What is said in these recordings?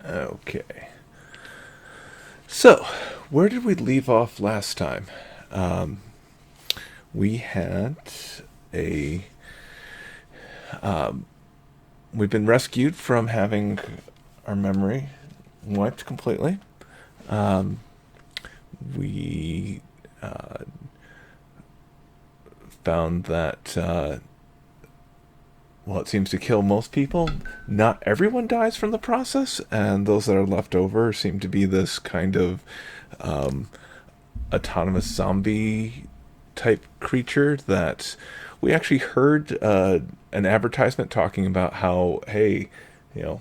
Okay. So, where did we leave off last time? Um, we had a. We've been rescued from having our memory wiped completely. We found that, well, it seems to kill most people. Not everyone dies from the process, and those that are left over seem to be this kind of autonomous zombie type creature that we actually heard an advertisement talking about how, hey, you know,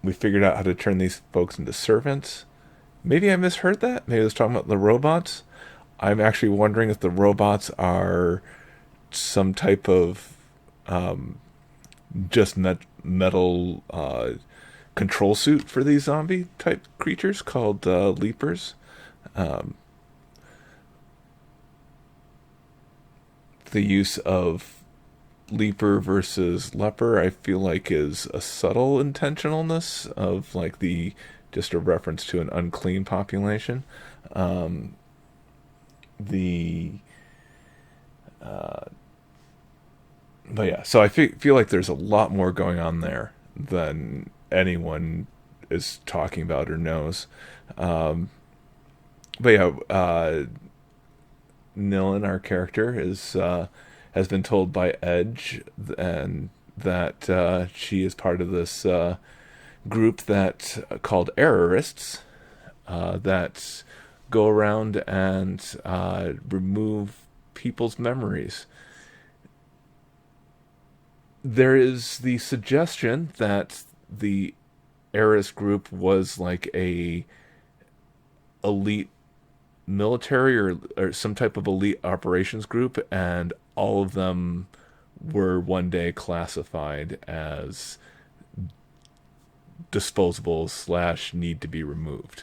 we figured out how to turn these folks into servants. Maybe I misheard that. Maybe it was talking about the robots. I'm actually wondering if the robots are some type of just metal control suit for these zombie type creatures called leapers. The use of leaper versus leper, I feel like, is a subtle intentionalness of like the just a reference to an unclean population. The But yeah, so I feel like there's a lot more going on there than anyone is talking about or knows. Um, but yeah, Nilin, our character, is has been told by Edge and that she is part of this group that called errorists that go around and remove people's memories. There is the suggestion that the Eris group was like a elite military or some type of elite operations group, and all of them were one day classified as disposable slash need to be removed.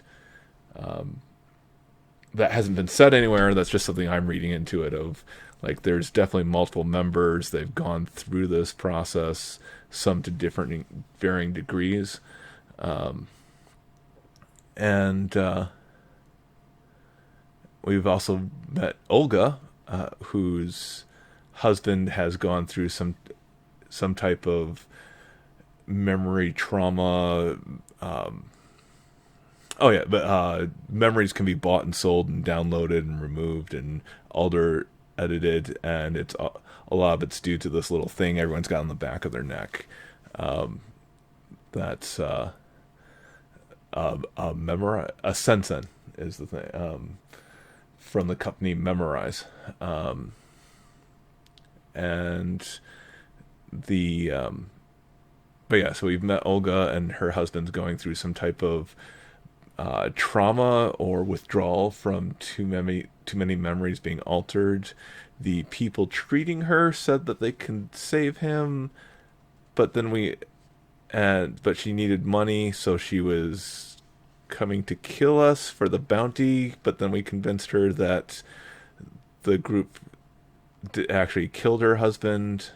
That hasn't been said anywhere. That's just something I'm reading into it. Of like, there's definitely multiple members. They've gone through this process, some to different, varying degrees, and we've also met Olga, whose husband has gone through some type of memory trauma. Oh yeah, but memories can be bought and sold and downloaded and removed and altered, edited, and it's a lot of it's due to this little thing everyone's got on the back of their neck. That's a sensen is the thing, from the company Memorize, and the but yeah, so we've met Olga and her husband's going through some type of trauma or withdrawal from too many memories being altered. The people treating her said that they can save him, but then but she needed money, so she was coming to kill us for the bounty. But then we convinced her that the group actually killed her husband,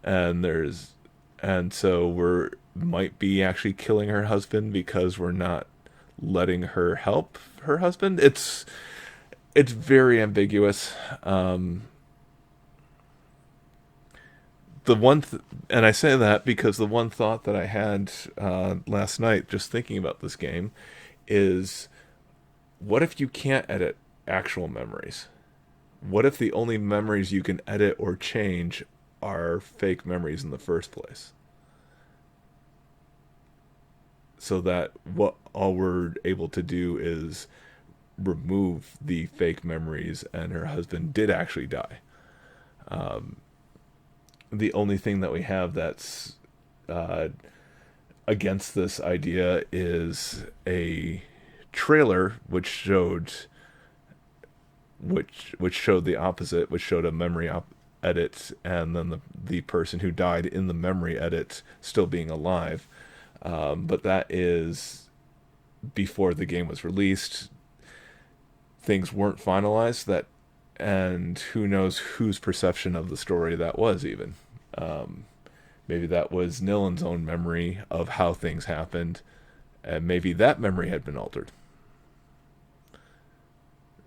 and so we're might be actually killing her husband because we're not letting her help her husband. It's very ambiguous. the one, and I say that because the one thought that I had last night, just thinking about this game, is what if you can't edit actual memories? What if the only memories you can edit or change are fake memories in the first place? So that what all we're able to do is remove the fake memories, and her husband did actually die. The only thing that we have that's uh, against this idea is a trailer which showed the opposite, which showed a edit, and then the person who died in the memory edit still being alive. But that is before the game was released. Things weren't finalized. And who knows whose perception of the story that was even. Maybe that was Nilin's own memory of how things happened, and maybe that memory had been altered.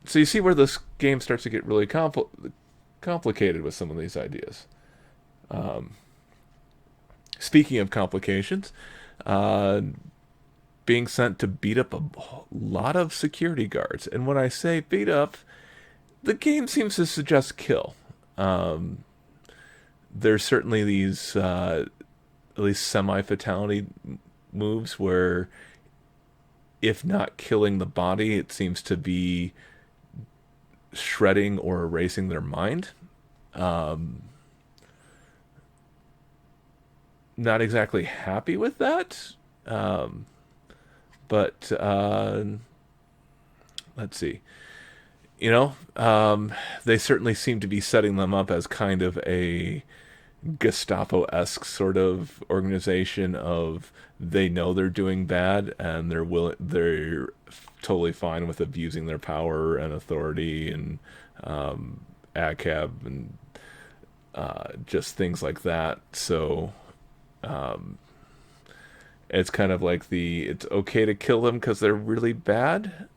So you see where this game starts to get really complicated with some of these ideas. Speaking of complications, uh, being sent to beat up a lot of security guards. And when I say beat up, the game seems to suggest kill. There's certainly these, at least semi-fatality moves where, if not killing the body, it seems to be shredding or erasing their mind. Um, Not exactly happy with that. Um, but let's see. You know, they certainly seem to be setting them up as kind of a Gestapo-esque sort of organization of they know they're doing bad and they're totally fine with abusing their power and authority and ACAB and just things like that. So it's kind of like it's okay to kill them because they're really bad.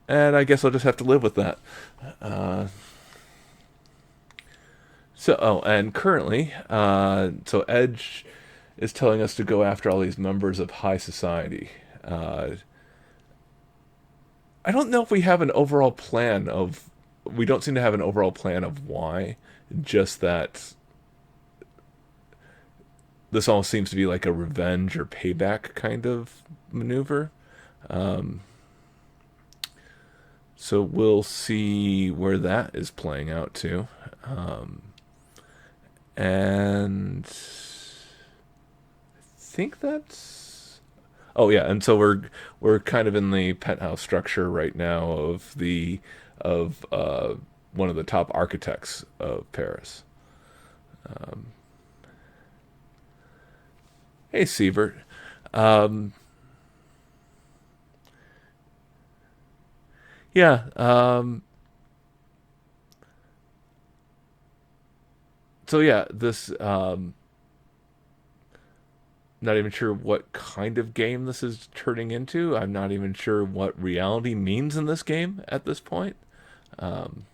And I guess I'll just have to live with that. Uh, and currently, so Edge is telling us to go after all these members of high society. Uh, I don't know if we have an overall plan of. We don't seem to have an overall plan of why. Just that this all seems to be like a revenge or payback kind of maneuver. Um, so we'll see where that is playing out too. And I think that's. Oh yeah, and so we're kind of in the penthouse structure right now of one of the top architects of Paris. Um, hey, Siebert. Um, yeah. So yeah, this. Not even sure what kind of game this is turning into. I'm not even sure what reality means in this game at this point. Um,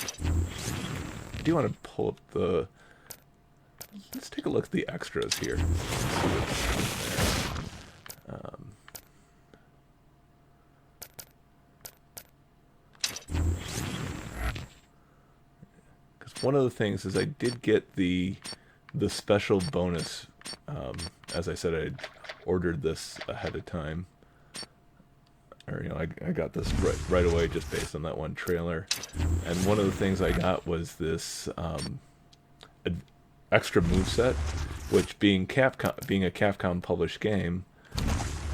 I do want to pull up the. Let's take a look at the extras here. Um, Because one of the things is I did get the special bonus. As I said, I ordered this ahead of time, or I got this right away just based on that one trailer. And one of the things I got was this extra moveset, which being a Capcom published game,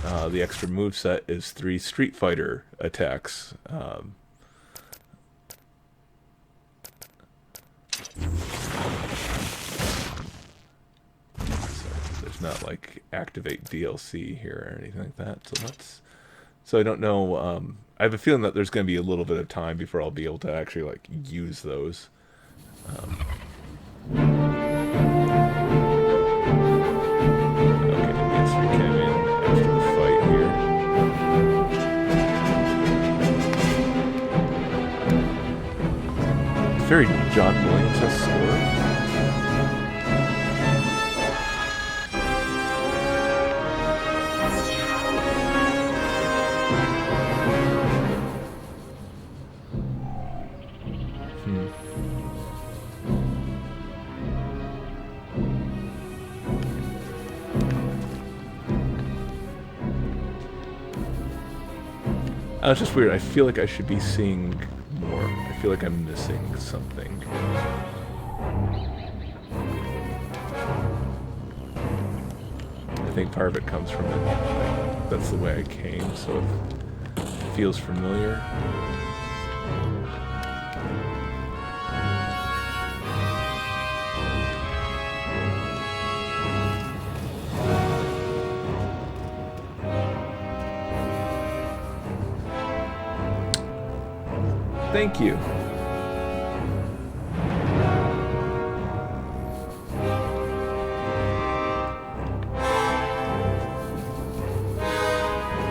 the extra moveset is 3 Street Fighter attacks. There's not like activate DLC here or anything like that. So I don't know. I have a feeling that there's going to be a little bit of time before I'll be able to actually like use those. Um, okay, yes, we came in after the fight here. very John Williams' score. It's just weird. I feel like I should be seeing more. I feel like I'm missing something. I think part of it comes from it. Like, that's the way I came, so it feels familiar. Thank you.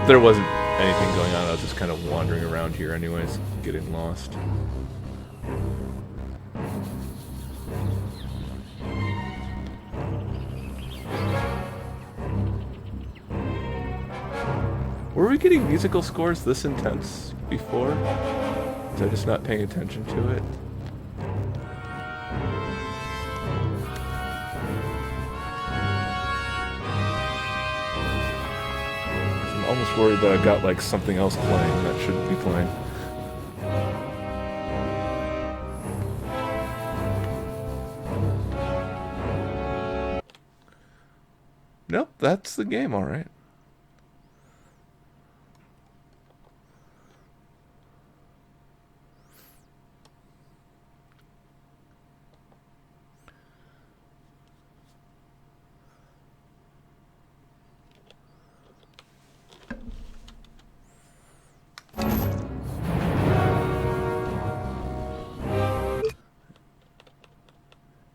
There wasn't anything going on. I was just kind of wandering around here anyways, getting lost. Were we getting musical scores this intense before? Was I just not paying attention to it? I'm almost worried that I've got like something else playing that shouldn't be playing. Nope, that's the game, all right.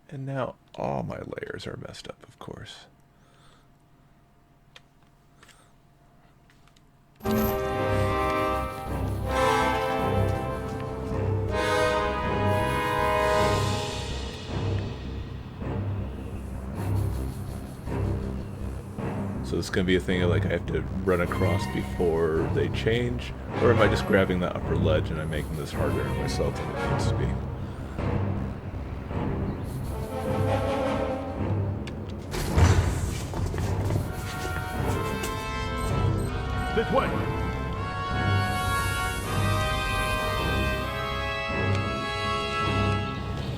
And now all my layers are messed up, of course. So this is going to be a thing of like I have to run across before they change, or am I just grabbing the upper ledge and I'm making this harder on myself than it needs to be? This way!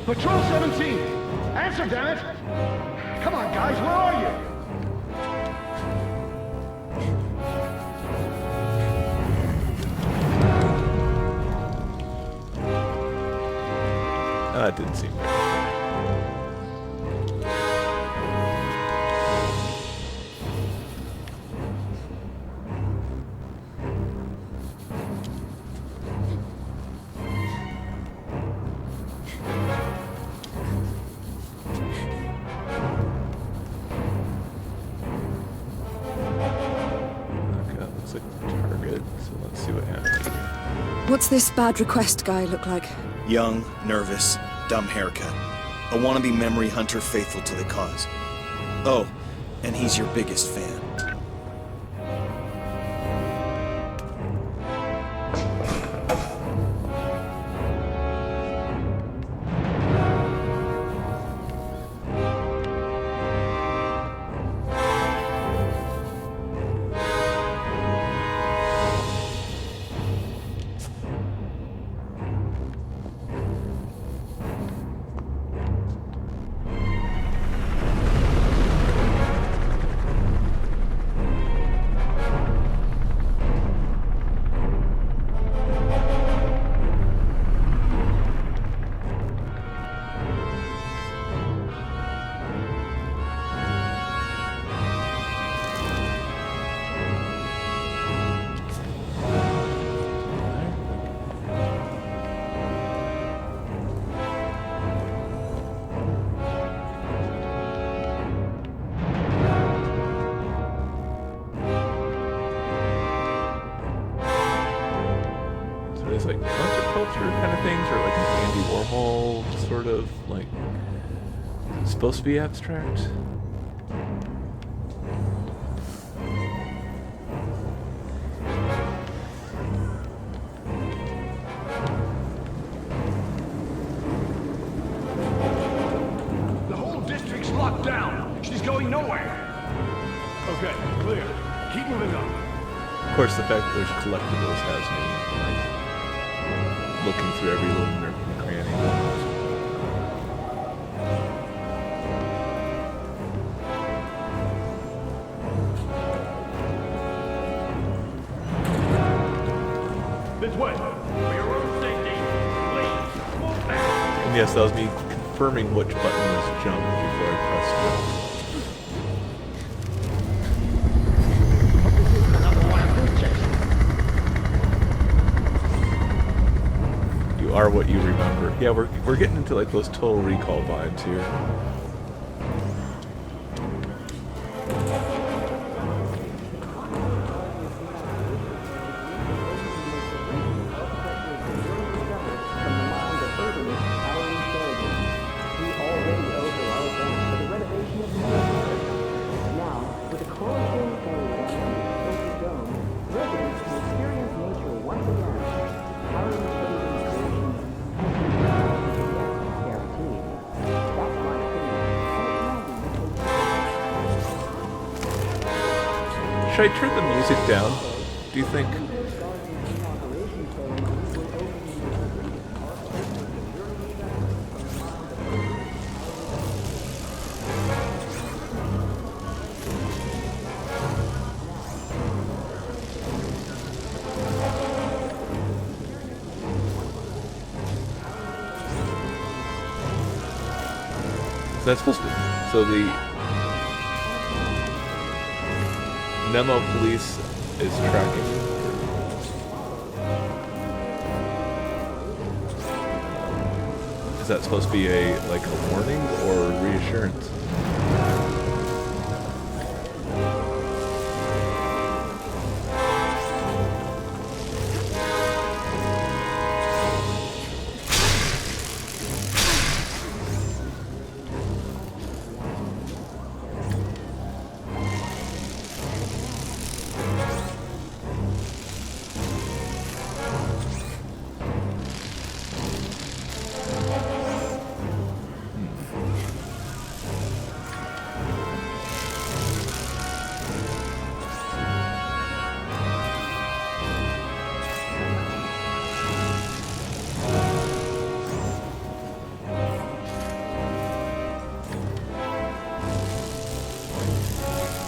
Patrol 17! Answer, damn it! Come on, guys, where are you? That didn't seem right. What's this bad request guy look like? Young, nervous, dumb haircut. A wannabe memory hunter faithful to the cause. Oh, and he's your biggest fan. normal, sort of, like, supposed to be abstract. The whole district's locked down. She's going nowhere. Okay, clear. Keep moving on. Of course, the fact that there's collectibles has me, like, looking through every little nook and cranny. This way. For your own safety. Please, move back. And yes, that was me confirming which button was jump before I pressed Another one of those checks. it. You are what you remember. Yeah, we're getting into like those Total Recall vibes here. Should I turn the music down, do you think? Is that supposed to... So the... Nemo police is tracking you. Is that supposed to be a warning or reassurance?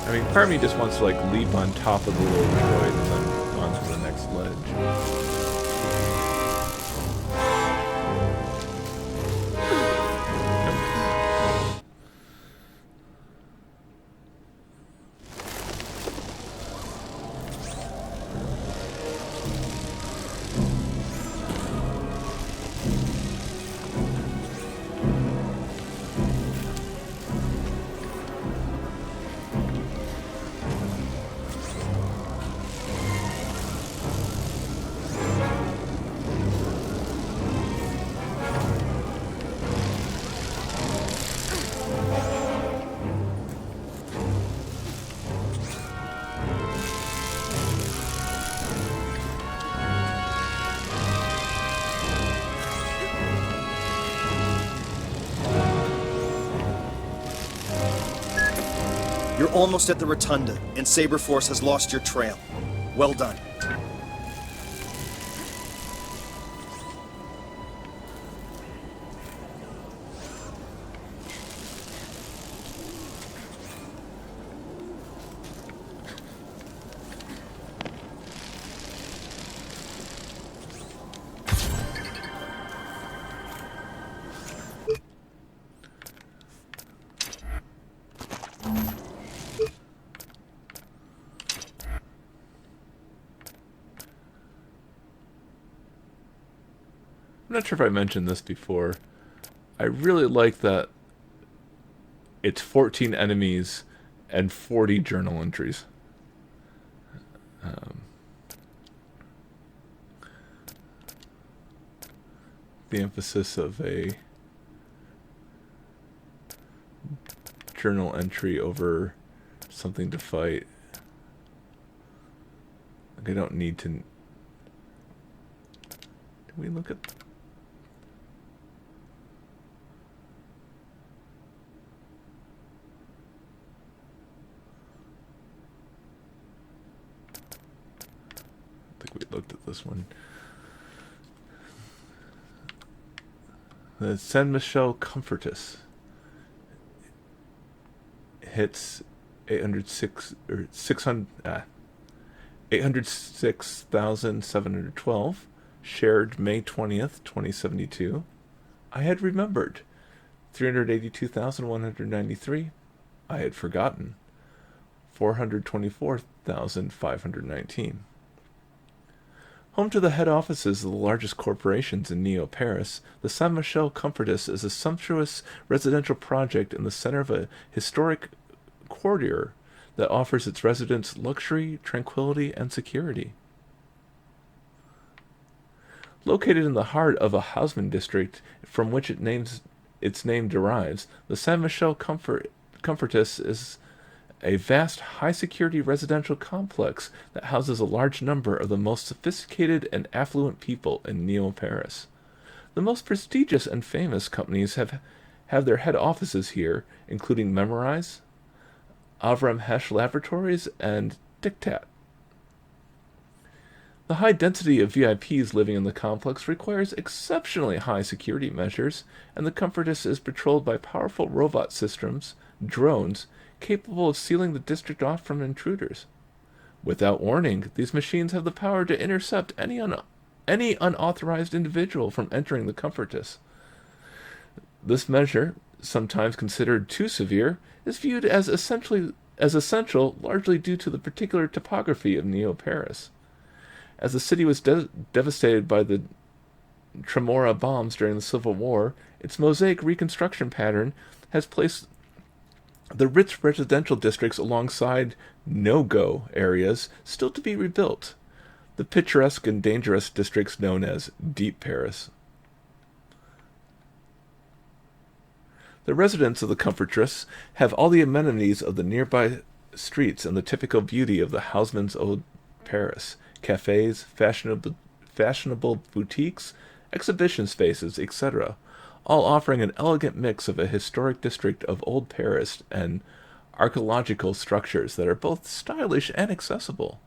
I mean, part of me just wants to leap on top of the little droid and then onto the next ledge. You're almost at the Rotunda, and Saber Force has lost your trail. Well done. I'm not sure if I mentioned this before. I really like that it's 14 enemies and 40 journal entries. the emphasis of a journal entry over something to fight. Like, I don't need to... Did we look at... I think we looked at this one. The San Michel Comfortus hits 806,712, shared May 20th, 2072. I had remembered 382,193. I had forgotten 424,519. Home to the head offices of the largest corporations in Neo-Paris, the Saint Michel Comfortus is a sumptuous residential project in the center of a historic quartier that offers its residents luxury, tranquility, and security. Located in the heart of a Haussmann district from which its name derives, the Saint Michel Comfortus is a vast, high-security residential complex that houses a large number of the most sophisticated and affluent people in Neo-Paris. The most prestigious and famous companies have their head offices here, including Memorize, Avram Hesh Laboratories, and Dictat. The high density of VIPs living in the complex requires exceptionally high security measures, and the Comfortus is patrolled by powerful robot systems, drones, capable of sealing the district off from intruders. Without warning, these machines have the power to intercept any unauthorized individual from entering the Comfortus. This measure, sometimes considered too severe, is viewed as essential largely due to the particular topography of Neo-Paris. As the city was devastated by the Tremora bombs during the Civil War, its mosaic reconstruction pattern has placed the rich residential districts alongside no-go areas still to be rebuilt, the picturesque and dangerous districts known as Deep Paris. The residents of the Comfortress have all the amenities of the nearby streets and the typical beauty of the Haussmann's old Paris: cafes, fashionable boutiques, exhibition spaces, etc., all offering an elegant mix of a historic district of old Paris and archaeological structures that are both stylish and accessible.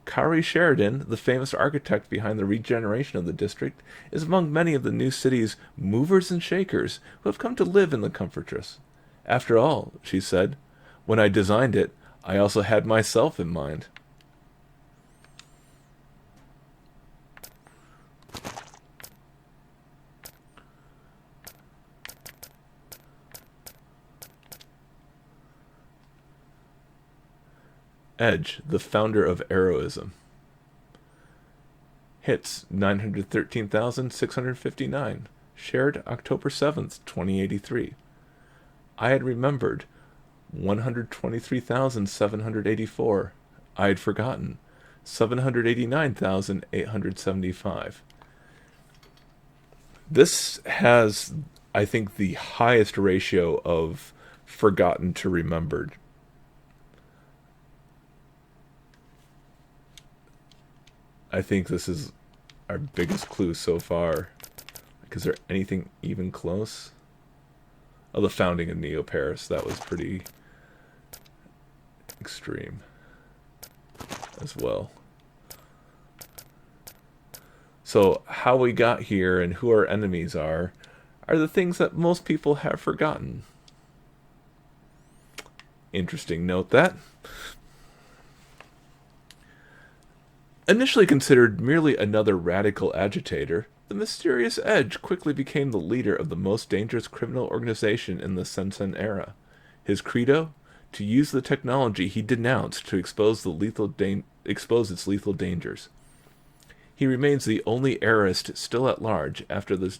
Kari Sheridan, the famous architect behind the regeneration of the district, is among many of the new city's movers and shakers who have come to live in the Comfortress. After all, she said, when I designed it, I also had myself in mind. Edge, the founder of Arrowism. Hits 913,659. Shared October 7th, 2083. I had remembered 123,784. I had forgotten 789,875. This has, I think, the highest ratio of forgotten to remembered. I think this is our biggest clue so far. Is there anything even close? Oh, the founding of Neo-Paris. That was pretty extreme as well. So how we got here and who our enemies are the things that most people have forgotten. Interesting note that. Initially considered merely another radical agitator, the mysterious Edge quickly became the leader of the most dangerous criminal organization in the Sensen era. His credo? To use the technology he denounced to expose its lethal dangers. He remains the only heirist still at large after the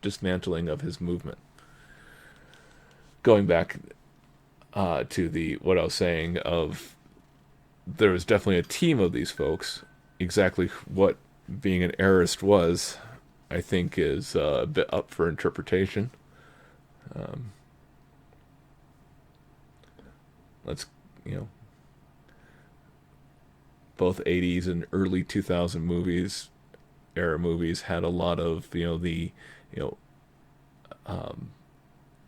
dismantling of his movement. Going back to what I was saying of there was definitely a team of these folks. Exactly what being an heirist was, I think, is a bit up for interpretation. Um, let's, you know, both 80s and early 2000 movies, era movies, had a lot of, you know,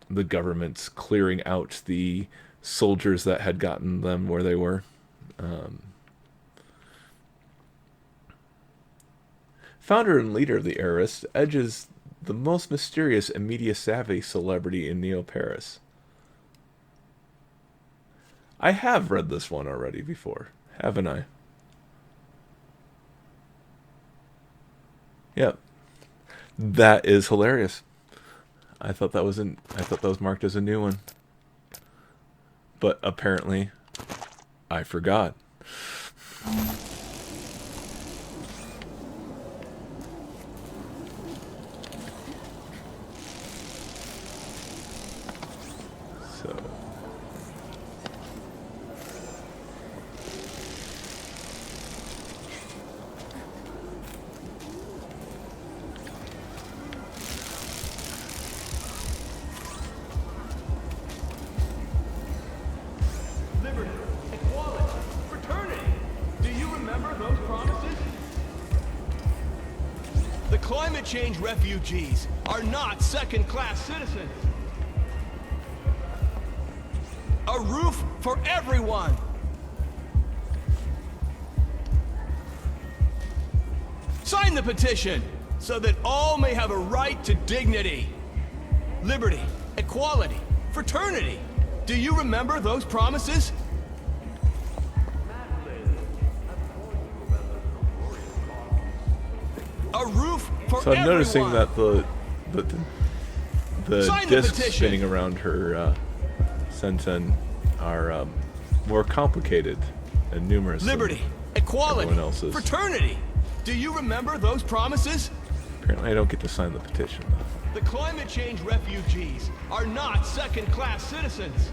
the government's clearing out the soldiers that had gotten them where they were. Um, Founder and leader of the Heirist, Edge is the most mysterious and media-savvy celebrity in Neo-Paris. I have read this one already before, haven't I? Yep. That is hilarious. I thought that was marked as a new one. But apparently I forgot. So Liberty, equality, fraternity. Do you remember those promises? The climate change refugees are not second-class citizens. A roof for everyone. Sign the petition so that all may have a right to dignity. Liberty, equality, fraternity. Do you remember those promises? A roof for So I'm everyone. noticing that the Sign the discs petition. spinning around her Sensen are more complicated and numerous. Liberty, than equality, everyone else's. fraternity. Do you remember those promises? Apparently, I don't get to sign the petition, though. The climate change refugees are not second-class citizens.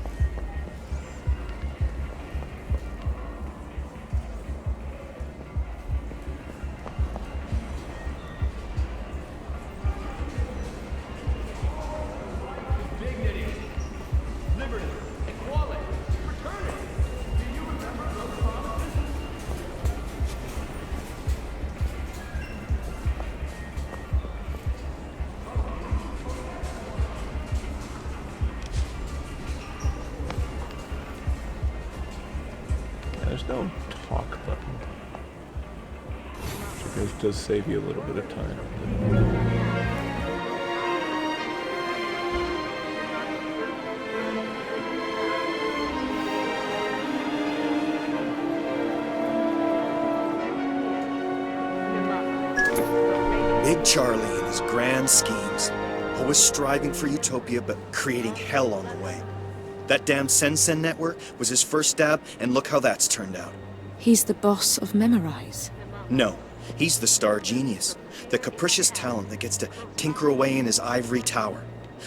Dignity, liberty, equality, fraternity. Do you remember those promises? There's no talk button. Which does save you a little bit of time. Big Charlie and his grand schemes. Always striving for utopia, but creating hell on the way. That damn Sensen network was his first stab, and look how that's turned out. He's the boss of Memorize. No, he's the star genius. The capricious talent that gets to tinker away in his ivory tower.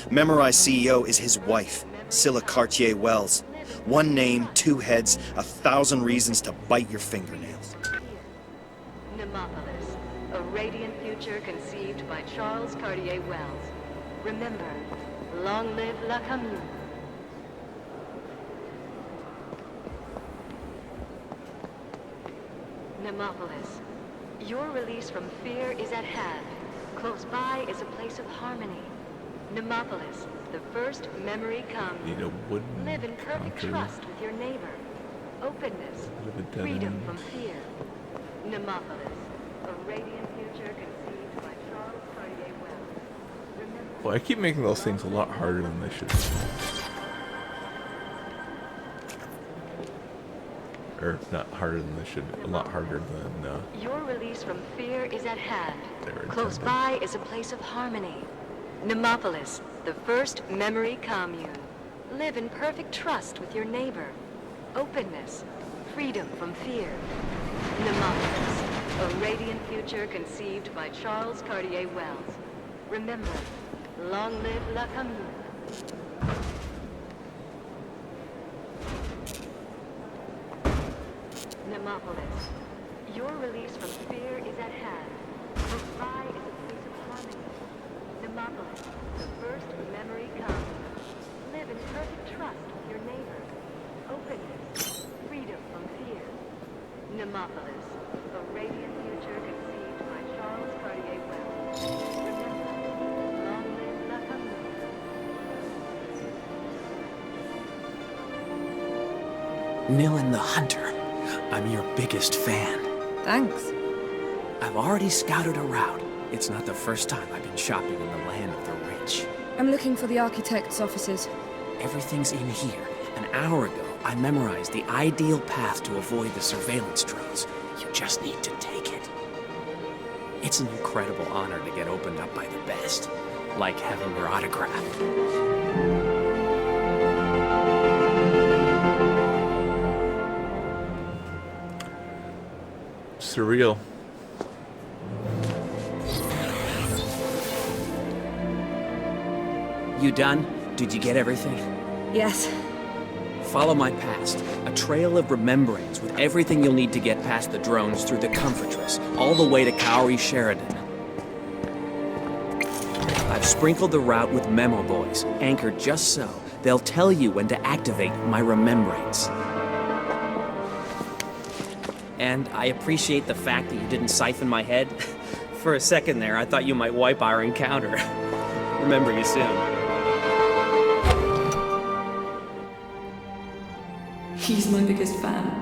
Memorize CEO is his wife, Scylla Cartier-Wells. One name, two heads, 1,000 reasons to bite your fingernails. Nemopolis, a radiant future conceived by Charles Cartier-Wells. Remember, long live La Commune. Nemopolis, your release from fear is at hand. Close by is a place of harmony. Nemopolis, the first memory comes. Need a wooden Live in perfect counter. trust with your neighbor. Openness, Bit of a dead freedom end. from fear. Nemopolis, a radiant future conceived by Charles Cartier-Wells. Remember. Well, I keep making those things a lot harder than they should be. Or not harder than they should be. A lot harder than Your release from fear is at hand. They were Close intended. by is a place of harmony. Nemopolis, the first memory commune. Live in perfect trust with your neighbor. Openness, freedom from fear. Nemopolis, a radiant future conceived by Charles Cartier-Wells. Remember, long live La Commune. Nemopolis, your release from fear is at hand. I is a place of harmony. Nemopolis, the first memory comes. Live in perfect trust with your neighbor. Openness, freedom from fear. Nemopolis, a radiant future conceived by Charles Cartier Wells. Remember, long live la commune. Nilin the Hunter. I'm your biggest fan. Thanks. I've already scouted a route. It's not the first time I've been shopping in the land of the rich. I'm looking for the architect's offices. Everything's in here. An hour ago, I memorized the ideal path to avoid the surveillance drones. You just need to take it. It's an incredible honor to get opened up by the best. Like having your autograph. Surreal. You done? Did you get everything? Yes. Follow my past. A trail of remembrance with everything you'll need to get past the drones through the Comfortress, all the way to Cowrie Sheridan. I've sprinkled the route with memo boys, anchored just so. They'll tell you when to activate my remembrance. And I appreciate the fact that you didn't siphon my head. For a second there, I thought you might wipe our encounter. Remember you soon. He's my biggest fan.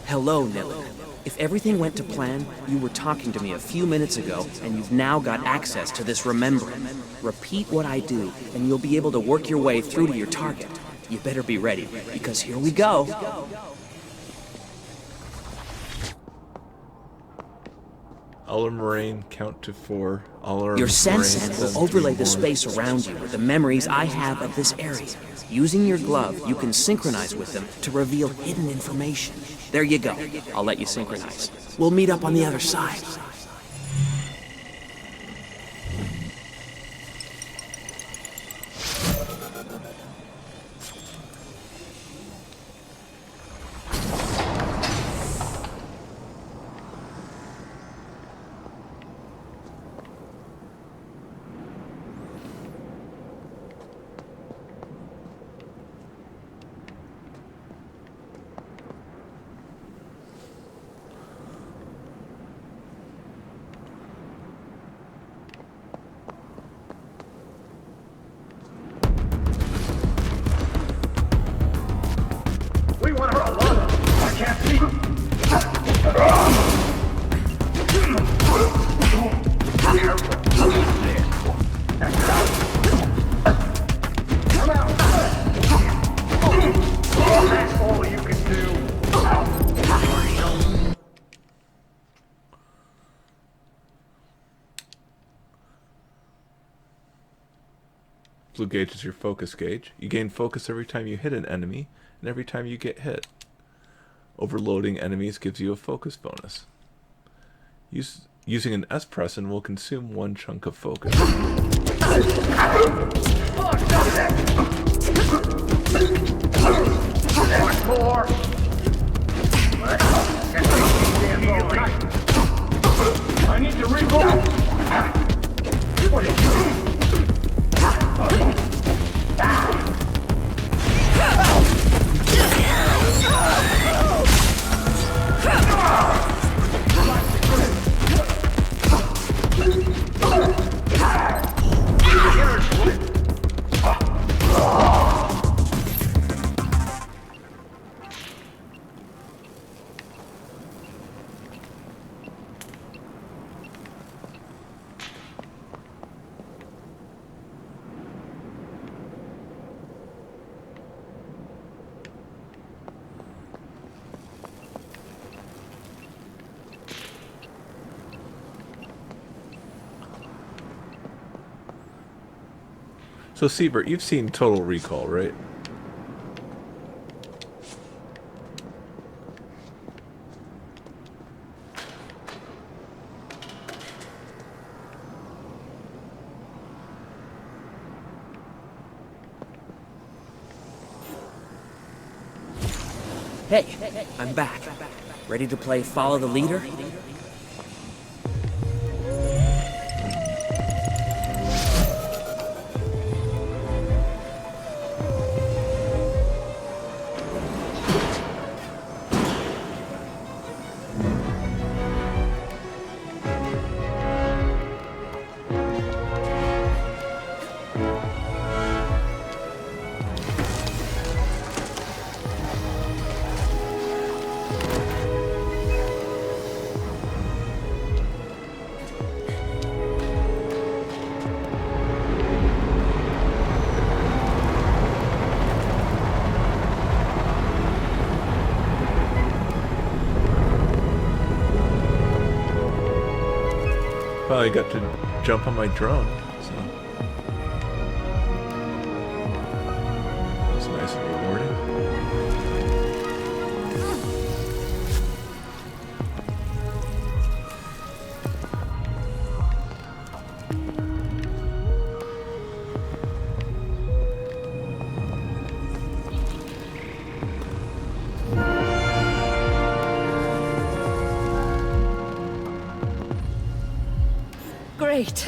Hello, Nilin. If everything went to plan, you were talking to me a few minutes ago, and you've now got access to this remembrance. Repeat what I do, and you'll be able to work your way through to your target. You better be ready, because here we go. Ultramarine, count to 4. Your sense will overlay the space around you with the memories I have of this area. Using your glove, you can synchronize with them to reveal hidden information. There you go. I'll let you synchronize. We'll meet up on the other side. We want her alone. I can't see. Come out. That's all you can do. Blue gauge is your focus gauge. You gain focus every time you hit an enemy, and every time you get hit. Overloading enemies gives you a focus bonus. Using an S-Pressin will consume 1 chunk of focus. One more. I need to reload. What is it? So, Siebert, you've seen Total Recall, right? Hey, I'm back. Ready to play Follow the Leader? Well, I got to jump on my drone, so that's nice and rewarding. Great.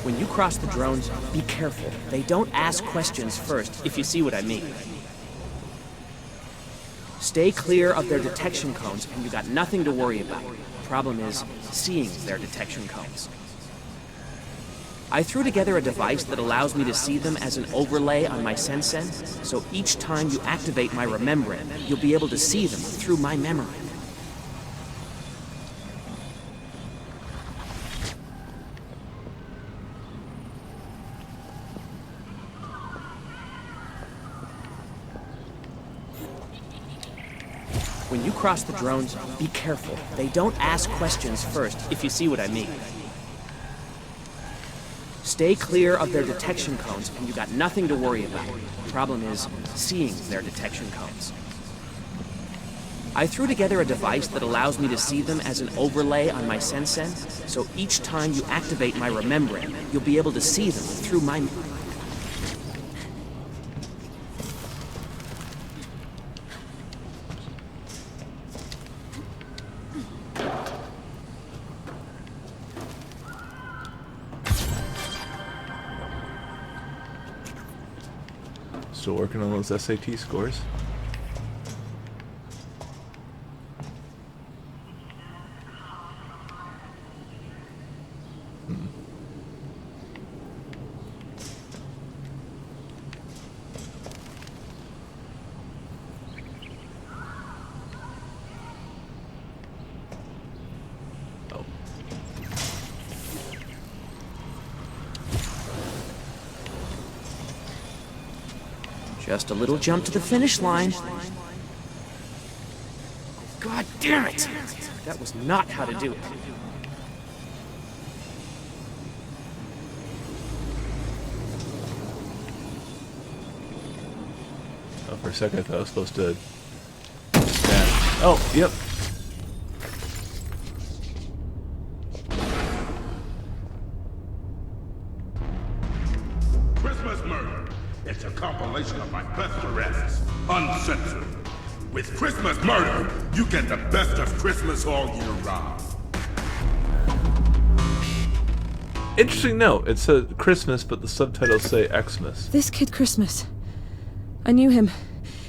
When you cross the drones, be careful. They don't ask questions first, if you see what I mean. Stay clear of their detection cones, and you got nothing to worry about. Problem is, seeing their detection cones. I threw together a device that allows me to see them as an overlay on my Sensen, so each time you activate my Remembrance, you'll be able to see them through my memory. When you cross the drones, be careful. They don't ask questions first, if you see what I mean. Stay clear of their detection cones, and you got nothing to worry about. Problem is, seeing their detection cones. I threw together a device that allows me to see them as an overlay on my Sensen, so each time you activate my Remembrance, you'll be able to see them through my... Still working on those SAT scores. Oh. Just a little jump to the finish line. God damn it! That was not how to do it. Oh, for a second I thought I was supposed to stand. Oh, yep. Christmas Murder. It's a compilation of my best arrests, uncensored. With Christmas Murder, you get the best of Christmas all year round. Interesting note. It says Christmas, but the subtitles say Xmas. This kid Christmas. I knew him.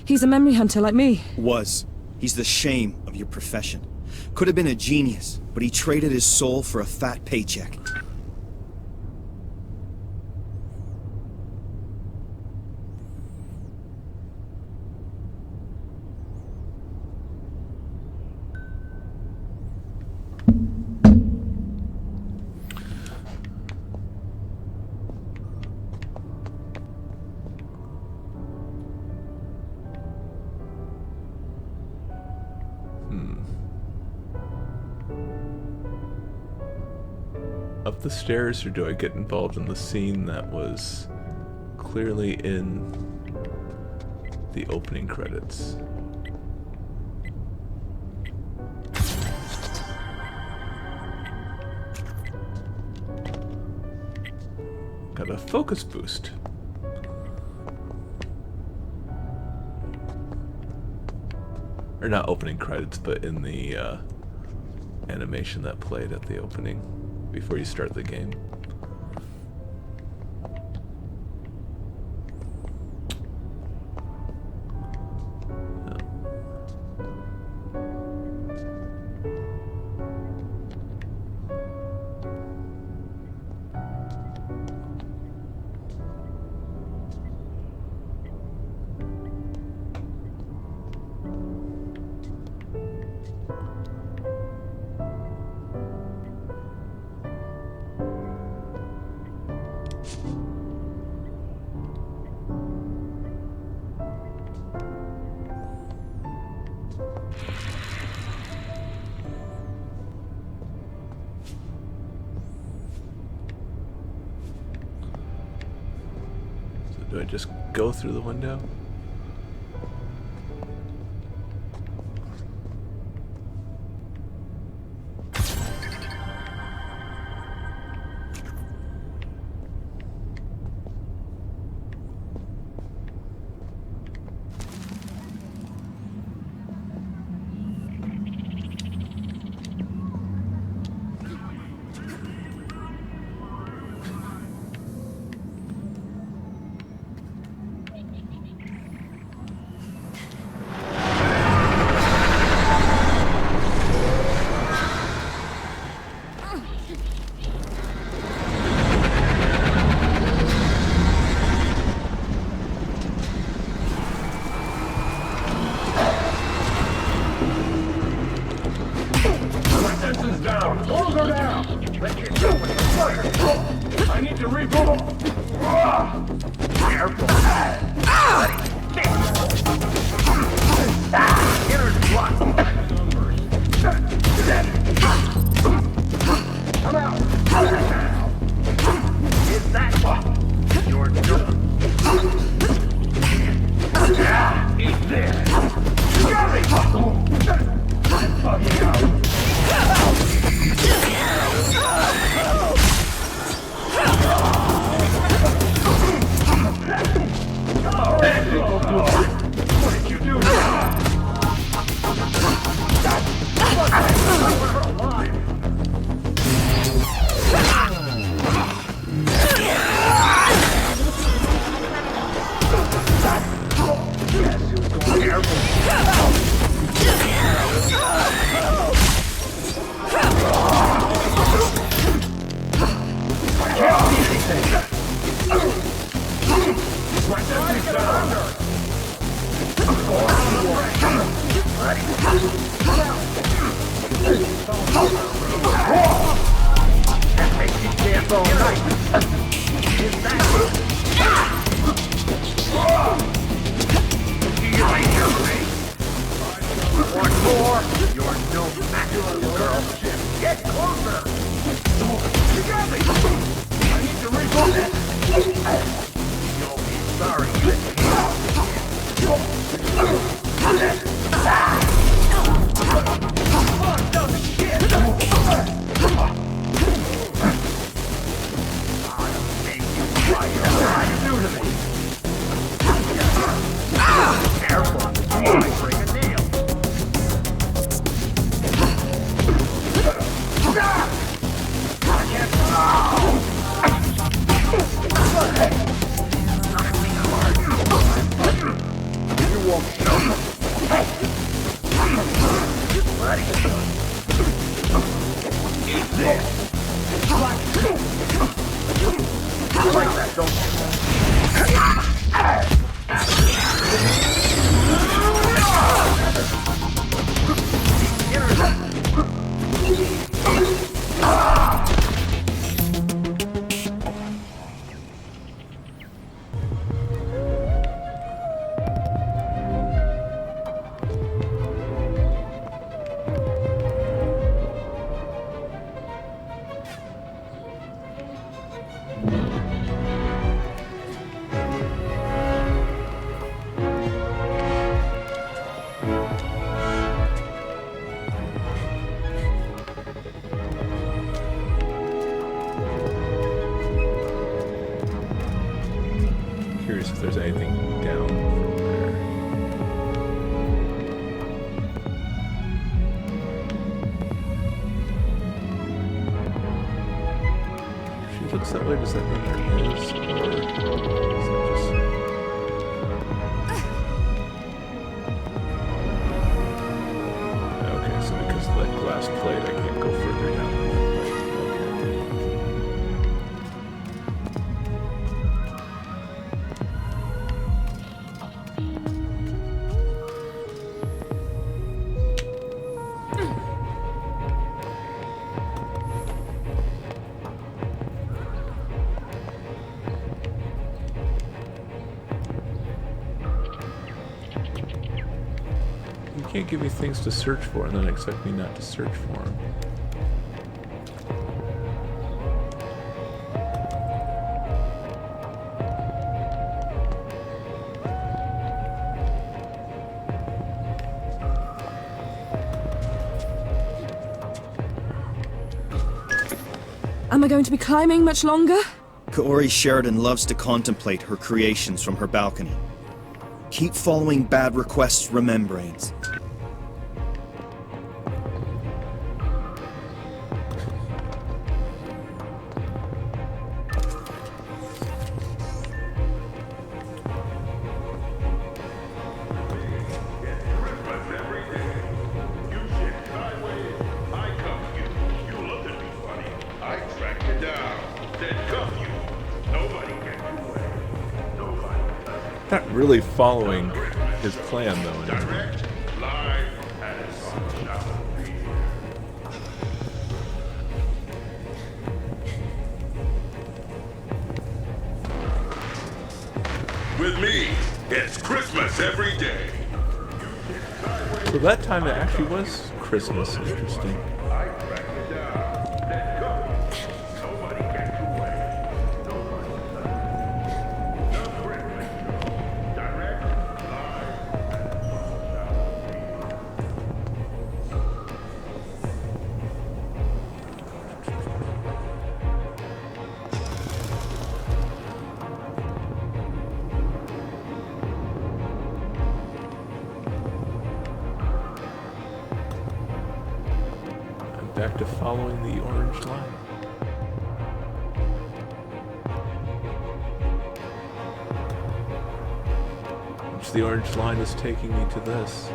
He's a memory hunter like me. Was. He's the shame of your profession. Could have been a genius, but he traded his soul for a fat paycheck. up the stairs, or do I get involved in the scene that was clearly in the opening credits? Got a focus boost. Or not opening credits, but in the animation that played at the opening before you start the game. Do I just go through the window? Careful! curious if there's anything down from there. If she looks that way, does that mean there is? Or is that just... Okay, so because of that glass plate, I can't go further down. You can't give me things to search for and then expect me not to search for them. Am I going to be climbing much longer? Kaori Sheridan loves to contemplate her creations from her balcony. Keep following Bad Request's remembrance. Not really following his plan, though. Direct, live, and sunshine. With me, it's Christmas every day. So that time it actually was Christmas. Interesting. I track you down. Then go. Nobody gets away. Nobody does. The Christmas Show. Direct, live, and sunshine. Back to following the orange line. Which the orange line is taking me to this.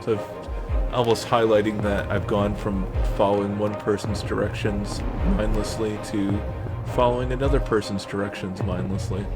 So I've almost highlighting that I've gone from following one person's directions mindlessly to following another person's directions mindlessly.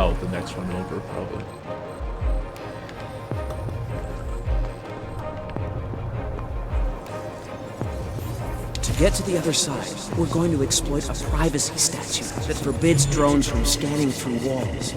Oh, the next one over, probably. To get to the other side, we're going to exploit a privacy statute that forbids drones from scanning through walls.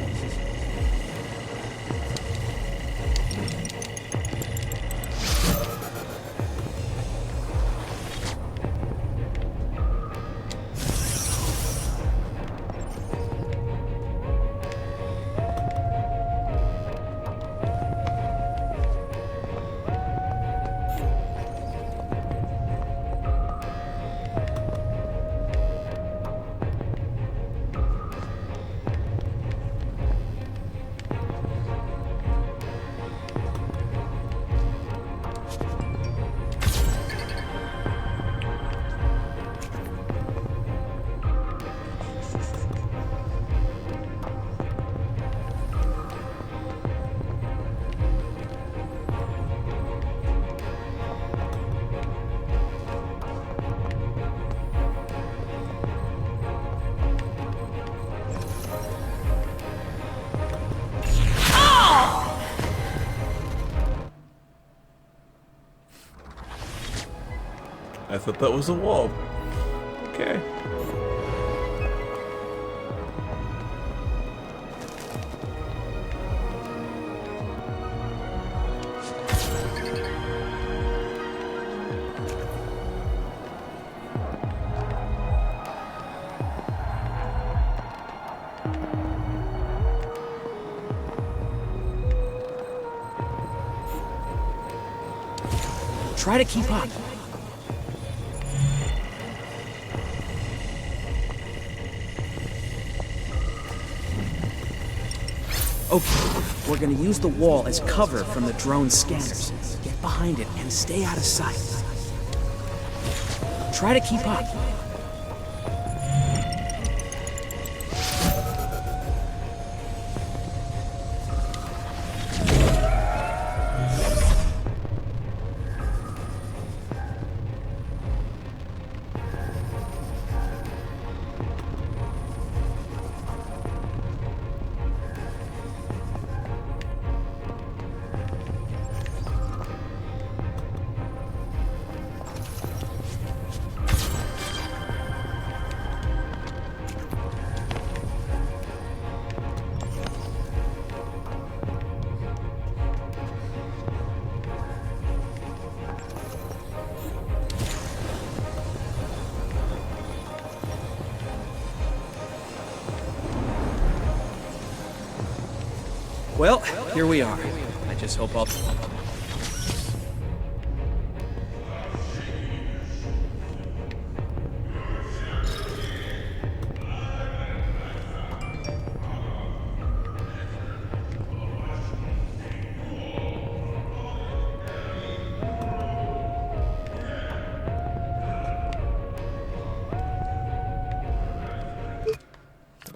I thought that was a wall. Okay. Try to keep up. Okay, we're gonna use the wall as cover from the drone scanners. Get behind it and stay out of sight. Try to keep up. Well, here we are. I just hope I'll...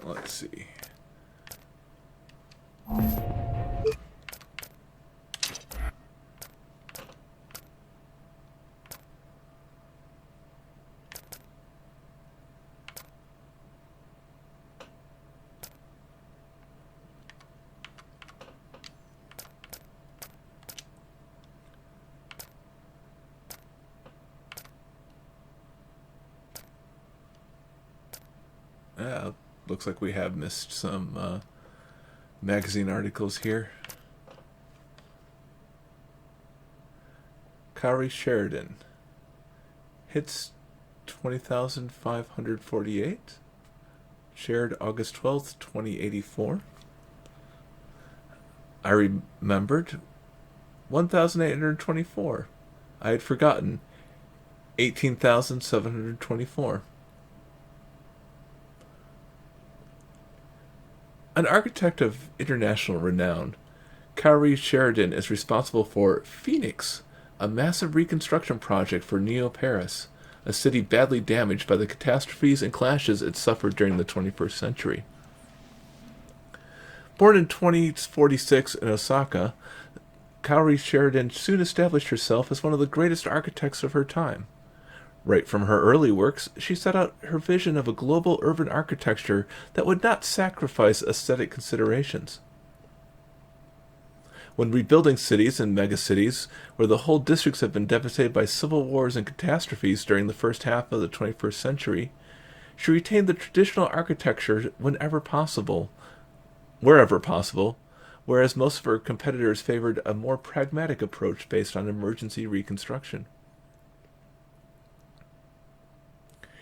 Let's see. Looks like we have missed some magazine articles here. Kari Sheridan hits 20,548. Shared August 12th, 2084. I remembered 1,824. I had forgotten 18,724. An architect of international renown, Kari Sheridan is responsible for Phoenix, a massive reconstruction project for Neo-Paris, a city badly damaged by the catastrophes and clashes it suffered during the 21st century. Born in 2046 in Osaka, Kari Sheridan soon established herself as one of the greatest architects of her time. Right from her early works, she set out her vision of a global urban architecture that would not sacrifice aesthetic considerations. When rebuilding cities and megacities, where the whole districts have been devastated by civil wars and catastrophes during the first half of the 21st century, she retained the traditional architecture wherever possible, whereas most of her competitors favored a more pragmatic approach based on emergency reconstruction.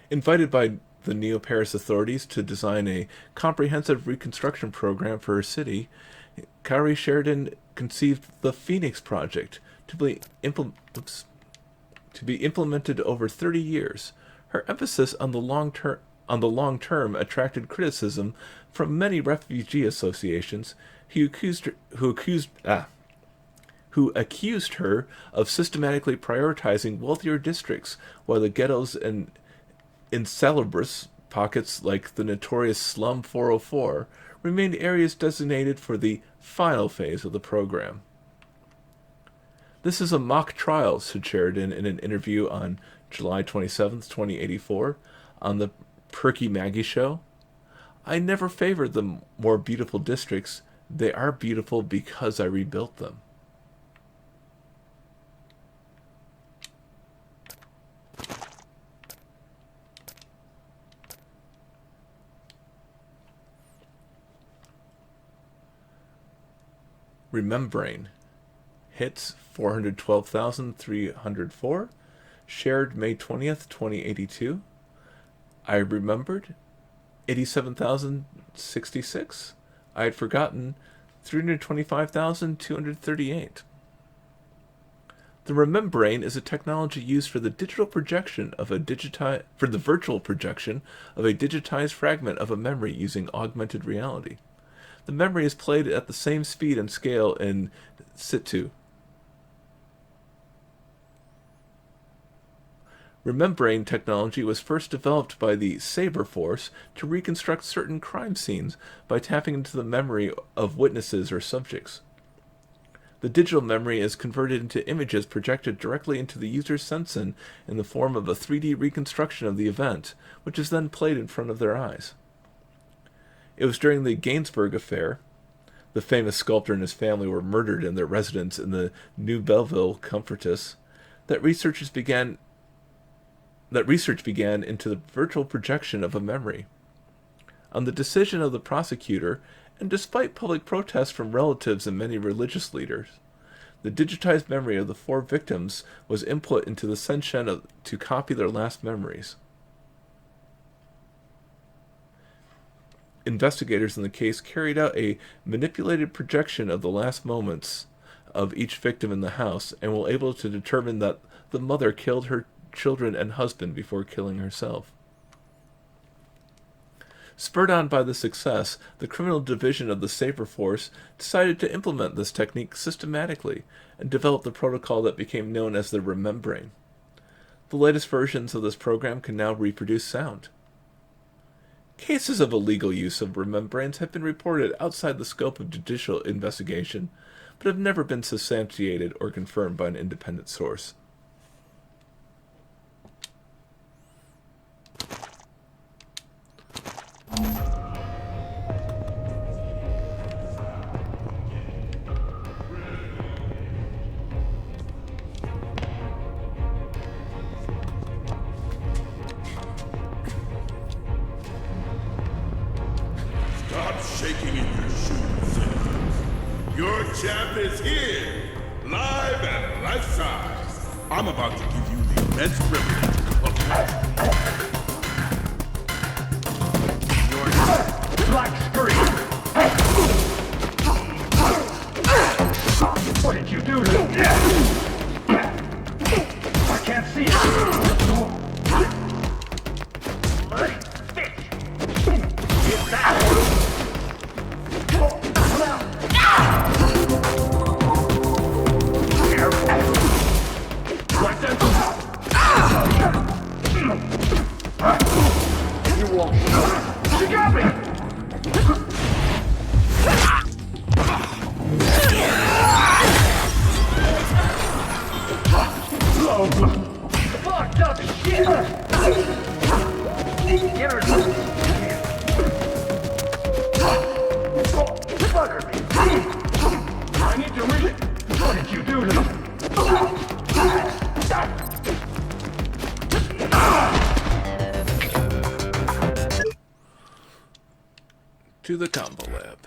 Invited by the Neo-Paris authorities to design a comprehensive reconstruction program for her city, Kari Sheridan conceived the Phoenix Project to be implemented over 30 years. Her emphasis on the long term attracted criticism from many refugee associations who accused her of systematically prioritizing wealthier districts, while the ghettos and insalubrious pockets like the notorious Slum 404 remained areas designated for the final phase of the program. "This is a mock trial," said Sheridan in an interview on July 27, 2084, on the Perky Maggie Show. "I never favored the more beautiful districts. They are beautiful because I rebuilt them." Remembrain. Hits 412,304. Shared May 20th, 2082. I remembered 87,066. I had forgotten 325,238. The Remembrain is a technology used for the virtual projection of a digitized fragment of a memory using augmented reality. The memory is played at the same speed and scale in situ. Remembrain technology was first developed by the Sabre Force to reconstruct certain crime scenes by tapping into the memory of witnesses or subjects. The digital memory is converted into images projected directly into the user's sensen in the form of a 3D reconstruction of the event, which is then played in front of their eyes. It was during the Gainsbourg affair — the famous sculptor and his family were murdered in their residence in the New Belleville Comfortus — that research began into the virtual projection of a memory. On the decision of the prosecutor, and despite public protests from relatives and many religious leaders, the digitized memory of the 4 victims was input into the Senshen to copy their last memories. Investigators in the case carried out a manipulated projection of the last moments of each victim in the house and were able to determine that the mother killed her children and husband before killing herself. Spurred on by the success, the criminal division of the Sabre Force decided to implement this technique systematically and developed the protocol that became known as the Remembrain. The latest versions of this program can now reproduce sound. Cases of illegal use of Remembrains have been reported outside the scope of judicial investigation, but have never been substantiated or confirmed by an independent source. Stop shaking in your shoes, citizens. Your champ is here, live and life-size. I'm about to give you the immense privilege of Black screen! What did you do to me? I can't see it. Get that! You won't. She got me! Fucked up shit! to the combo lab.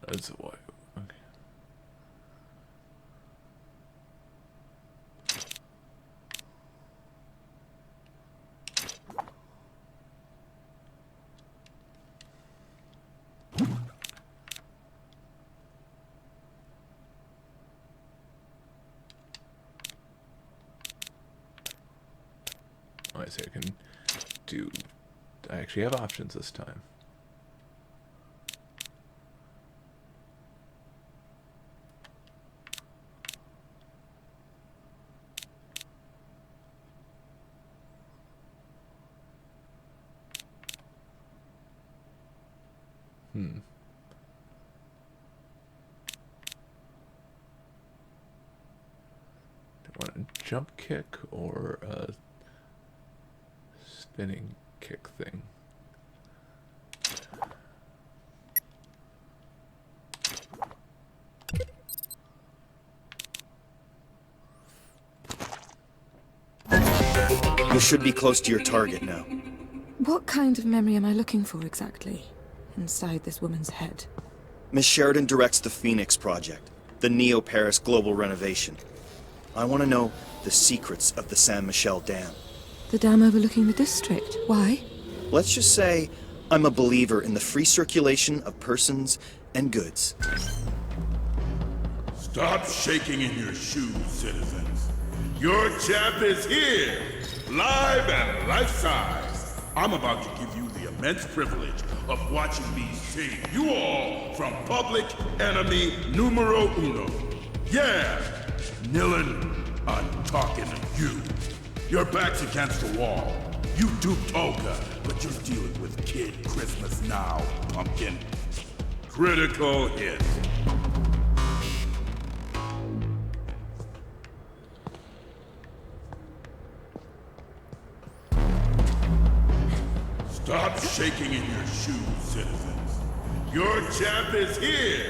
That's why. Okay. I see. I can do. I actually have options this time. Do I want a jump kick or a spinning kick thing? You should be close to your target now. What kind of memory am I looking for exactly? Inside this woman's head. Miss Sheridan directs the Phoenix Project, the Neo-Paris global renovation. I want to know the secrets of the Saint Michel Dam. The dam overlooking the district. Why? Let's just say I'm a believer in the free circulation of persons and goods. Stop shaking in your shoes, citizens. Your champ is here, live and life-size. I'm about to give you the immense privilege of watching me save you all from public enemy numero uno. Yeah, Nilin, I'm talking to you. Your back's against the wall. You duped Olga, but you're dealing with Kid Christmas now, pumpkin. Critical hit. Stop shaking in your shoes, citizens. Your champ is here,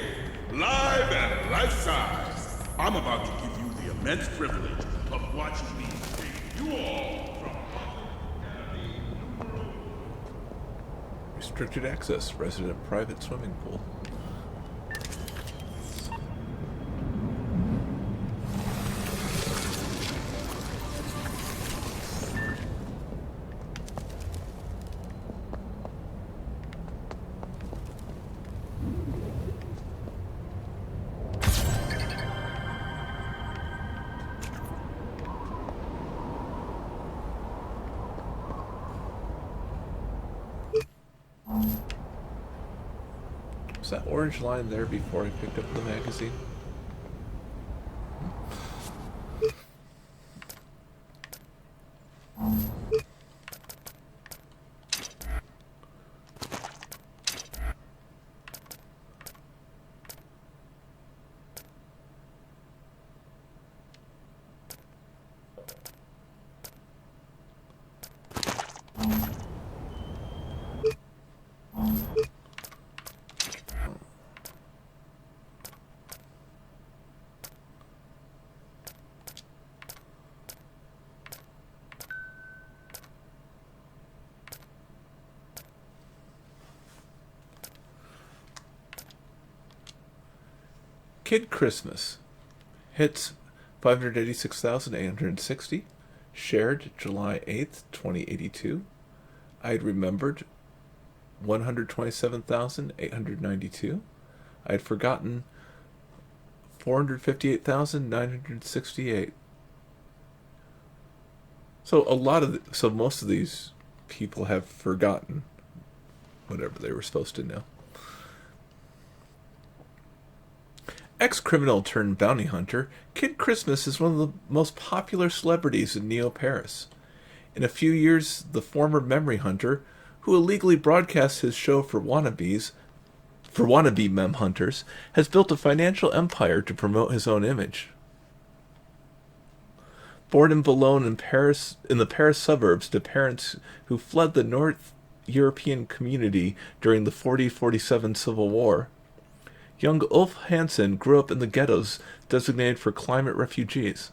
live and life-size. I'm about to give you the immense privilege of watching me save you all from public enemy numero. Restricted access, resident private swimming pool. Was that orange line there before I picked up the magazine? Kid Christmas hits 586,860, shared July 8th, 2082. I'd remembered 127,892. I'd forgotten 458,968. So most of these people have forgotten whatever they were supposed to know. Ex-criminal turned bounty hunter, Kid Christmas is one of the most popular celebrities in Neo-Paris. In a few years, the former memory hunter, who illegally broadcasts his show for wannabe mem hunters, has built a financial empire to promote his own image. Born in Boulogne in the Paris suburbs to parents who fled the North European community during the 40-47 Civil War, young Ulf Hansen grew up in the ghettos designated for climate refugees.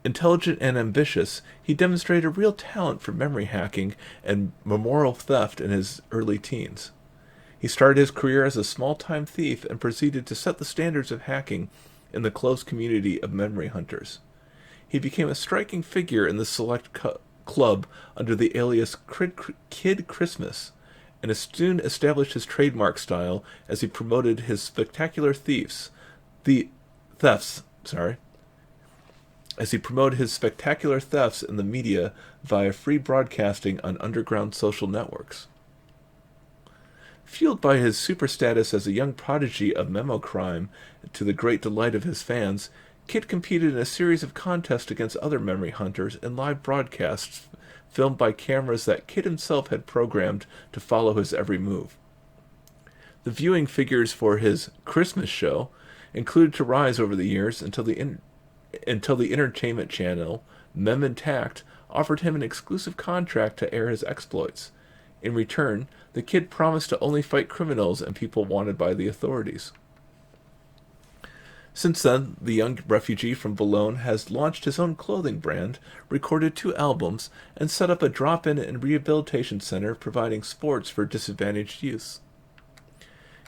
Intelligent and ambitious, he demonstrated real talent for memory hacking and memorial theft in his early teens. He started his career as a small-time thief and proceeded to set the standards of hacking in the close community of memory hunters. He became a striking figure in the select club under the alias Kid Christmas, and soon established his trademark style as he promoted his spectacular thefts in the media via free broadcasting on underground social networks. Fueled by his super status as a young prodigy of memo crime, to the great delight of his fans, Kid competed in a series of contests against other memory hunters in live broadcasts filmed by cameras that Kid himself had programmed to follow his every move. The viewing figures for his Christmas show included to rise over the years until the entertainment channel, Mem Intact, offered him an exclusive contract to air his exploits. In return, the Kid promised to only fight criminals and people wanted by the authorities. Since then, the young refugee from Boulogne has launched his own clothing brand, recorded 2 albums, and set up a drop-in and rehabilitation center providing sports for disadvantaged youths.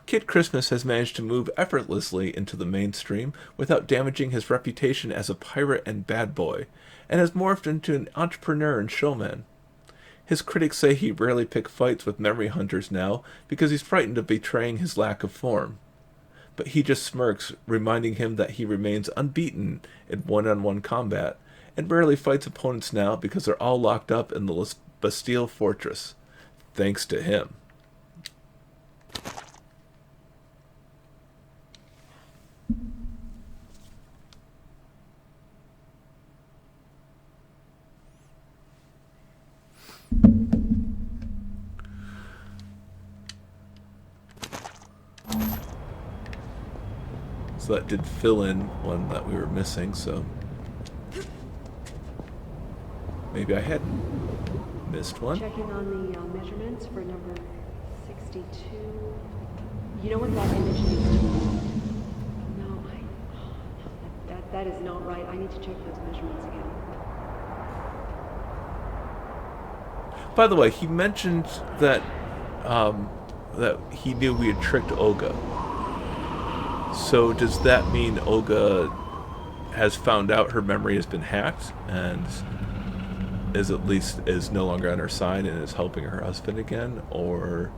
Kid Christmas has managed to move effortlessly into the mainstream without damaging his reputation as a pirate and bad boy, and has morphed into an entrepreneur and showman. His critics say he rarely picks fights with memory hunters now because he's frightened of betraying his lack of form. But he just smirks, reminding him that he remains unbeaten in one-on-one combat, and rarely fights opponents now because they're all locked up in the Bastille Fortress. Thanks to him. So that did fill in one that we were missing, so maybe I had missed one. Checking on the measurements for number 62. You know what that image needs to be? No, that is not right. I need to check those measurements again. By the way, he mentioned that that he knew we had tricked Olga. So does that mean Olga has found out her memory has been hacked and is no longer on her side and is helping her husband again? Or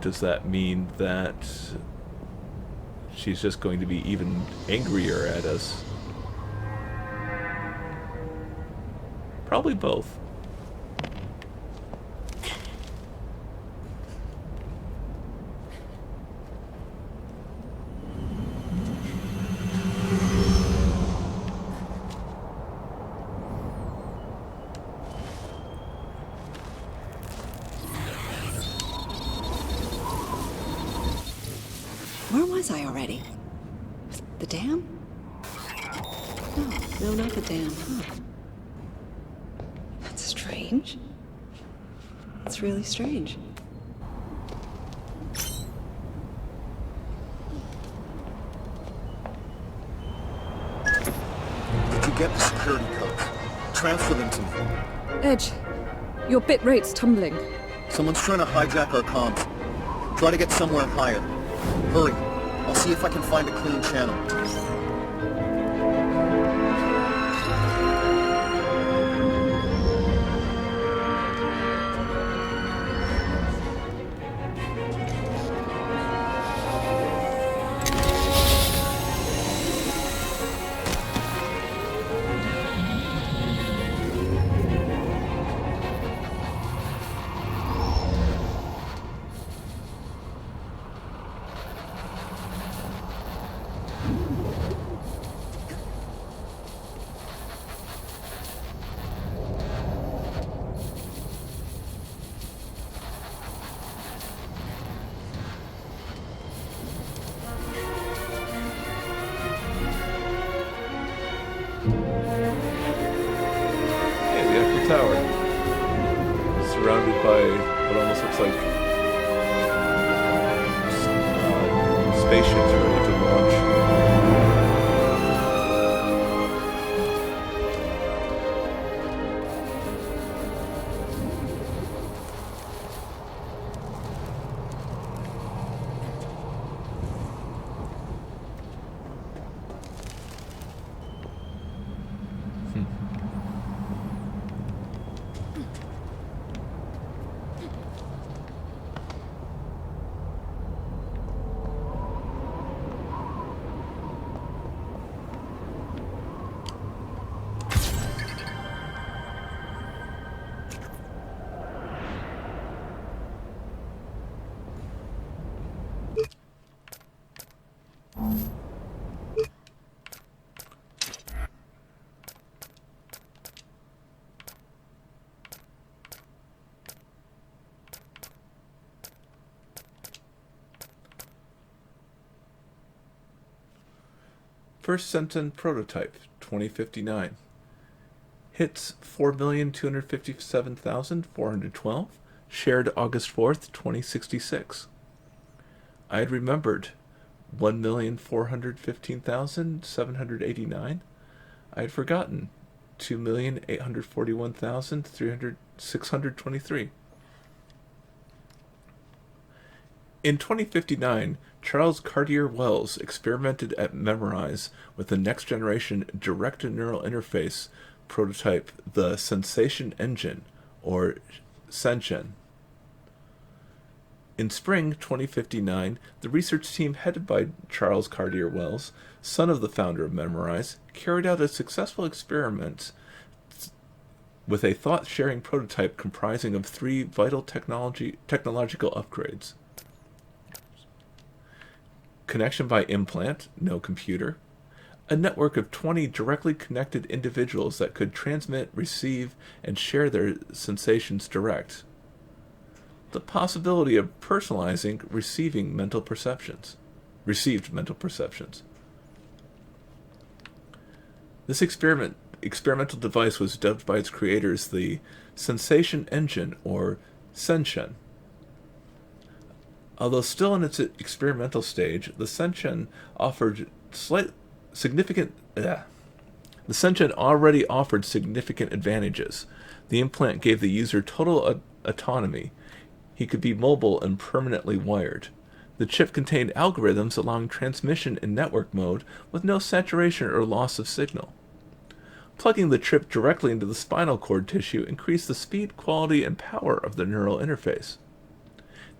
does that mean that she's just going to be even angrier at us? Probably both. Where was I already? The dam? No, not the dam, huh? That's strange. It's really strange. Did you get the security codes? Transfer them to me. Edge, your bit rate's tumbling. Someone's trying to hijack our comms. Try to get somewhere higher. Hurry. I'll see if I can find a clean channel. tower, surrounded by what almost looks like spaceships ready to launch. First Sentinel prototype, 2059. Hits 4,257,412. Shared August 4th, 2066. I had remembered 1,415,789. I had forgotten 2,841,623. In 2059, Charles Cartier Wells experimented at Memorize with the next-generation direct neural interface prototype, the Sensation Engine, or Senshen. In spring 2059, the research team headed by Charles Cartier Wells, son of the founder of Memorize, carried out a successful experiment with a thought-sharing prototype comprising of 3 vital technological upgrades. Connection by implant, no computer. A network of 20 directly connected individuals that could transmit, receive, and share their sensations direct. The possibility of personalizing received mental perceptions. This experimental device was dubbed by its creators the Sensation Engine, or Senshen. Although still in its experimental stage, the Senshen already offered significant advantages. The implant gave the user total autonomy. He could be mobile and permanently wired. The chip contained algorithms allowing transmission in network mode with no saturation or loss of signal. Plugging the chip directly into the spinal cord tissue increased the speed, quality, and power of the neural interface.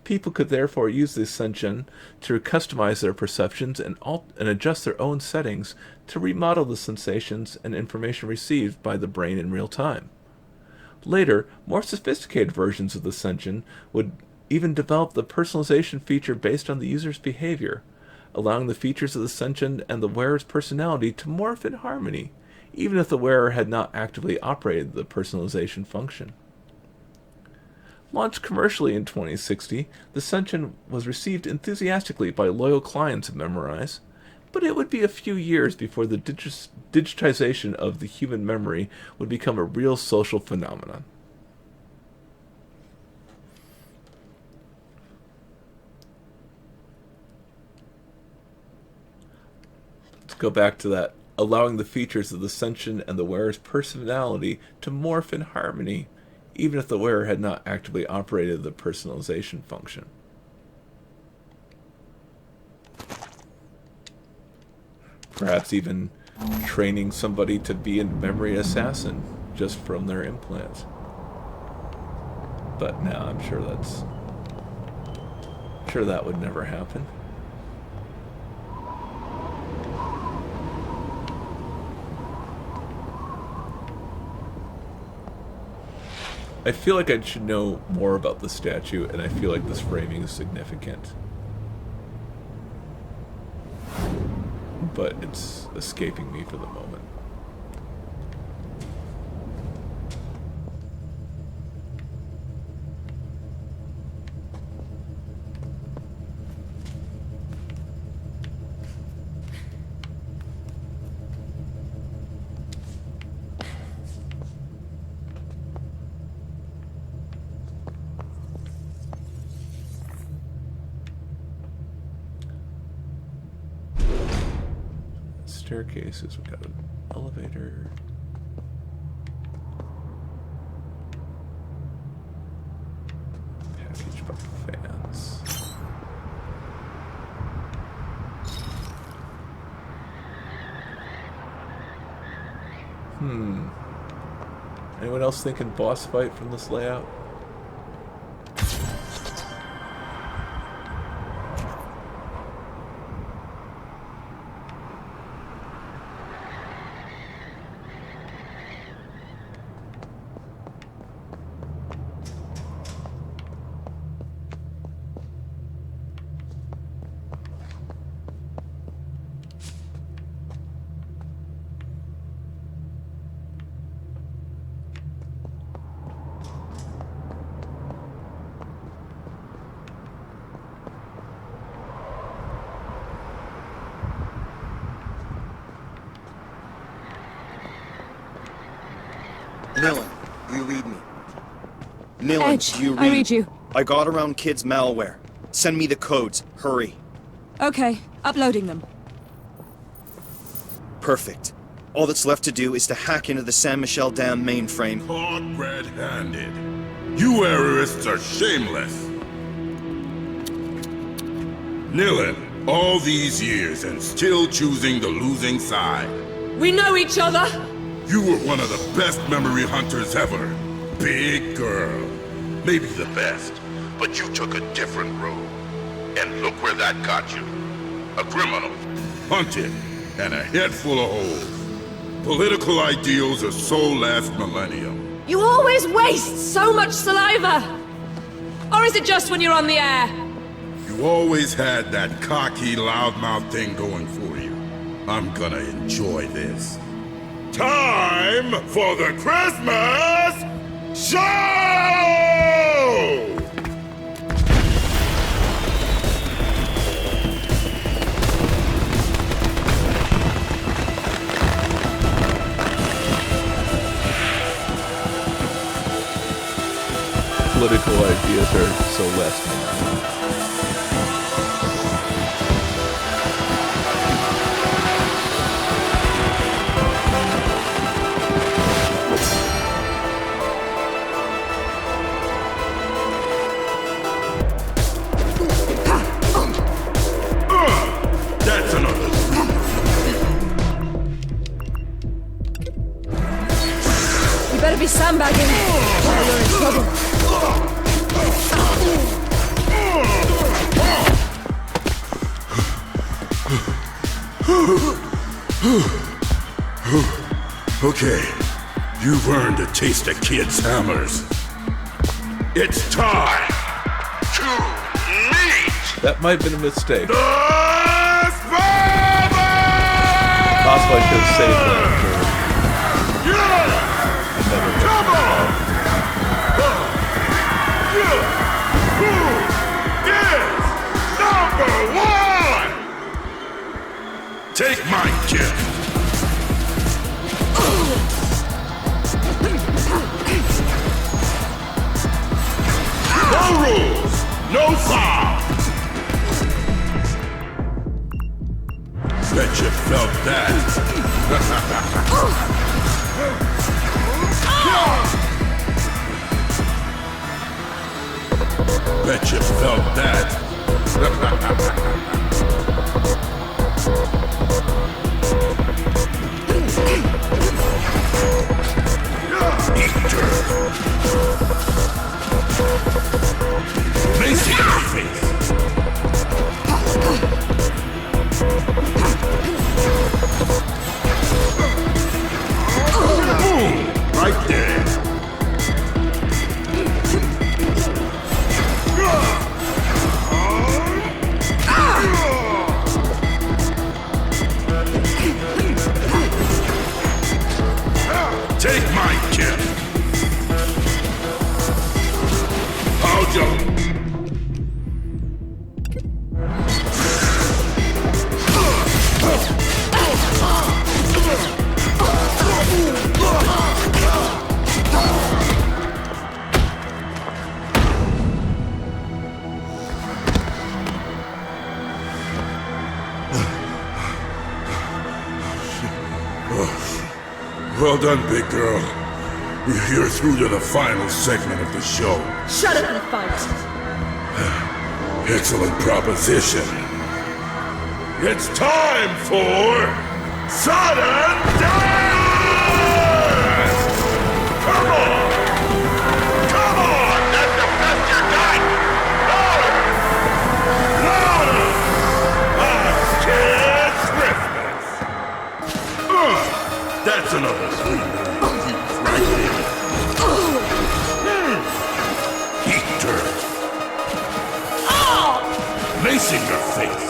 People could therefore use this Senshen to customize their perceptions and adjust their own settings to remodel the sensations and information received by the brain in real time. Later, more sophisticated versions of the Senshen would even develop the personalization feature based on the user's behavior, allowing the features of the Senshen and the wearer's personality to morph in harmony, even if the wearer had not actively operated the personalization function. Launched commercially in 2060, the Senshen was received enthusiastically by loyal clients of Memorize, but it would be a few years before the digitization of the human memory would become a real social phenomenon. Let's go back to that, allowing the features of the Senshen and the wearer's personality to morph in harmony, even if the wearer had not actively operated the personalization function. Perhaps even training somebody to be a memory assassin just from their implant. But now I'm sure that would never happen. I feel like I should know more about the statue, and I feel like this framing is significant. But it's escaping me for the moment. staircases. We got an elevator. Package by fans. Anyone else thinking boss fight from this layout? Nilin, do you read me? Nilin, Edge, do you read? I read you. I got around kids' malware. Send me the codes. Hurry. Okay, uploading them. Perfect. All that's left to do is to hack into the San Michel Dam mainframe. Caught red-handed. You errorists are shameless. Nilin, all these years and still choosing the losing side. We know each other! You were one of the best memory hunters ever. Big girl. Maybe the best, but you took a different road. And look where that got you. A criminal, hunted, and a head full of holes. Political ideals are so last millennium. You always waste so much saliva! Or is it just when you're on the air? You always had that cocky, loudmouth thing going for you. I'm gonna enjoy this. Time for the Christmas show! Political ideas are so less than That's another. You better be sandbagging, or you're in trouble. Okay, you've earned a taste of kids' hammers. It's time to meet that might have been a mistake. the Spelman! Possibly I could have saved that Yeah! for another Come on! Who is number one? Take my gift. No rules, no foul. Bet you felt that. Bet you felt that. Eat dirt. Mace in your face. Boom! Right there. Well done, big girl. You're through to the final segment of the show. Shut up and fight! Excellent proposition. It's time for sudden death! Come on! Come on! That's the best you got! Louder! Louder! Last Kids Christmas! That's another sweet little use right there. Heat turret. Lacing your face.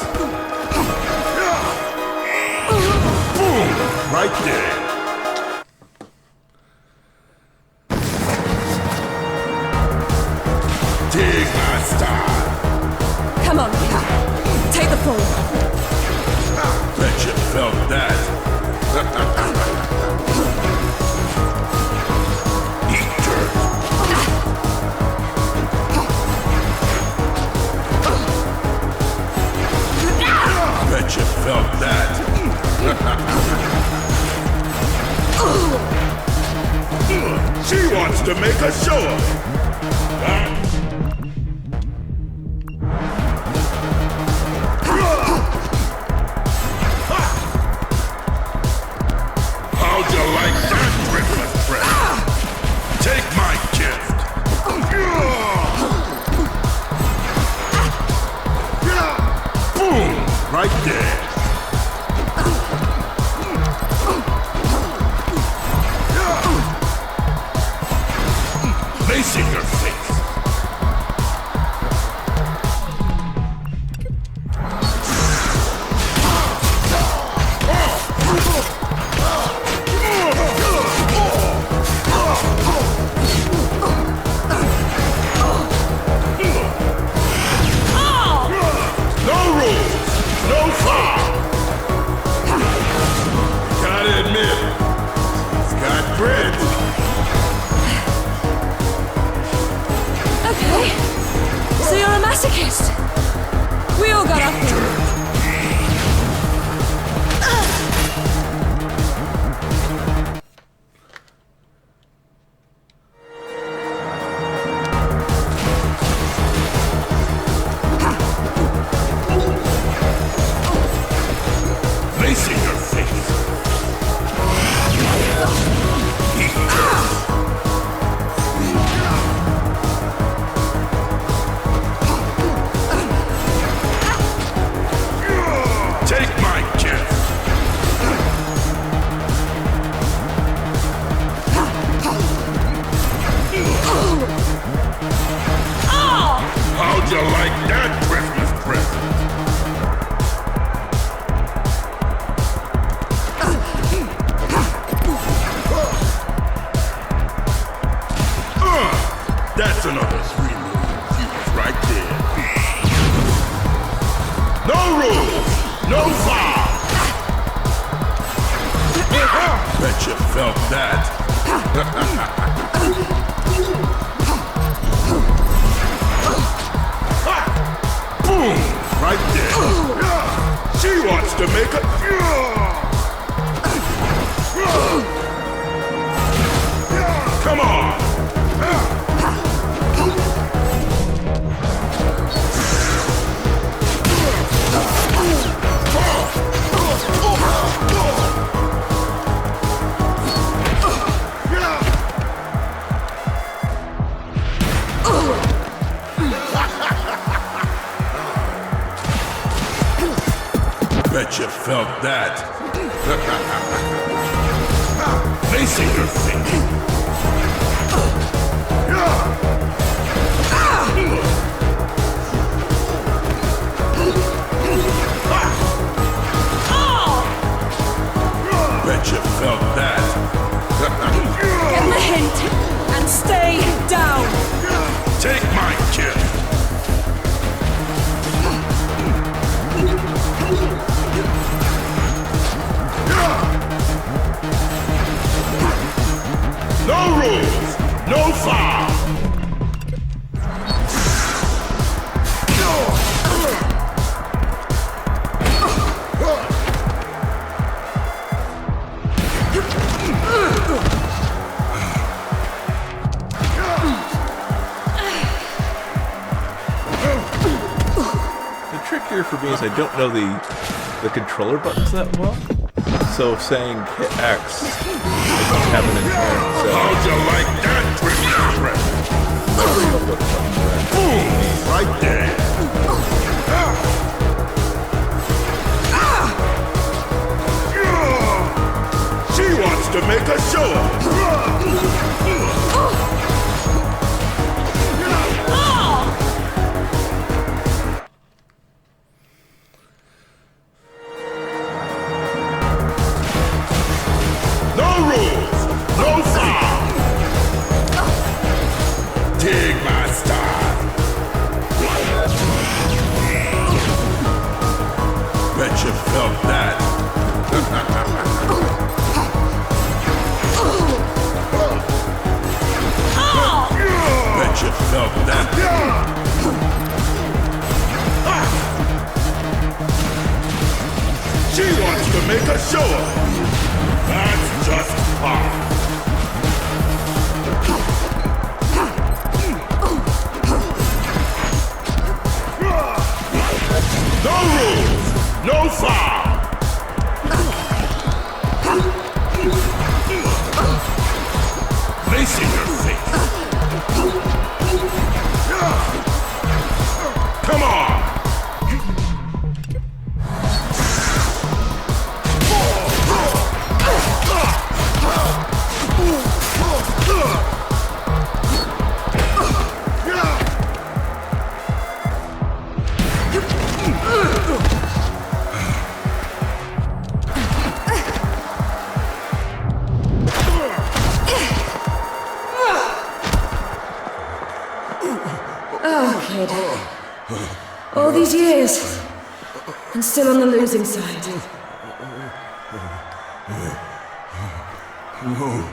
Boom! Right there. Dig my style. Come on, take the fall. Bet you felt that. Heat turret. Bet you felt that. She wants to make a show of it. How'd you like that, Christmas present? Take my gift. Boom! Right there. Lacing your face. No rules, no foul. Gotta admit, it's got grit. Okay, so you're a masochist. We all got our thing. Lacing your face. Take my gift. How'd you like that Christmas present? That's another sweet little fuse right there. No rules, no foul. Bet you felt that. Boom! Right there. She wants to make a... Come on! Bet you felt that. Facing your face. Bet you felt that. Get the hint and stay down. Take my gift. No rules, no foul. trickier for me is I don't know the controller buttons that well. So saying hit X, I don't have an inherent. So How'd you like that, Trick? Boom! Right there. She wants to make a show of it. No rules, no foul. Dig my style. Bet you felt that. Bet you felt that. She wants to make a show of it. That's just fine. No rules, no foul. Facing your face. Come on. Oh, kid. All these years, and still on the losing side. No,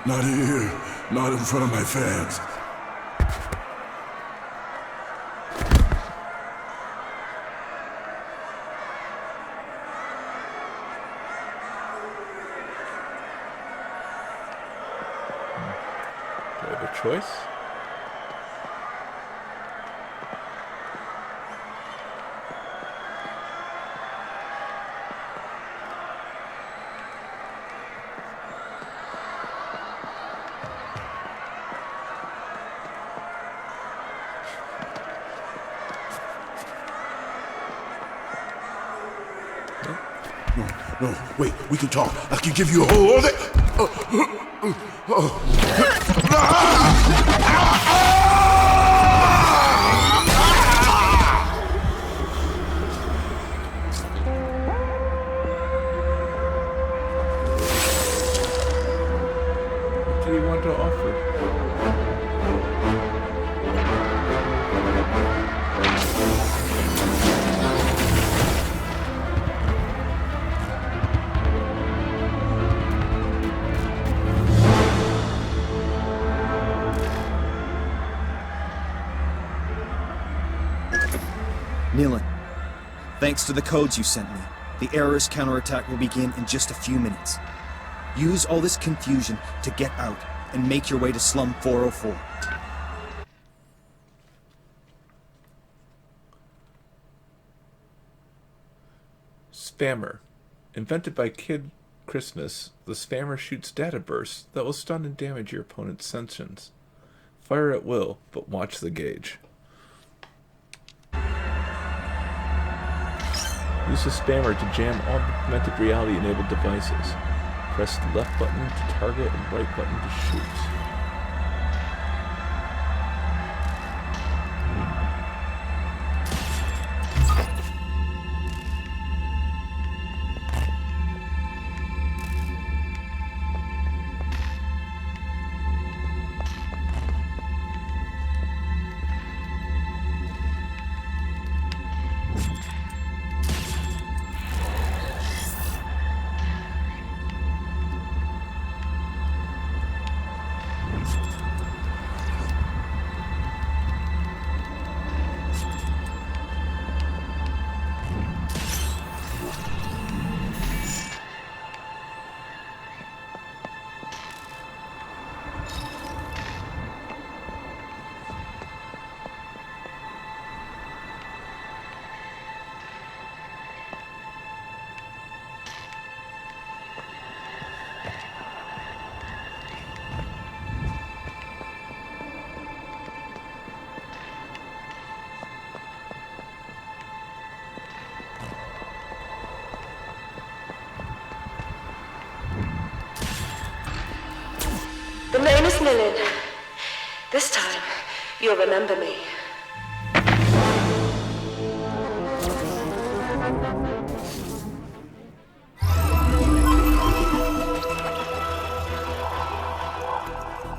not here. Not in front of my fans. do I have a choice? No, wait, we can talk. I can give you a whole other... What do you want to offer? Nilin, thanks to the codes you sent me, the error's counterattack will begin in just a few minutes. Use all this confusion to get out and make your way to Slum 404. Spammer. Invented by Kid Christmas, the spammer shoots data bursts that will stun and damage your opponent's sentience. Fire at will, but watch the gauge. Use the spammer to jam all augmented reality-enabled devices. Press the left button to target and right button to shoot. Nilin. This time, you'll remember me.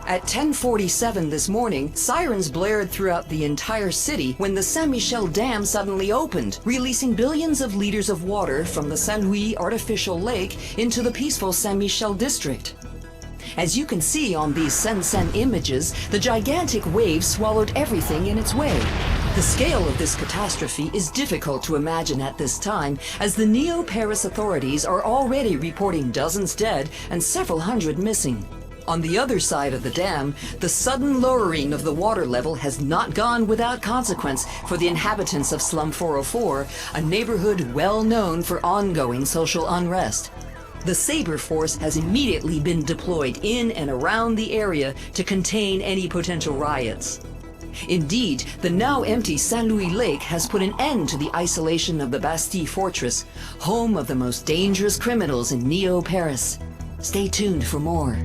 At 10:47 this morning, sirens blared throughout the entire city when the Saint-Michel Dam suddenly opened, releasing billions of liters of water from the Saint-Louis artificial lake into the peaceful Saint-Michel district. As you can see on these Sen-Sen images, the gigantic wave swallowed everything in its way. The scale of this catastrophe is difficult to imagine at this time, as the Neo-Paris authorities are already reporting dozens dead and several hundred missing. On the other side of the dam, the sudden lowering of the water level has not gone without consequence for the inhabitants of Slum 404, a neighborhood well known for ongoing social unrest. The Sabre Force has immediately been deployed in and around the area to contain any potential riots. Indeed, the now empty Saint-Louis Lake has put an end to the isolation of the Bastille Fortress, home of the most dangerous criminals in Neo-Paris. Stay tuned for more.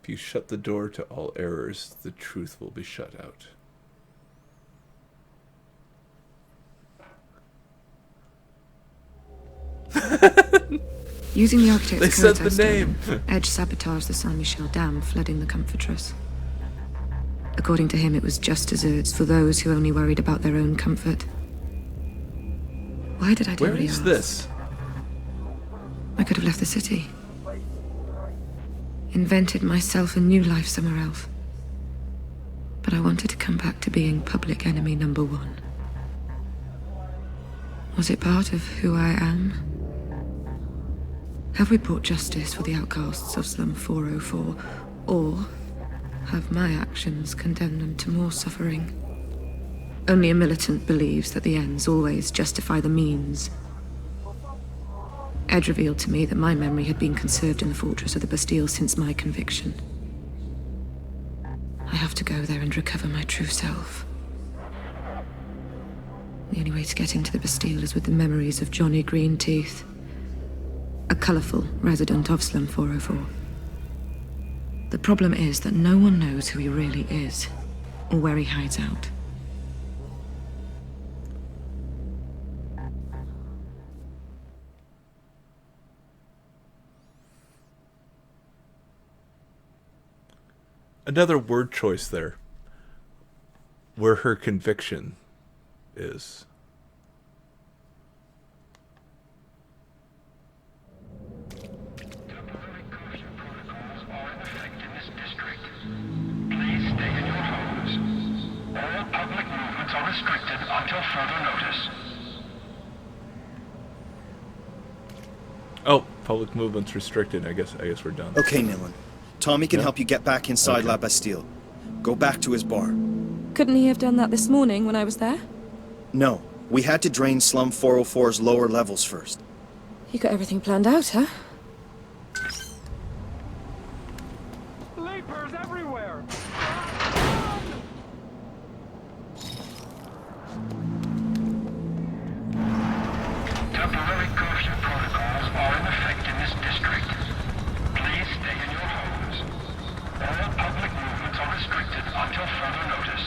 If you shut the door to all errors, the truth will be shut out. Using the architect's They said codes the I name. stole, Edge sabotaged the Saint-Michel Dam, flooding the Comfortress. According to him, it was just desserts for those who only worried about their own comfort. Why did I do Where what he is asked? this? I could have left the city. Invented myself a new life somewhere else. But I wanted to come back to being public enemy number one. Was it part of who I am? Have we brought justice for the outcasts of Slum 404, or have my actions condemned them to more suffering? Only a militant believes that the ends always justify the means. Ed revealed to me that my memory had been conserved in the fortress of the Bastille since my conviction. I have to go there and recover my true self. The only way to get into the Bastille is with the memories of Johnny Greenteeth, a colourful resident of Slum 404. The problem is that no one knows who he really is, or where he hides out. Another word choice there. Where her conviction is. Temporary curfew protocols are in effect in this district. Please stay in your homes. All public movements are restricted until further notice. Oh, public movement's restricted. I guess we're done. Okay, Nilin. Tommy can Yeah. help you get back inside Okay. La Bastille. Go back to his bar. Couldn't he have done that this morning when I was there? No, we had to drain Slum 404's lower levels first. You got everything planned out, huh? Leapers everywhere! Temporary curfew protocols are in effect in this district. Please stay in your homes. All public movements are restricted until further notice.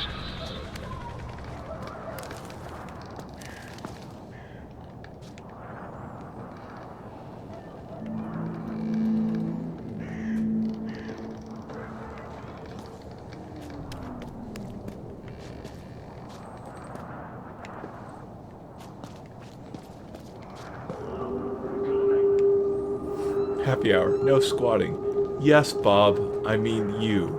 Happy hour. No squatting. Yes, Bob. I mean you.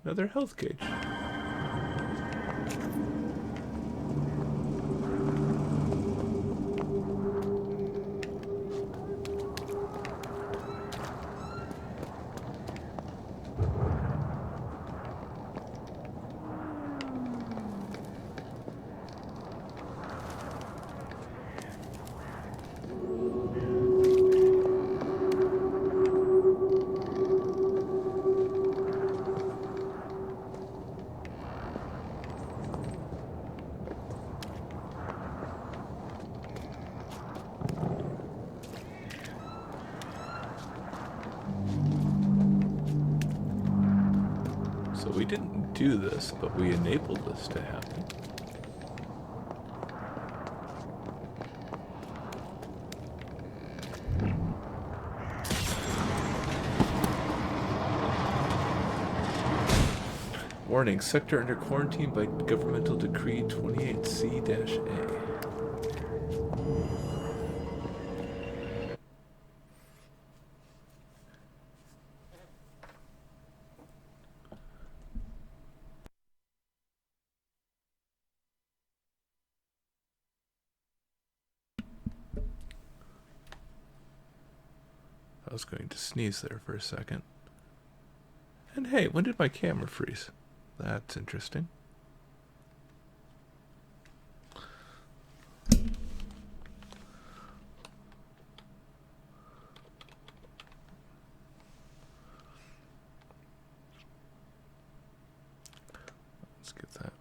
Another health gauge. So we didn't do this, but we enabled this to happen. Warning, sector under quarantine by governmental decree 28C-A. I was going to sneeze there for a second. And hey, when did my camera freeze? That's interesting. Let's get that.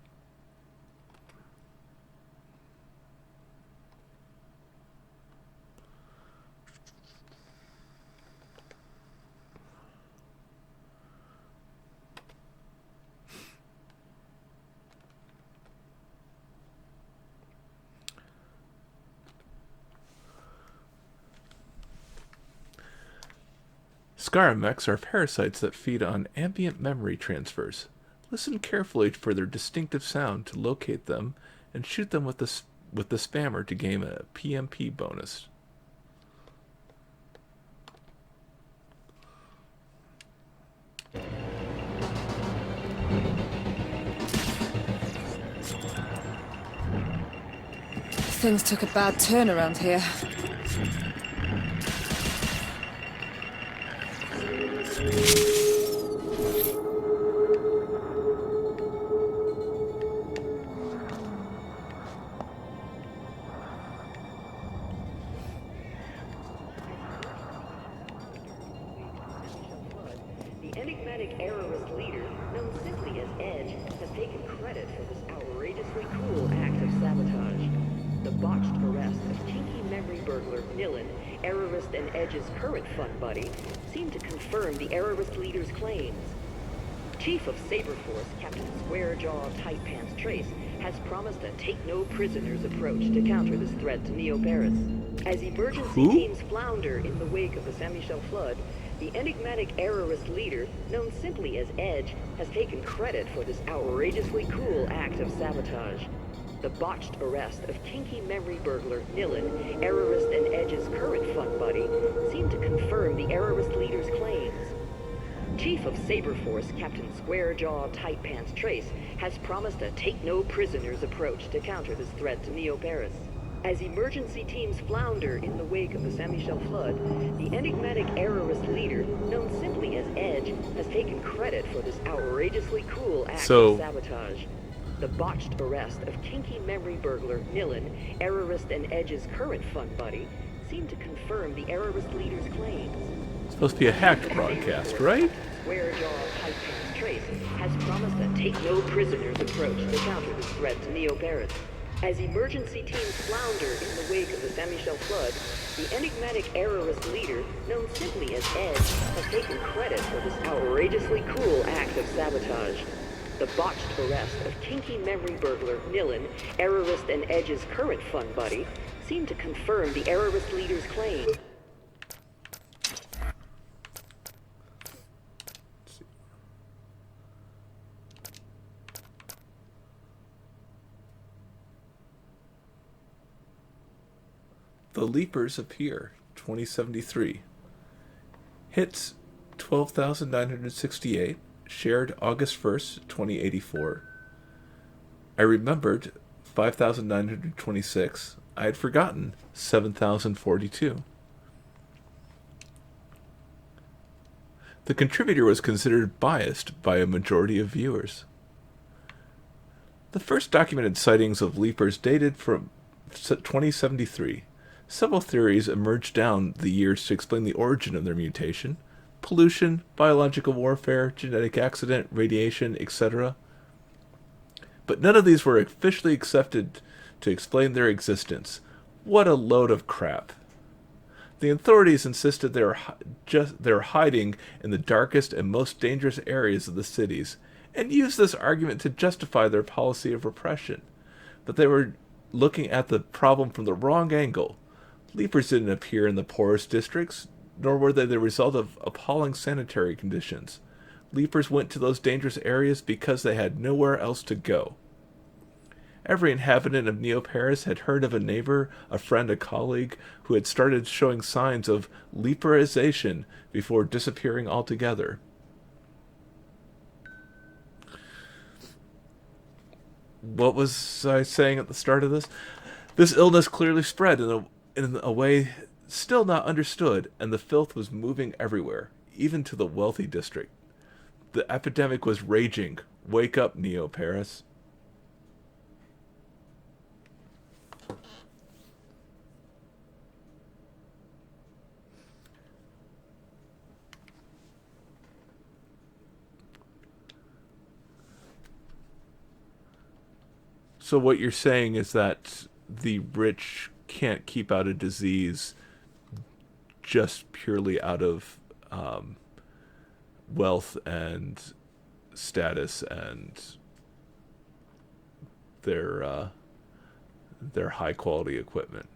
Scaramex are parasites that feed on ambient memory transfers. Listen carefully for their distinctive sound to locate them, and shoot them with the spammer to gain a PMP bonus. Things took a bad turn around here. The enigmatic errorist leader, known simply as Edge, has taken credit for this outrageously cool act of sabotage. The botched arrest of kinky memory burglar Nilin, errorist and Edge's current fun buddy, seemed to confirm the errorist leader's claims. Chief of Saberforce, Captain Squarejaw Tightpants Trace, has promised a take-no-prisoners approach to counter this threat to Neo-Paris. As emergency teams flounder in the wake of the Saint-Michel flood, the enigmatic errorist leader, known simply as Edge, has taken credit for this outrageously cool act of sabotage. The botched arrest of kinky memory burglar Nilin, errorist and Edge's current fun buddy, seemed to confirm the errorist leader's claims. Chief of Saberforce, Captain Squarejaw Tightpants Trace, has promised a take-no-prisoners approach to counter this threat to Neo-Paris. As emergency teams flounder in the wake of the Saint-Michel flood, the enigmatic errorist leader, known simply as Edge, has taken credit for this outrageously cool act of sabotage. The botched arrest of kinky memory burglar Nilin, errorist and Edge's current fun buddy, seemed to confirm the errorist leader's claims. It's supposed to be a hacked broadcast, right? Squarejaw Tightpants Trace has promised a take-no-prisoners approach to counter this threat to Neo-Paris. As emergency teams flounder in the wake of the Saint-Michel flood, the enigmatic errorist leader, known simply as Edge, has taken credit for this outrageously cool act of sabotage. The botched arrest of kinky memory burglar Nilin, errorist and Edge's current fun buddy, seemed to confirm the errorist leader's claim. The Leapers appear, 2073. Hits 12,968. shared August 1st, 2084. I remembered 5,926. I had forgotten 7,042. The contributor was considered biased by a majority of viewers. The first documented sightings of leapers dated from 2073. Several theories emerged down the years to explain the origin of their mutation: pollution, biological warfare, genetic accident, radiation, etc. But none of these were officially accepted to explain their existence. What a load of crap. The authorities insisted they were hiding in the darkest and most dangerous areas of the cities, and used this argument to justify their policy of repression. But they were looking at the problem from the wrong angle. Leapers didn't appear in the poorest districts, nor were they the result of appalling sanitary conditions. Leapers went to those dangerous areas because they had nowhere else to go. Every inhabitant of Neo-Paris had heard of a neighbor, a friend, a colleague who had started showing signs of leaperization before disappearing altogether. What was I saying at the start of this? This illness clearly spread in a way still not understood, and the filth was moving everywhere, even to the wealthy district. The epidemic was raging. Wake up, Neo-Paris. So what you're saying is that the rich can't keep out a disease just purely out of wealth and status and their high quality equipment.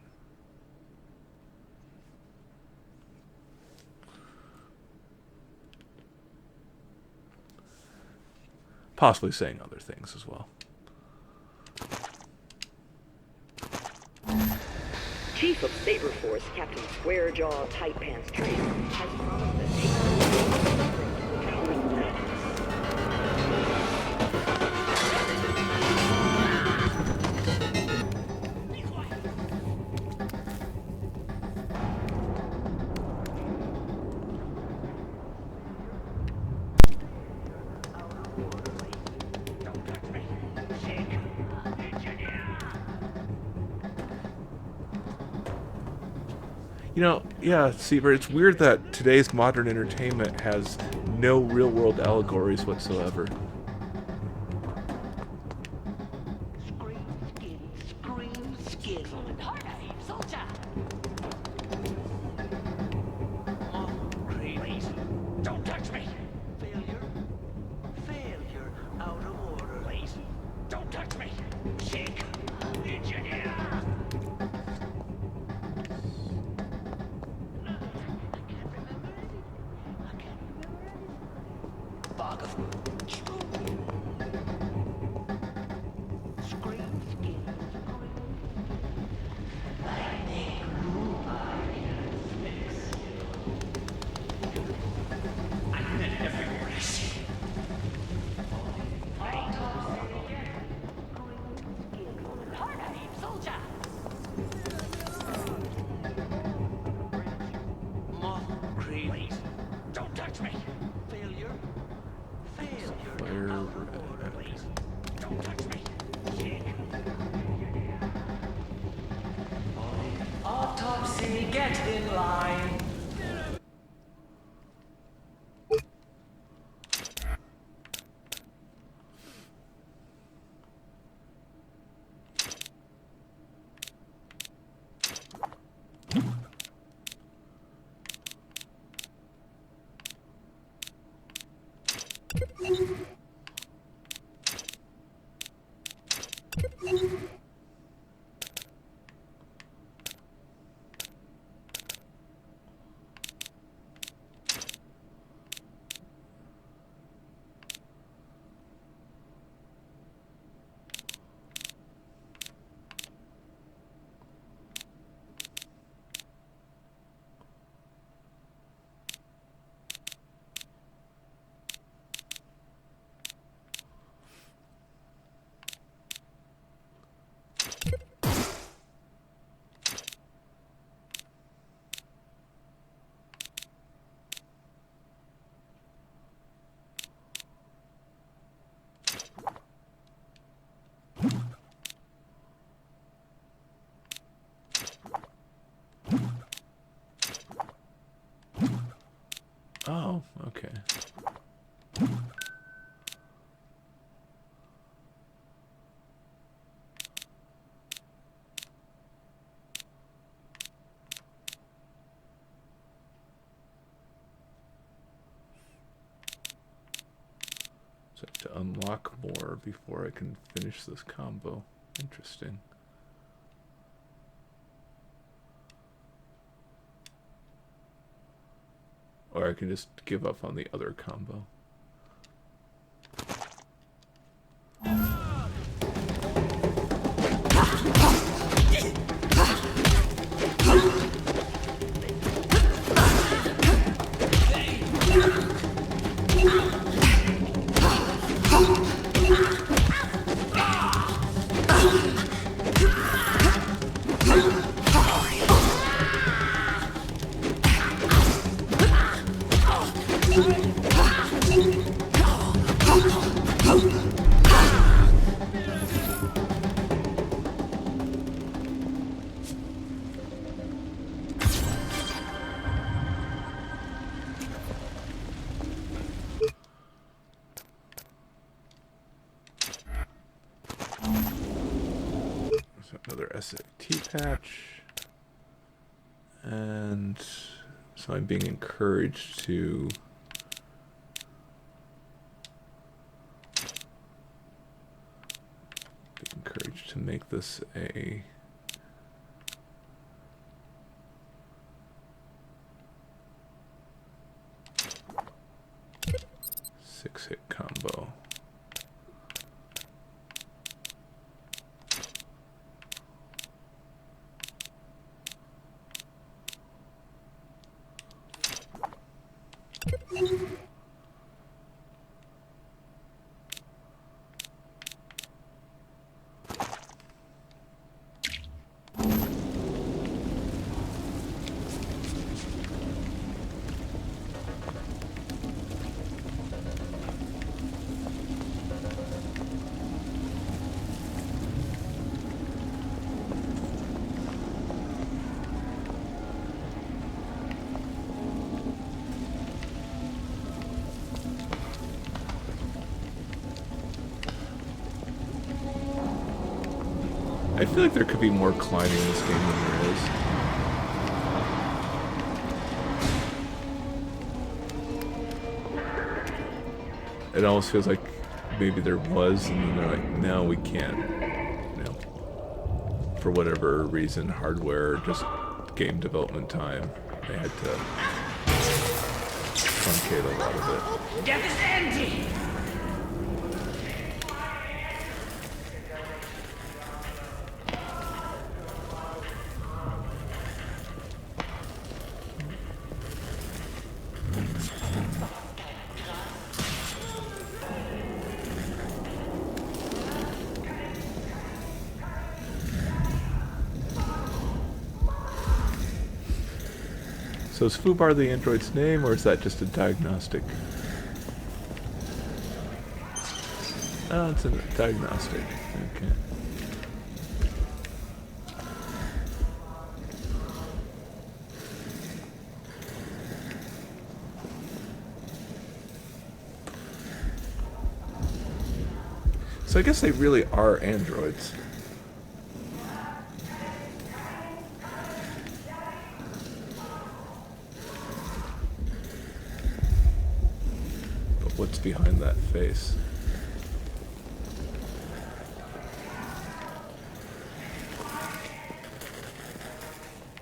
Possibly saying other things as well. Chief of Saber Force, Captain Squarejaw Tightpants Trace, has promised that You know, yeah, Seaver, it's weird that today's modern entertainment has no real-world allegories whatsoever. Don't touch me! Failure. Failure. Out of order. Please. Don't touch me! Shake! Engineer! Fog of... Scream skin. Lightning. I meant every word I said. Soldier! Moth Creed. Please, don't touch me! Failure. Failure. Out of order, please. Don't touch me. Kick. Autopsy, get in line. Oh, okay. So I have to unlock more before I can finish this combo. Interesting. Or I can just give up on the other combo. Another SAT patch, and so I'm being encouraged to make this a six-hit combo. I feel like there could be more climbing in this game than there is. It almost feels like maybe there was, and then they're like, no, we can't. You know, for whatever reason, hardware, just game development time, they had to truncate a lot of it. Death is empty! So is Fubar the android's name, or is that just a diagnostic? Oh, it's a diagnostic. Okay. So I guess they really are androids. What's behind that face?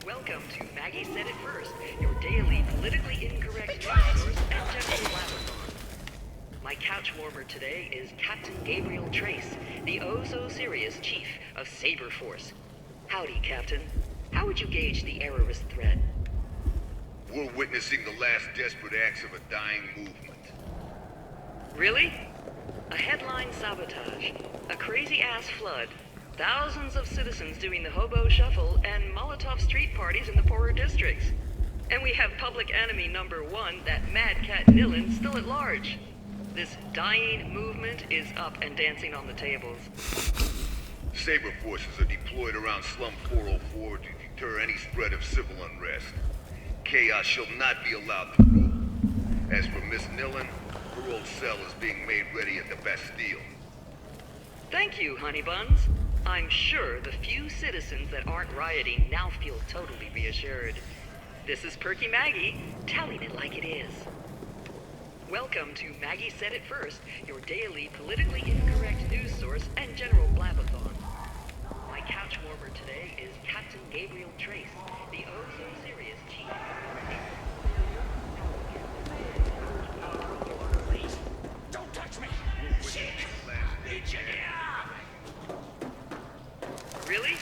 Welcome to Maggie Said It First, your daily politically incorrect news source and general laborathon. My couch warmer today is Captain Gabriel Trace, the oh-so-serious chief of Saber Force. Howdy, Captain. How would you gauge the errorist threat? We're witnessing the last desperate acts of a dying movement. Really? A headline sabotage, a crazy-ass flood, thousands of citizens doing the hobo shuffle, and Molotov street parties in the poorer districts. And we have public enemy number one, that mad cat Nilin, still at large. This dying movement is up and dancing on the tables. Saber forces are deployed around Slum 404 to deter any spread of civil unrest. Chaos shall not be allowed to rule. As for Miss Nilin, her old cell is being made ready at the Bastille. Thank you, honey buns. I'm sure the few citizens that aren't rioting now feel totally reassured. This is Perky Maggie, telling it like it is. Welcome to Maggie Said It First, your daily politically incorrect news source and general blabathon. My couch warmer today is Captain Gabriel Trace, the oh-so-serious chief. Don't touch me! Shit! Need you here! Really?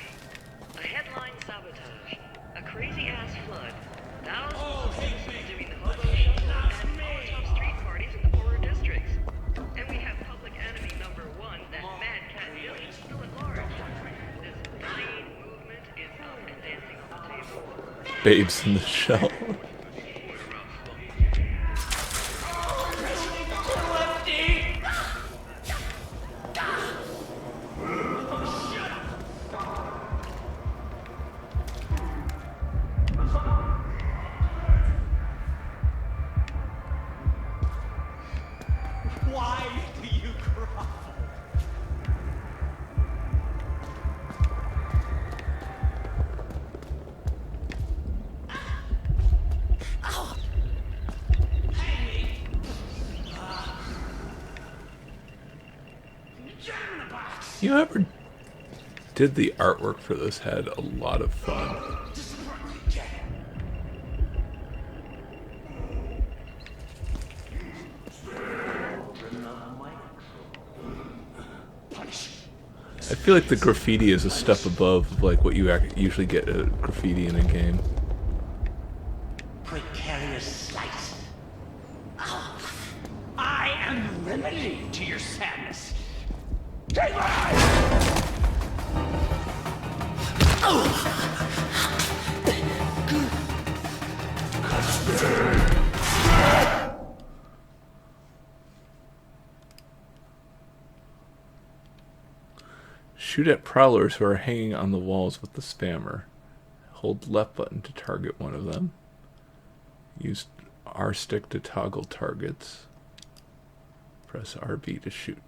A headline sabotage. A crazy-ass flood. Thousands of citizens doing the hobo shuffle and Molotov street parties in the poorer districts. And we have public enemy number one, that mad cat Nilin, still at large. This dying movement is up and dancing on the table. Babes in the Shell. Why do you grovel? You ever did the artwork for this had a lot of fun. I feel like the graffiti is a step above like what you usually get at graffiti in a game. Precarious slice. Oh, I am the remedy to your sadness. Take mine! Shoot at prowlers who are hanging on the walls with the spammer. Hold left button to target one of them. Use R stick to toggle targets. Press RB to shoot.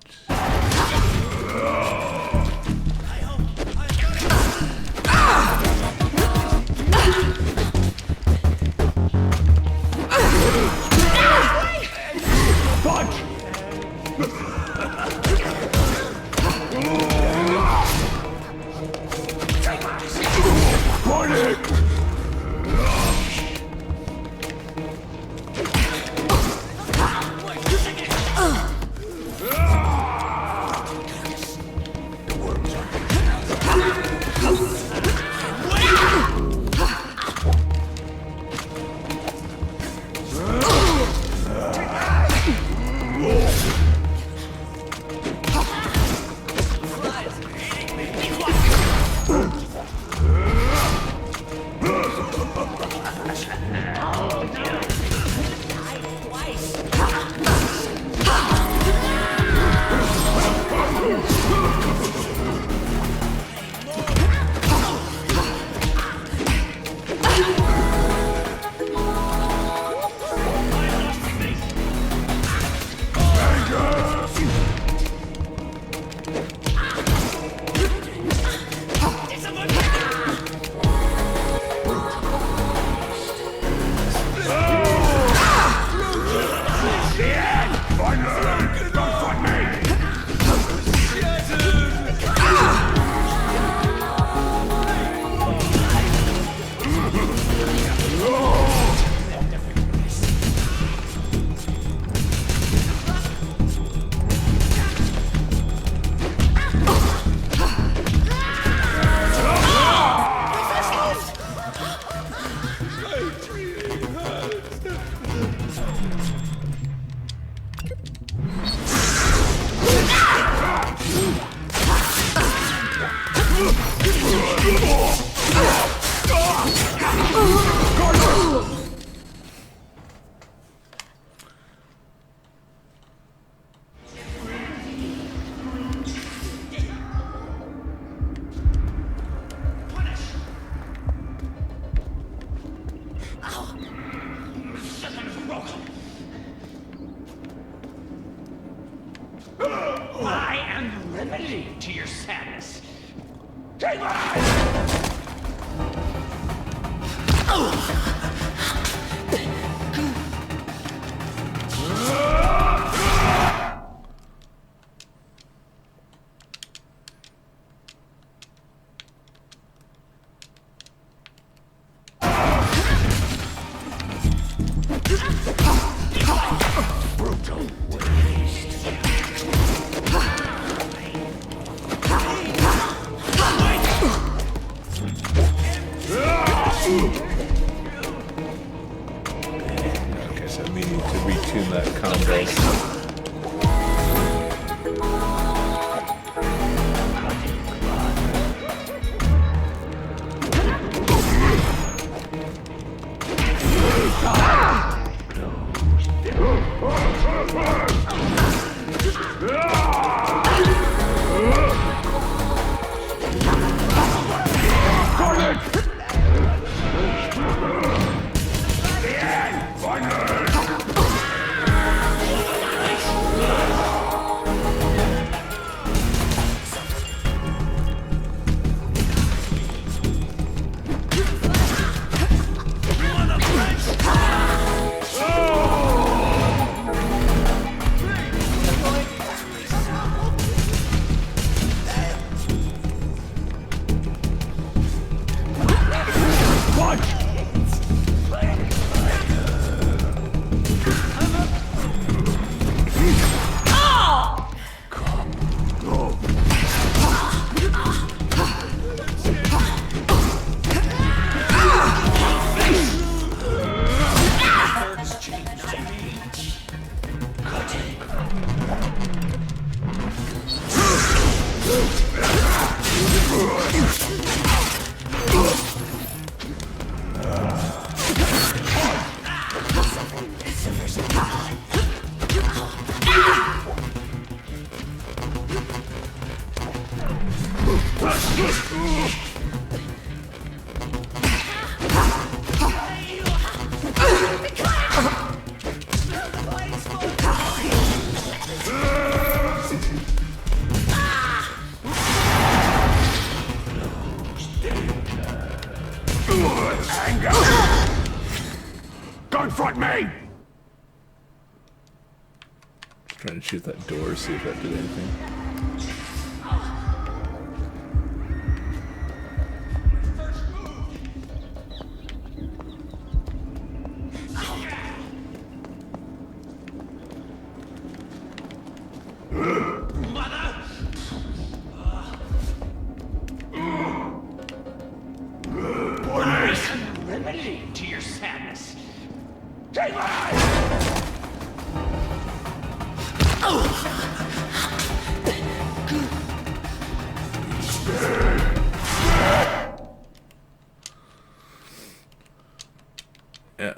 remedy to your sadness. Take mine! Okay, so we need to retune that combo. Confront me! Just trying to shoot that door, see if that did anything. Remedy to your sadness. Take mine! Yeah.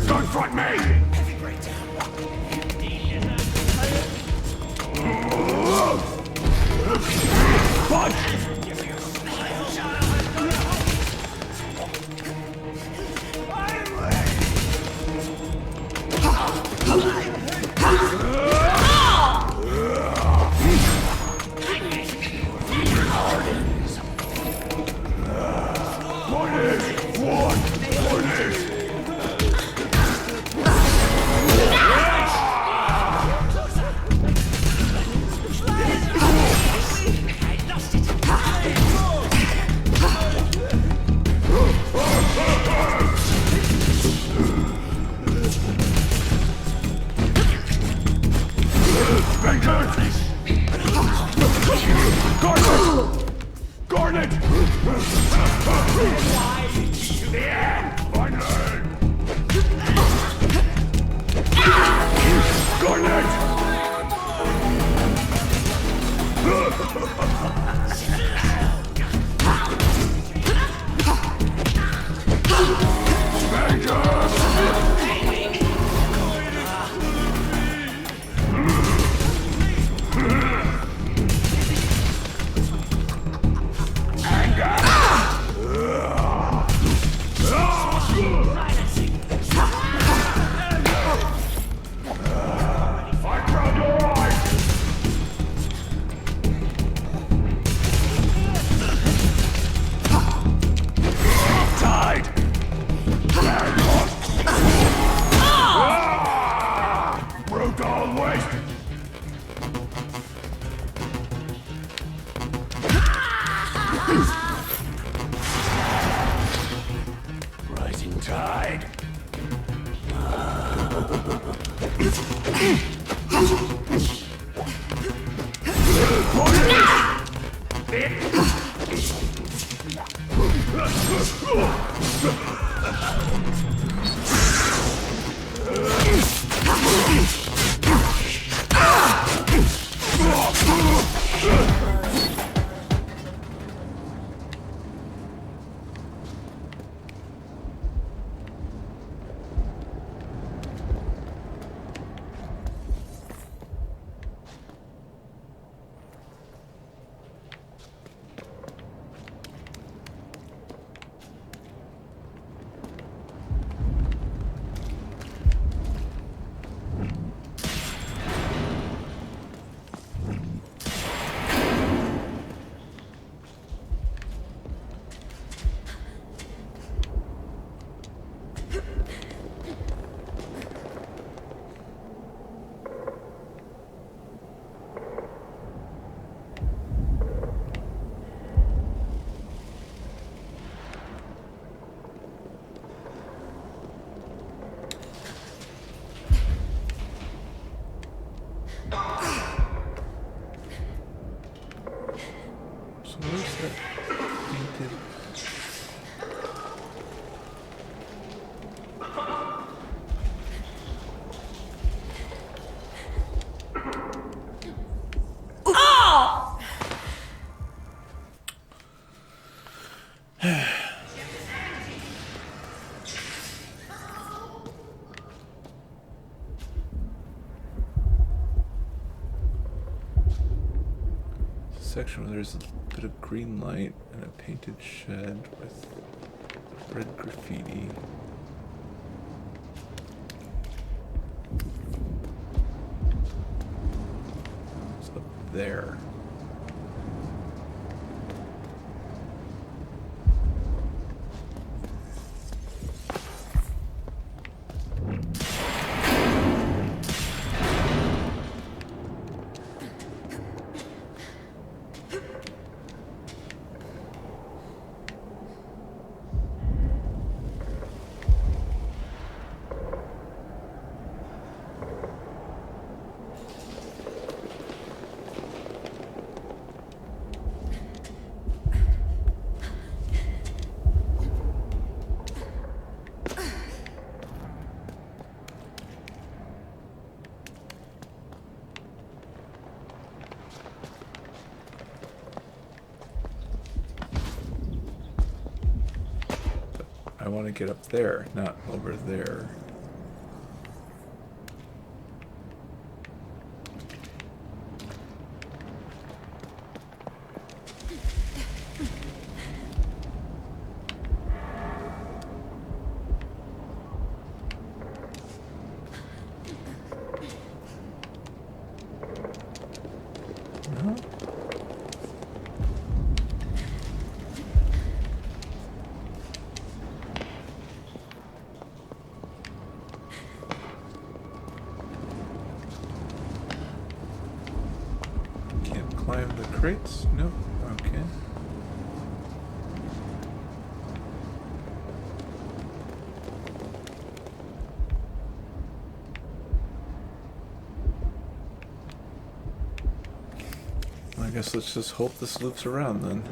Confront me! Garnet! Finally! Garnet! Section where there's a bit of green light and a painted shed with red graffiti. It's up there. I want to get up there, not over there. Climb the crates? Nope. Okay. I guess let's just hope this loops around then.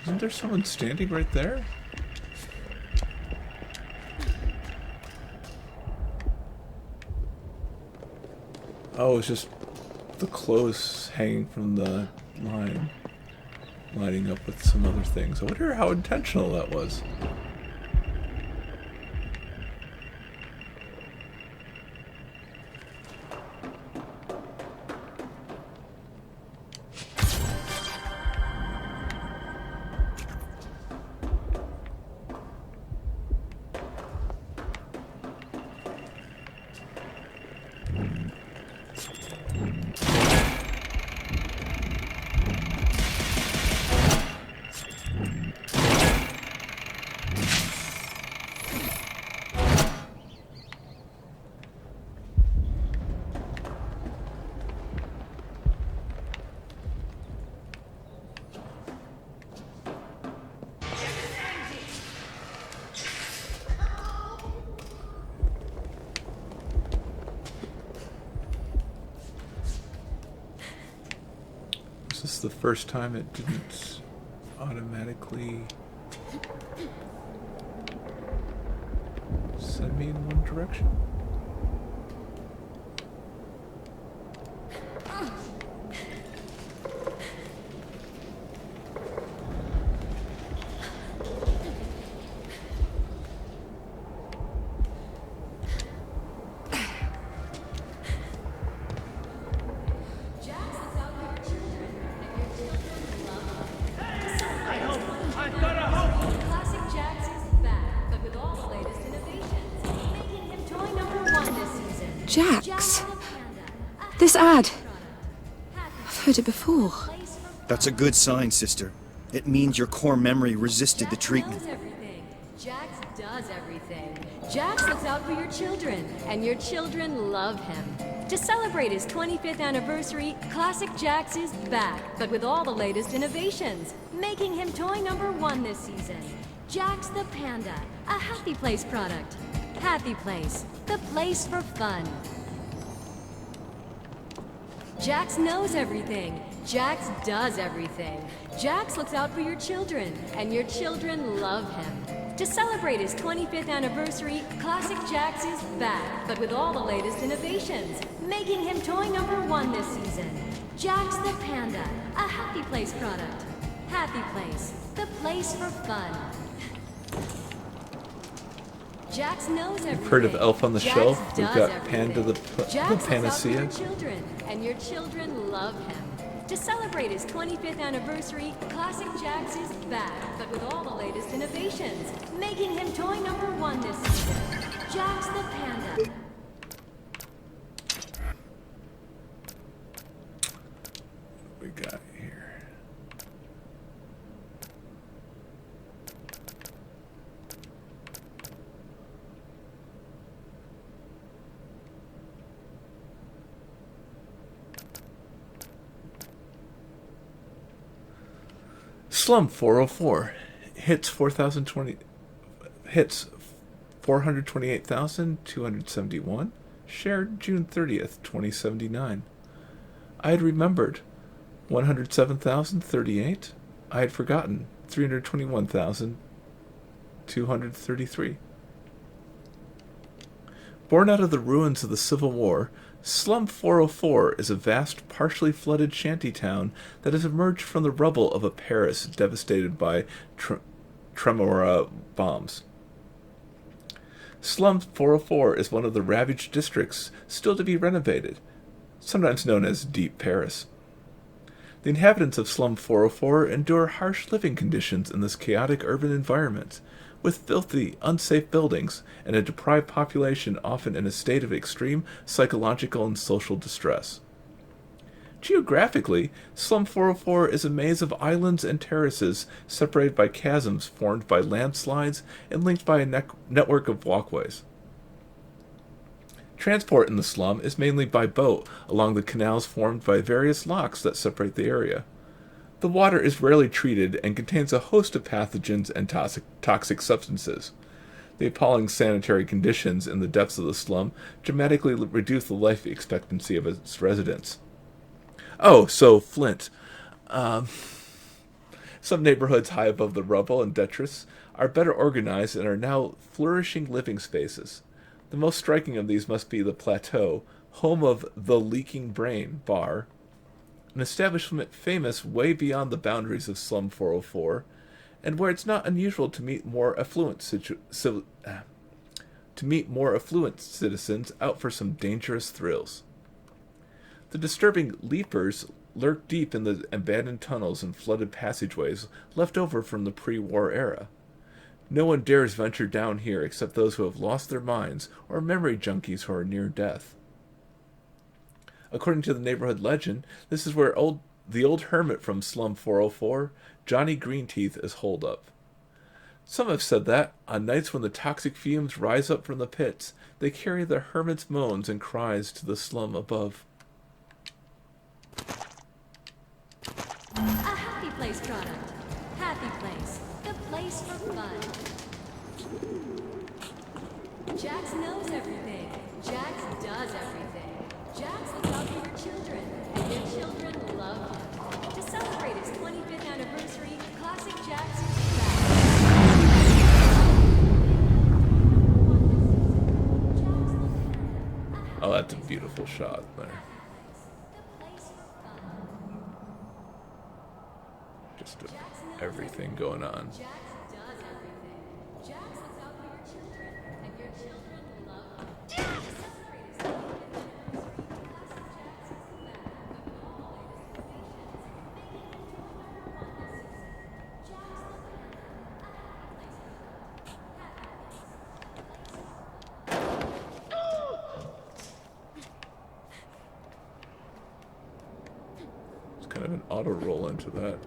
Isn't there someone standing right there? Oh, it's just the clothes hanging from the line, lining up with some other things. I wonder how intentional that was. Is this the first time it didn't automatically send me in one direction? Jax. This ad. I've heard it before. That's a good sign, sister. It means your core memory resisted the treatment. Jax does everything. Jax looks out for your children, and your children love him. To celebrate his 25th anniversary, Classic Jax is back, but with all the latest innovations, making him toy #1 this season. Jax the Panda, a Happy Place product. Happy Place, the place for fun. Jax knows everything. Jax does everything. Jax looks out for your children, and your children love him. To celebrate his 25th anniversary, Classic Jax is back, but with all the latest innovations, making him toy #1 this season. Jax the Panda, a Happy Place product. Happy Place, the place for fun. Jax knows everything. You've heard of Elf on the Jax Shelf? We've does got everything. Panda the Jax Panacea. looks out for your children, and your children love him. To celebrate his 25th anniversary, Classic Jax is back, but with all the latest innovations, making him toy #1 this season. Jax the Panda. What we got here? Slum 404 hits 428,271, shared June 30th, 2079. I had remembered 107,038. I had forgotten 321,233. Born out of the ruins of the Civil War, Slum 404 is a vast, partially flooded shantytown that has emerged from the rubble of a Paris devastated by Tremora bombs. Slum 404 is one of the ravaged districts still to be renovated, sometimes known as Deep Paris. The inhabitants of Slum 404 endure harsh living conditions in this chaotic urban environment, with filthy, unsafe buildings and a deprived population often in a state of extreme psychological and social distress. Geographically, Slum 404 is a maze of islands and terraces separated by chasms formed by landslides and linked by a network of walkways. Transport in the slum is mainly by boat along the canals formed by various locks that separate the area. The water is rarely treated and contains a host of pathogens and toxic substances. The appalling sanitary conditions in the depths of the slum dramatically reduce the life expectancy of its residents. Oh, so Flint. Some neighborhoods high above the rubble and detritus are better organized and are now flourishing living spaces. The most striking of these must be the Plateau, home of the Leaking Brain Bar, an establishment famous way beyond the boundaries of Slum 404, and where it's not unusual to meet more affluent citizens out for some dangerous thrills. The disturbing leapers lurk deep in the abandoned tunnels and flooded passageways left over from the pre-war era. No one dares venture down here except those who have lost their minds or memory junkies who are near death. According to the neighborhood legend, this is where the old hermit from Slum 404, Johnny Greenteeth, is holed up. Some have said that, on nights when the toxic fumes rise up from the pits, they carry the hermit's moans and cries to the slum above. A happy place product. Happy place. The place for fun. Jax knows everything. Jax does everything. Jax looks out for your children, and your children love him. To celebrate his 25th anniversary, Classic Jax is back. Oh, that's a beautiful shot there. Just everything going on. It's kind of an auto roll into that.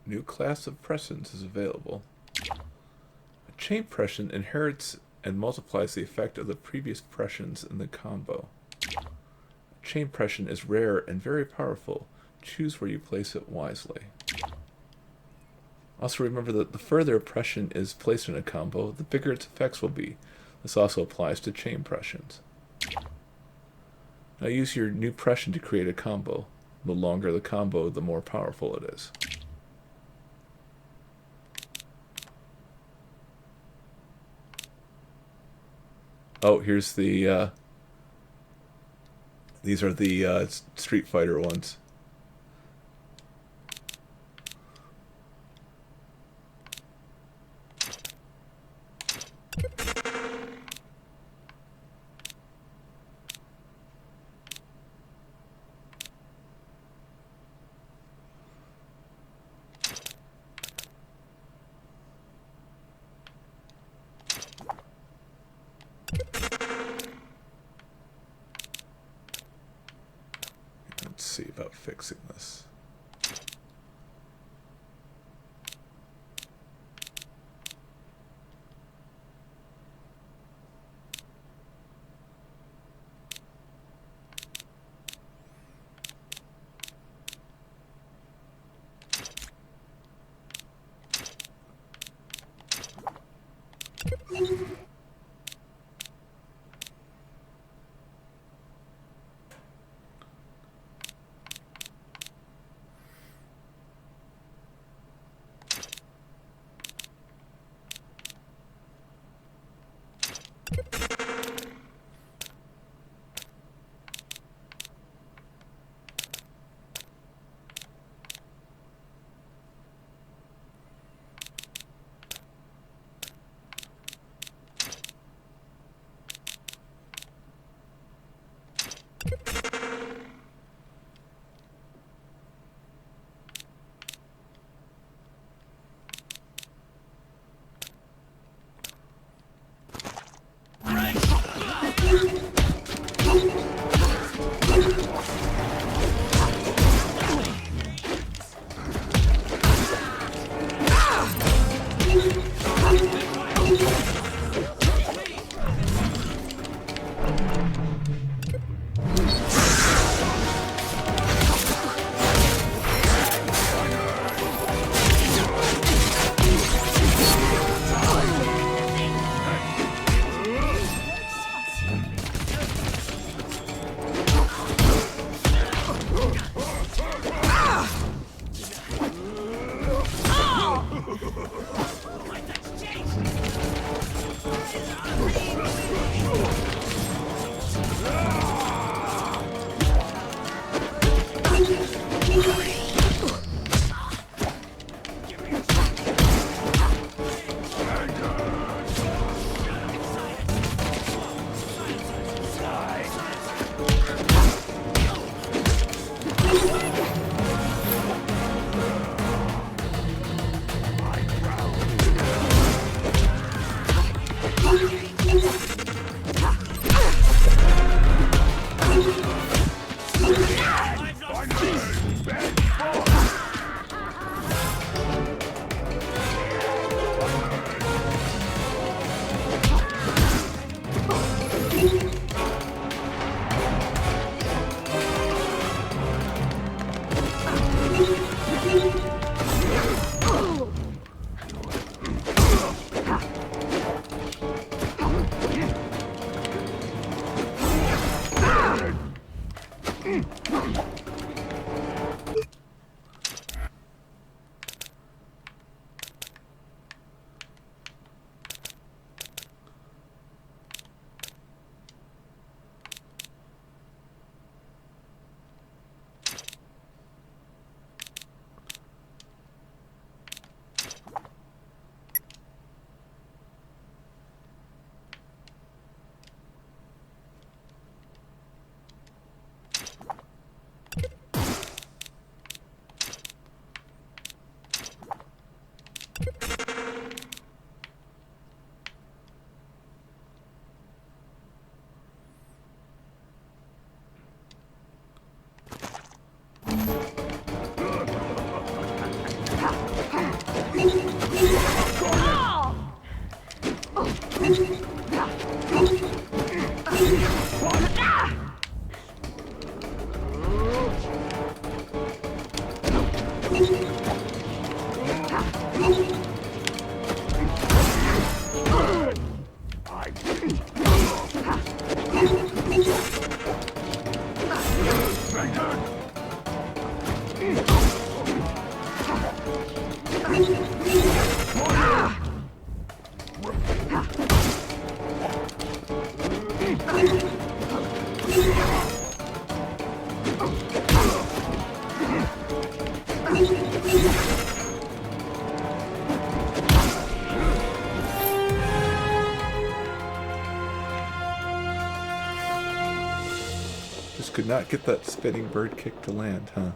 New class of pressions is available. A chain pression inherits and multiplies the effect of the previous pressions in the combo. A chain pression is rare and very powerful. Choose where you place it wisely. Also remember that the further a pression is placed in a combo, the bigger its effects will be. This also applies to chain pressions. Now use your new pression to create a combo. The longer the combo, the more powerful it is. Oh, here's the, these are the Street Fighter ones. Let's see about fixing this. Just could not get that spinning bird kick to land, huh?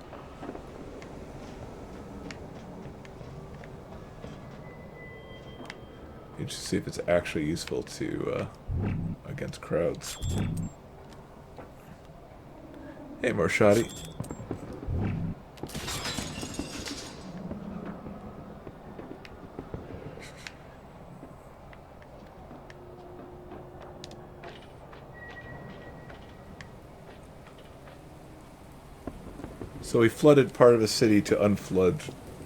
You just see if it's actually useful to against crowds. Hey, Marshadi. So we flooded part of a city to unflood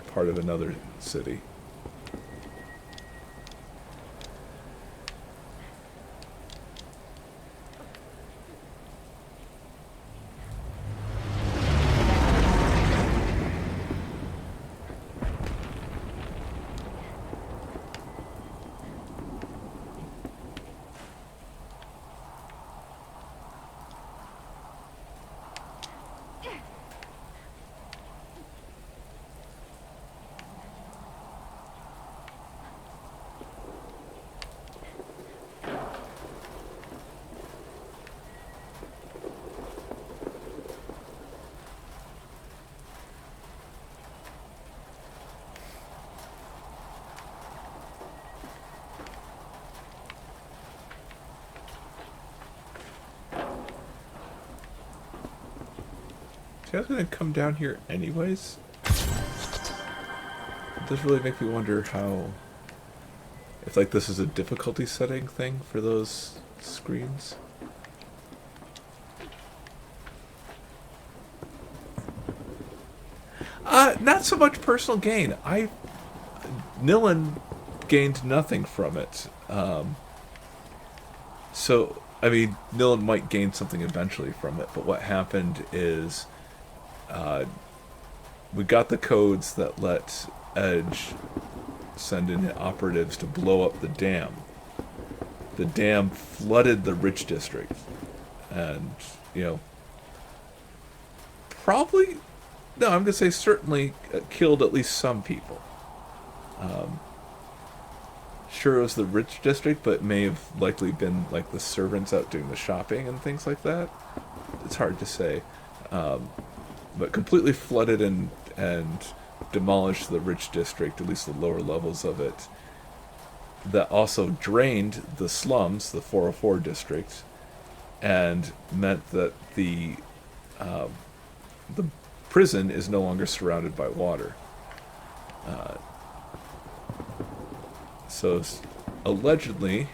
part of another city. See, I was going to come down here anyways. It does really make me wonder how... If, like, this is a difficulty setting thing for those screens. Not so much personal gain. Nilin gained nothing from it. So, I mean, Nilin might gain something eventually from it, but what happened is... we got the codes that let Edge send in operatives to blow up the dam. The dam flooded the rich district. And, you know, probably, no, I'm going to say certainly killed at least some people. Sure it was the rich district, but it may have likely been like the servants out doing the shopping and things like that. It's hard to say. But completely flooded and demolished the rich district, at least the lower levels of it. That also drained the slums, the 404 district, and meant that the prison is no longer surrounded by water. So allegedly,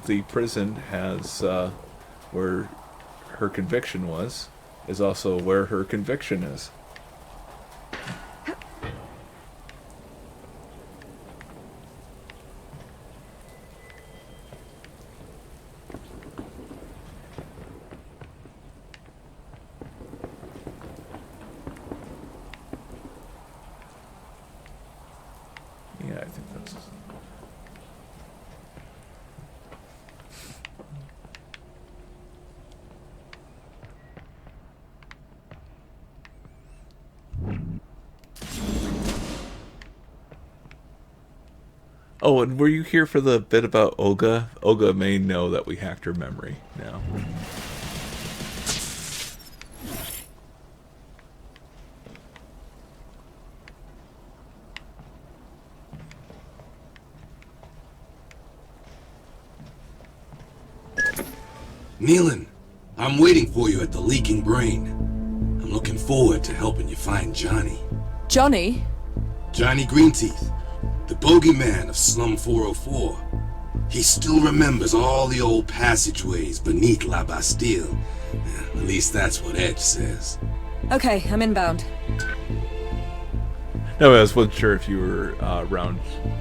the prison has where her conviction was, is also where her conviction is. Yeah, I think that's... Oh, and were you here for the bit about Olga? Olga may know that we hacked her memory now. Nilin, I'm waiting for you at the Leaking Brain. I'm looking forward to helping you find Johnny. Johnny? Johnny Greenteeth, the bogeyman of Slum 404. He still remembers all the old passageways beneath La Bastille. At least that's what Edge says. Okay, I'm inbound. No, I wasn't sure if you were around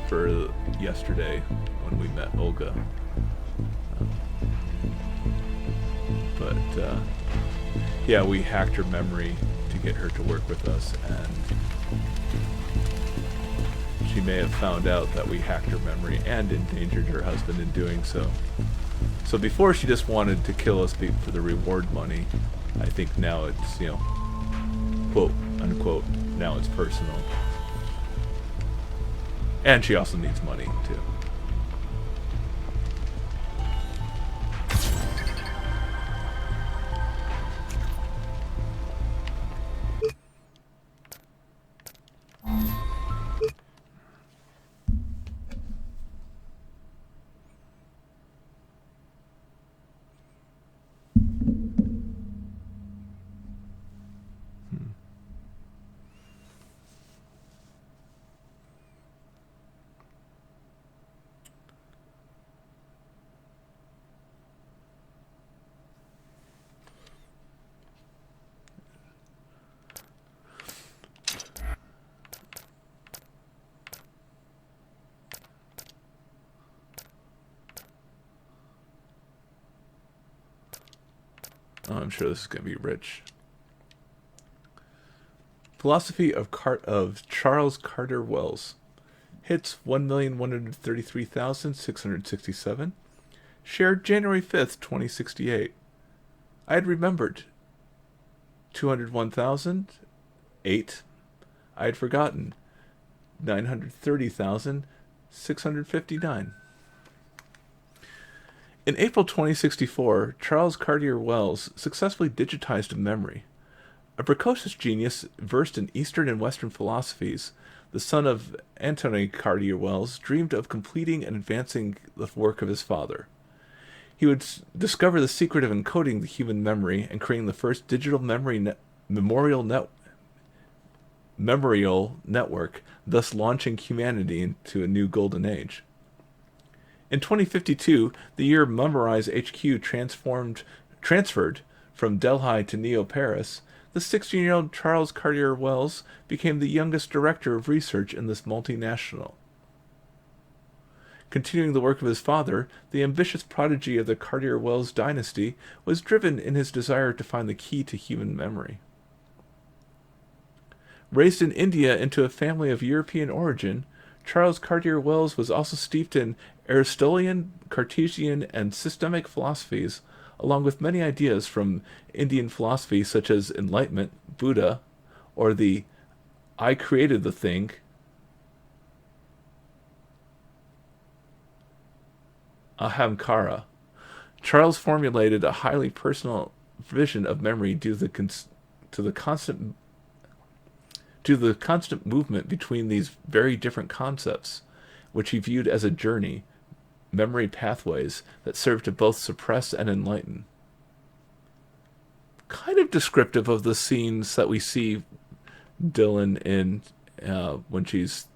for yesterday when we met Olga. But, yeah, we hacked her memory to get her to work with us, and she may have found out that we hacked her memory and endangered her husband in doing so. So before she just wanted to kill us for the reward money, I think now it's, you know, quote, unquote, now it's personal. And she also needs money, too. I'm sure this is going to be rich. Philosophy of Charles Carter Wells. Hits 1,133,667. Shared January 5th, 2068. I had remembered. 201,000. 8. I had forgotten. 930,659. In April 2064, Charles Cartier Wells successfully digitized a memory. A precocious genius versed in Eastern and Western philosophies, the son of Anthony Cartier Wells dreamed of completing and advancing the work of his father. He would discover the secret of encoding the human memory and creating the first digital memorial network, thus launching humanity into a new golden age. In 2052, the year Memorize HQ transferred from Delhi to Neo Paris, the 16-year-old Charles Cartier Wells became the youngest director of research in this multinational. Continuing the work of his father, the ambitious prodigy of the Cartier Wells dynasty was driven in his desire to find the key to human memory. Raised in India into a family of European origin, Charles Cartier Wells was also steeped in Aristotelian, Cartesian, and systemic philosophies, along with many ideas from Indian philosophy such as Enlightenment, Buddha, or the I created the thing, Ahamkara. Charles formulated a highly personal vision of memory due to the constant movement between these very different concepts, which he viewed as a journey, memory pathways that serve to both suppress and enlighten. Kind of descriptive of the scenes that we see Dylan in when she's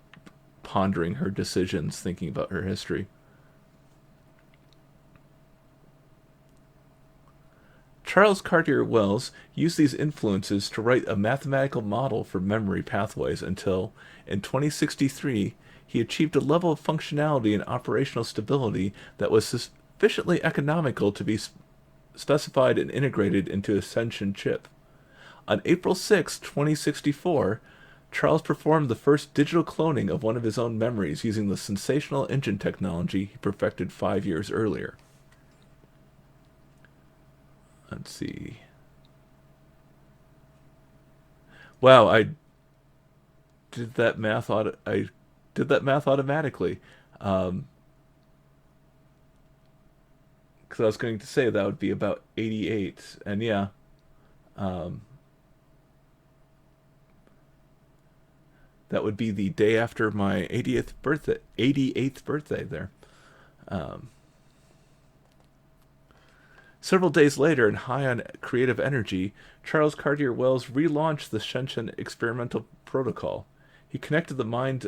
pondering her decisions, thinking about her history. Charles Cartier Wells used these influences to write a mathematical model for memory pathways until, in 2063, he achieved a level of functionality and operational stability that was sufficiently economical to be specified and integrated into a Ascension chip. On April 6, 2064, Charles performed the first digital cloning of one of his own memories using the sensational engine technology he perfected 5 years earlier. Let's see. Wow, I did that math automatically. Because I was going to say that would be about 88, and yeah. That would be the day after my 88th birthday there. Several days later, and high on creative energy, Charles Cartier Wells relaunched the Shenzhen experimental protocol. He connected the minds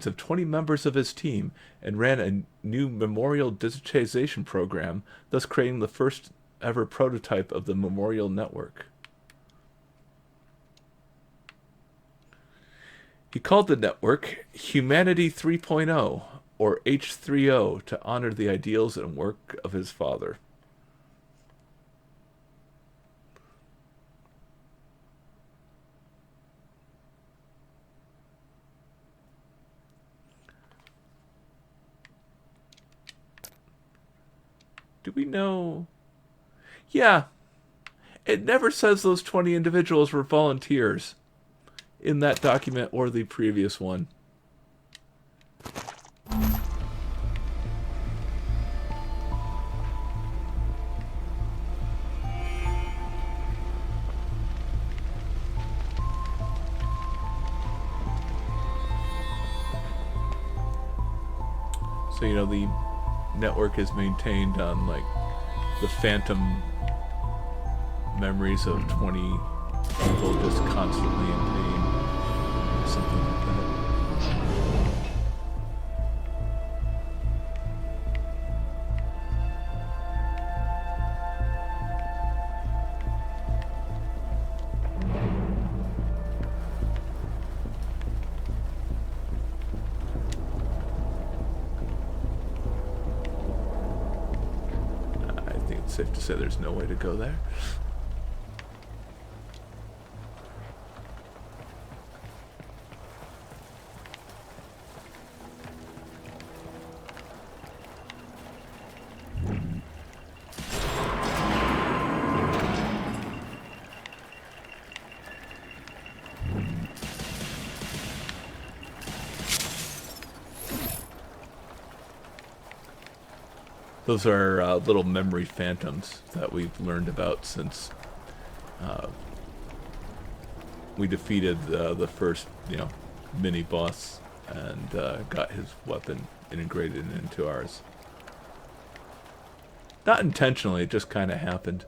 of 20 members of his team and ran a new memorial digitization program, thus creating the first ever prototype of the memorial network. He called the network Humanity 3.0, or H3O, to honor the ideals and work of his father. Do we know? Yeah. It never says those 20 individuals were volunteers in that document or the previous one. So, the network is maintained on, the phantom memories of 20 people just constantly in pain. Something like that. Safe to say there's no way to go there. Those are little memory phantoms that we've learned about since we defeated the first, mini boss and got his weapon integrated into ours. Not intentionally, it just kind of happened.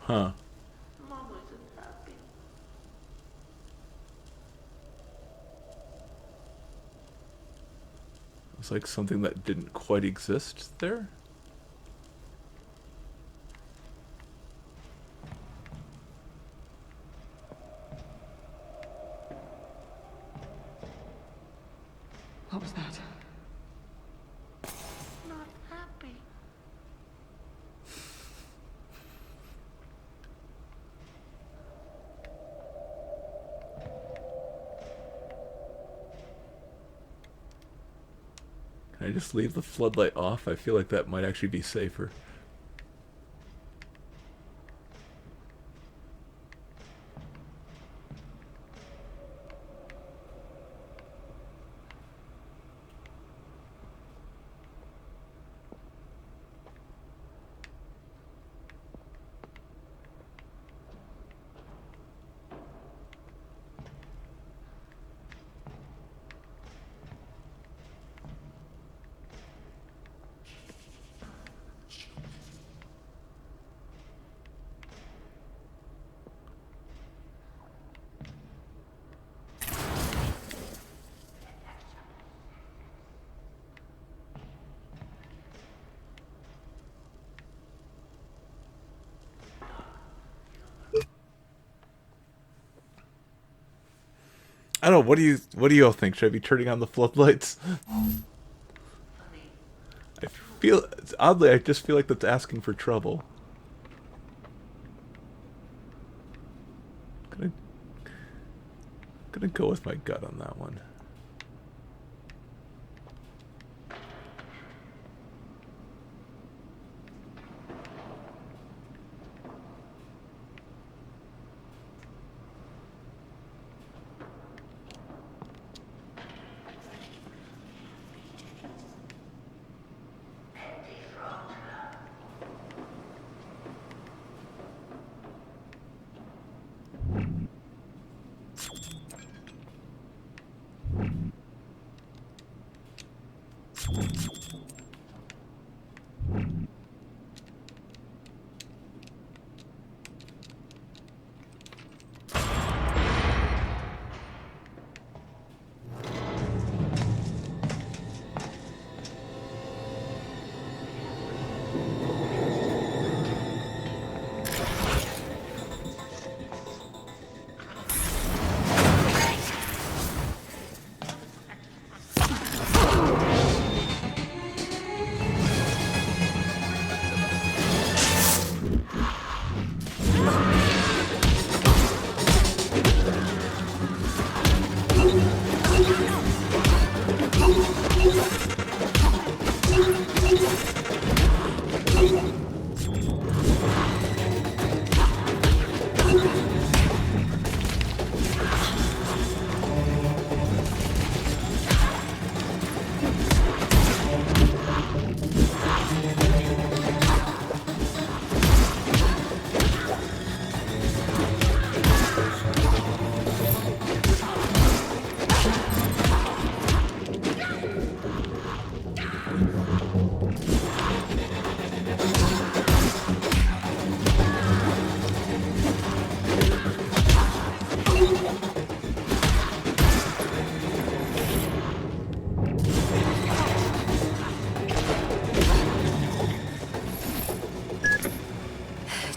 Huh. Mom isn't happy. It's like something that didn't quite exist there. What was that? Not happy. Can I just leave the floodlight off? I feel like that might actually be safer. I don't know. What do you all think? Should I be turning on the floodlights? I feel oddly. I just feel like that's asking for trouble. Gonna go with my gut on that one.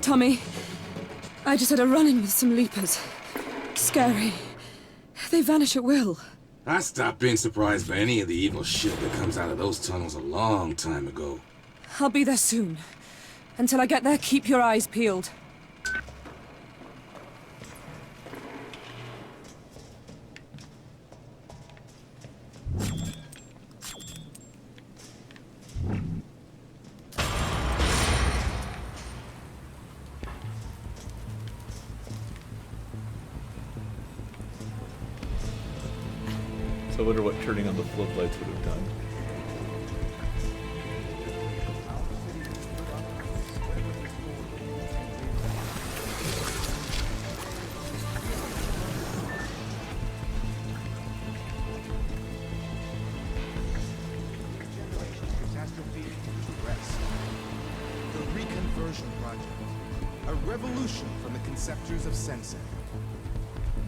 Tommy, I just had a run-in with some leapers. Scary. They vanish at will. I stopped being surprised by any of the evil shit that comes out of those tunnels a long time ago. I'll be there soon. Until I get there, keep your eyes peeled. So I wonder what turning on the floodlights would have done. Catastrophe to rest. The Reconversion Project. A revolution from the conceptors of Sensei.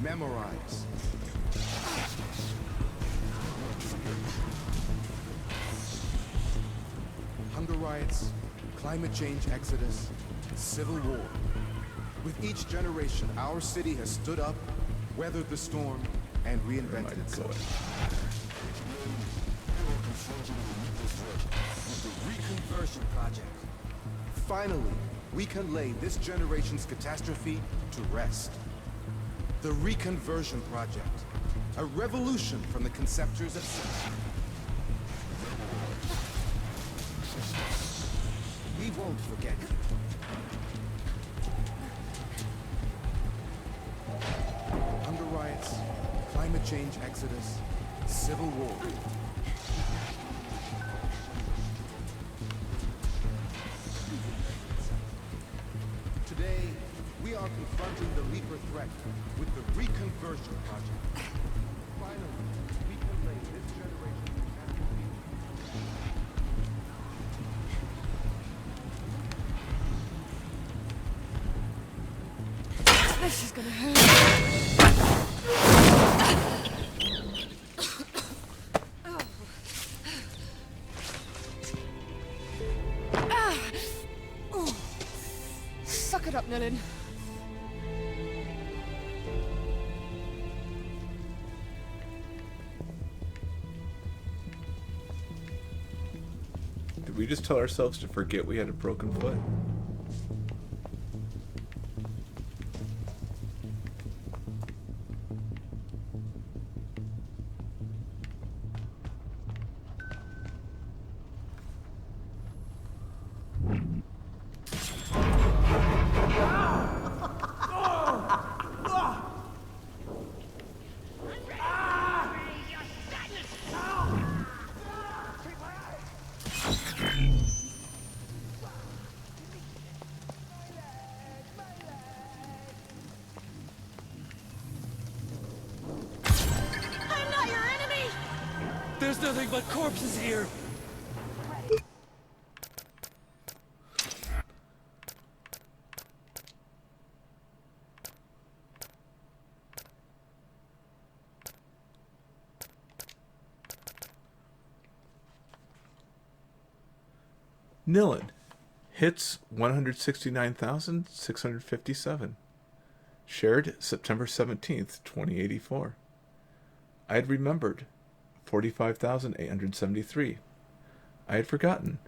Memorize. Hunger riots, climate change exodus, civil war. With each generation, our city has stood up, weathered the storm, and reinvented itself. The Reconversion Project. Finally, we can lay this generation's catastrophe to rest. The Reconversion Project. A revolution from the conceptors of Sensei. We won't forget you. Hunger riots, climate change exodus, civil war. Today, we are confronting the Leaper threat with the Reconversion Project. Finally, we can lay this generation. This is gonna hurt. Oh. Suck it up, Nilin. Did we just tell ourselves to forget we had a broken foot? I'm not your enemy! There's nothing but corpses here! Nilin. Hits 169,657. Shared September 17th, 2084. I had remembered 45,873. I had forgotten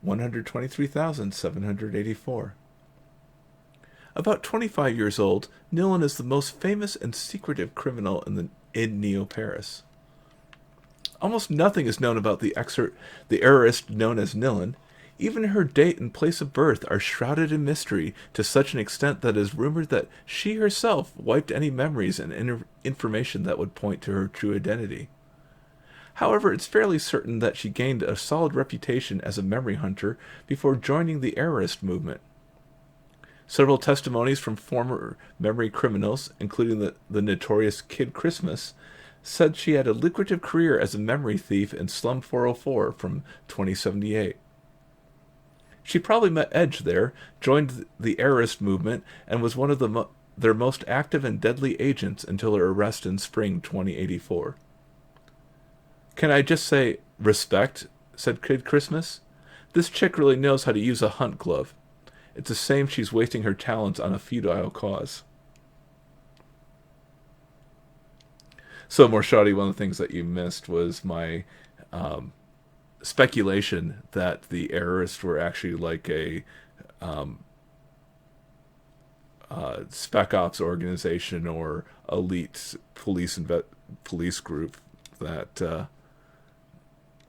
123,784. About 25 years old, Nilin is the most famous and secretive criminal in Neo-Paris. Almost nothing is known about the heiress known as Nilin. Even her date and place of birth are shrouded in mystery to such an extent that it is rumored that she herself wiped any memories and information that would point to her true identity. However, it's fairly certain that she gained a solid reputation as a memory hunter before joining the heiress movement. Several testimonies from former memory criminals, including the notorious Kid Christmas, said she had a lucrative career as a memory thief in Slum 404 from 2078. She probably met Edge there, joined the heiress movement, and was one of their most active and deadly agents until her arrest in spring 2084. Can I just say, respect, said Kid Christmas. This chick really knows how to use a hunt glove. It's a shame she's wasting her talents on a futile cause. So, Morshadi, one of the things that you missed was my speculation that the heiress were actually like a spec ops organization or elite police group that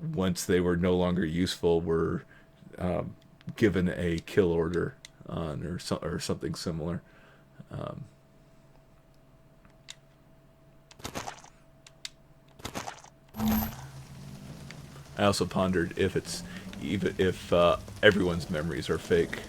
once they were no longer useful were given a kill order on or something similar. I also pondered if everyone's memories are fake.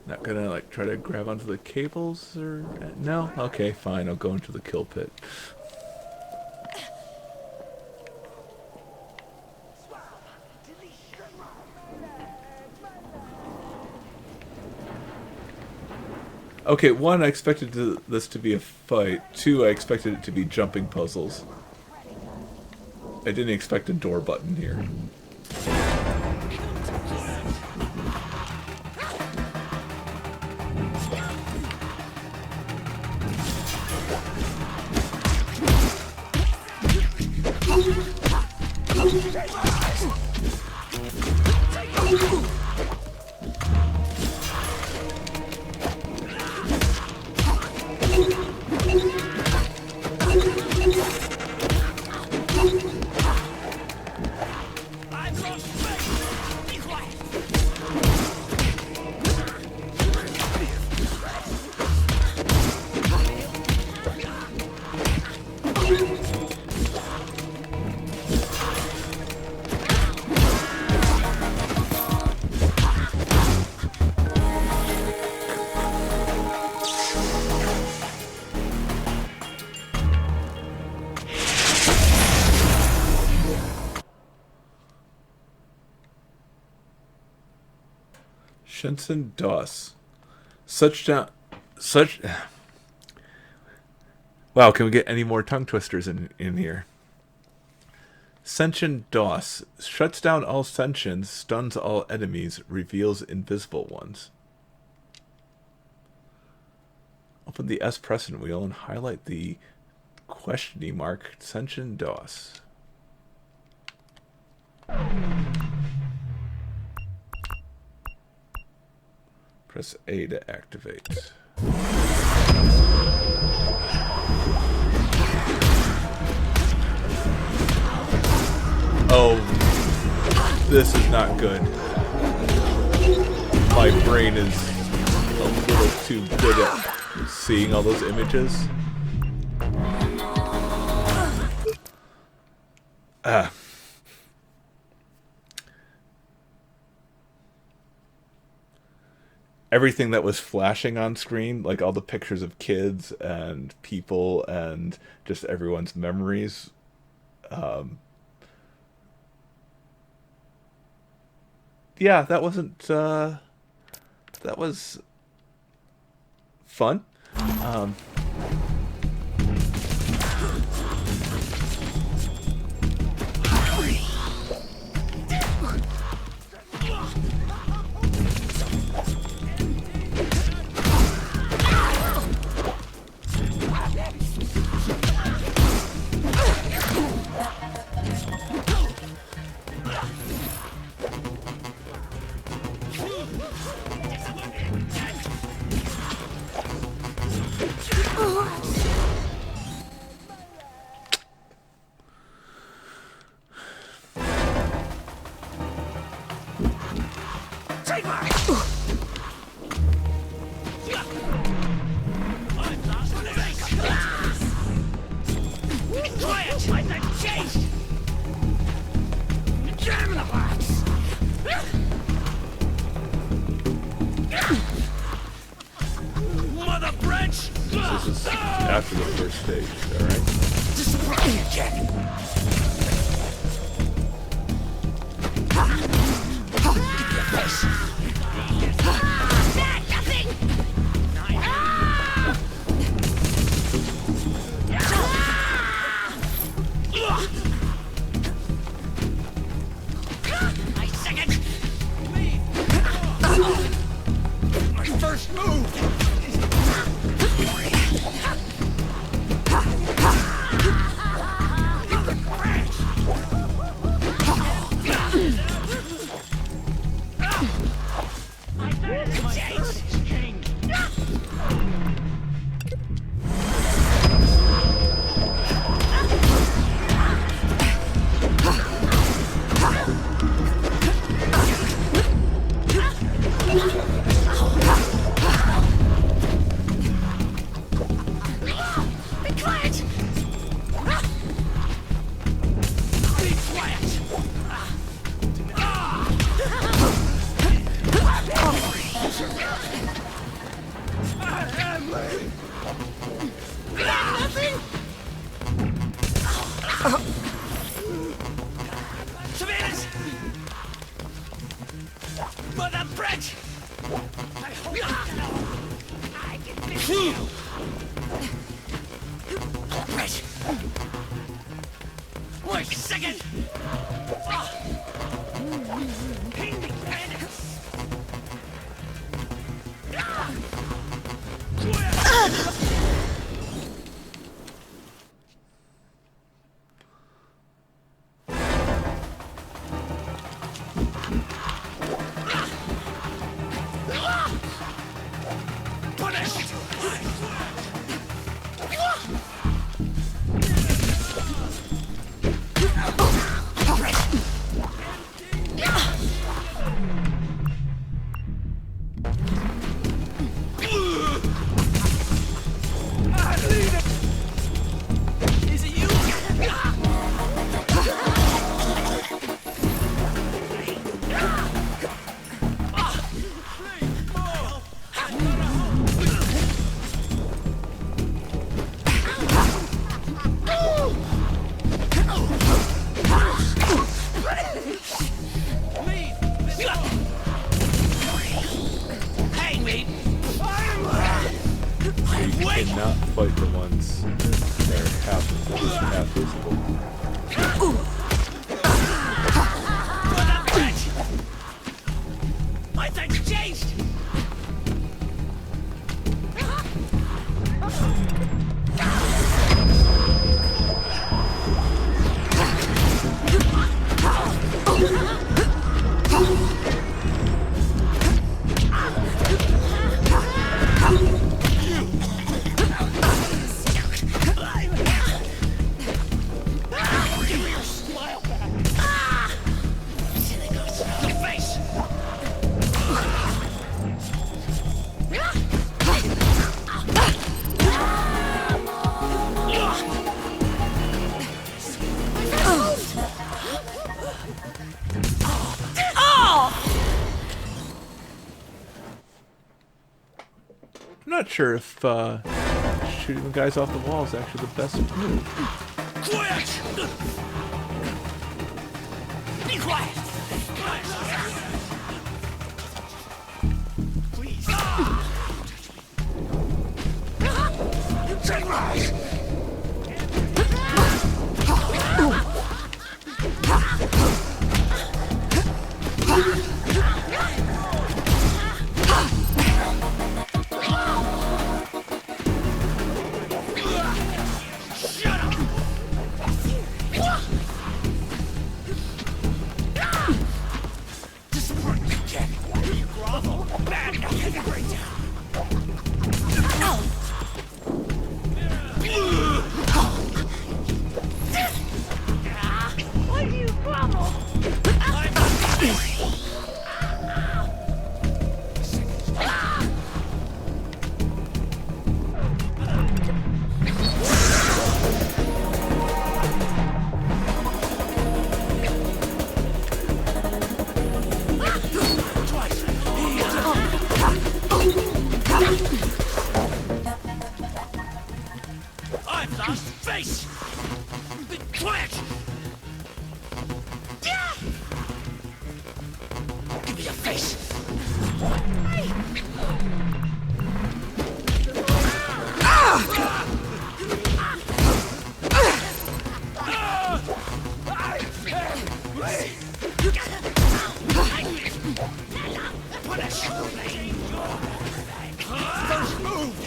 Not gonna like try to grab onto the cables or no? Okay, fine. I'll go into the kill pit. Okay, one, I expected this to be a fight. Two, I expected it to be jumping puzzles. I didn't expect a door button here. Shenson DOS. Wow, can we get any more tongue twisters in here? Sentient DOS. Shuts down all sentients, stuns all enemies, reveals invisible ones. Open the S precedent wheel and highlight the questioning mark Sentient DOS. Press A to activate. Oh, this is not good. My brain is a little too good at seeing all those images. Everything that was flashing on screen, like all the pictures of kids and people and just everyone's memories, yeah, that wasn't, that was fun. the first stage, alright? First move! Savannah's! For the bridge! I hope I can fix you! Bridge! Wait a second! Cannot fight the ones that are half visible. My thing's changed! I'm not sure if shooting the guys off the wall is actually the best move. Quiet! Be quiet! Please. Take rise! I've lost face! Be quiet! Give me your face! First move!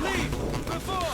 Leave before!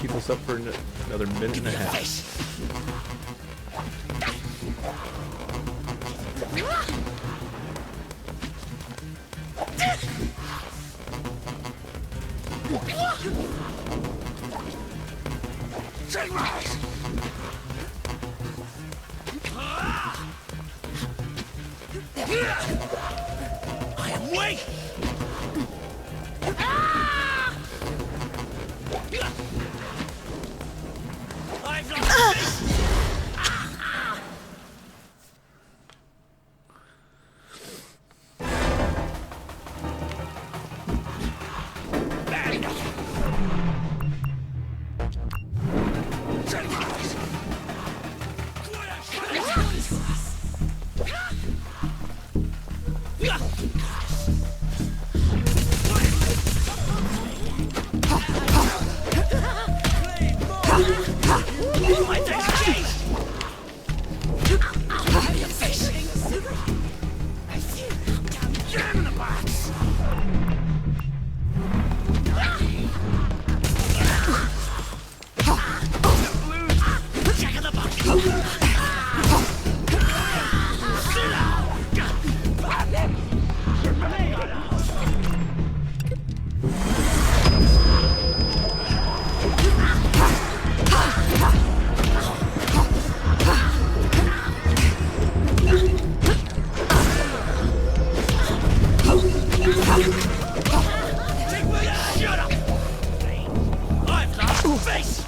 Keep us up for another minute and a half. I am weak! I've lost face!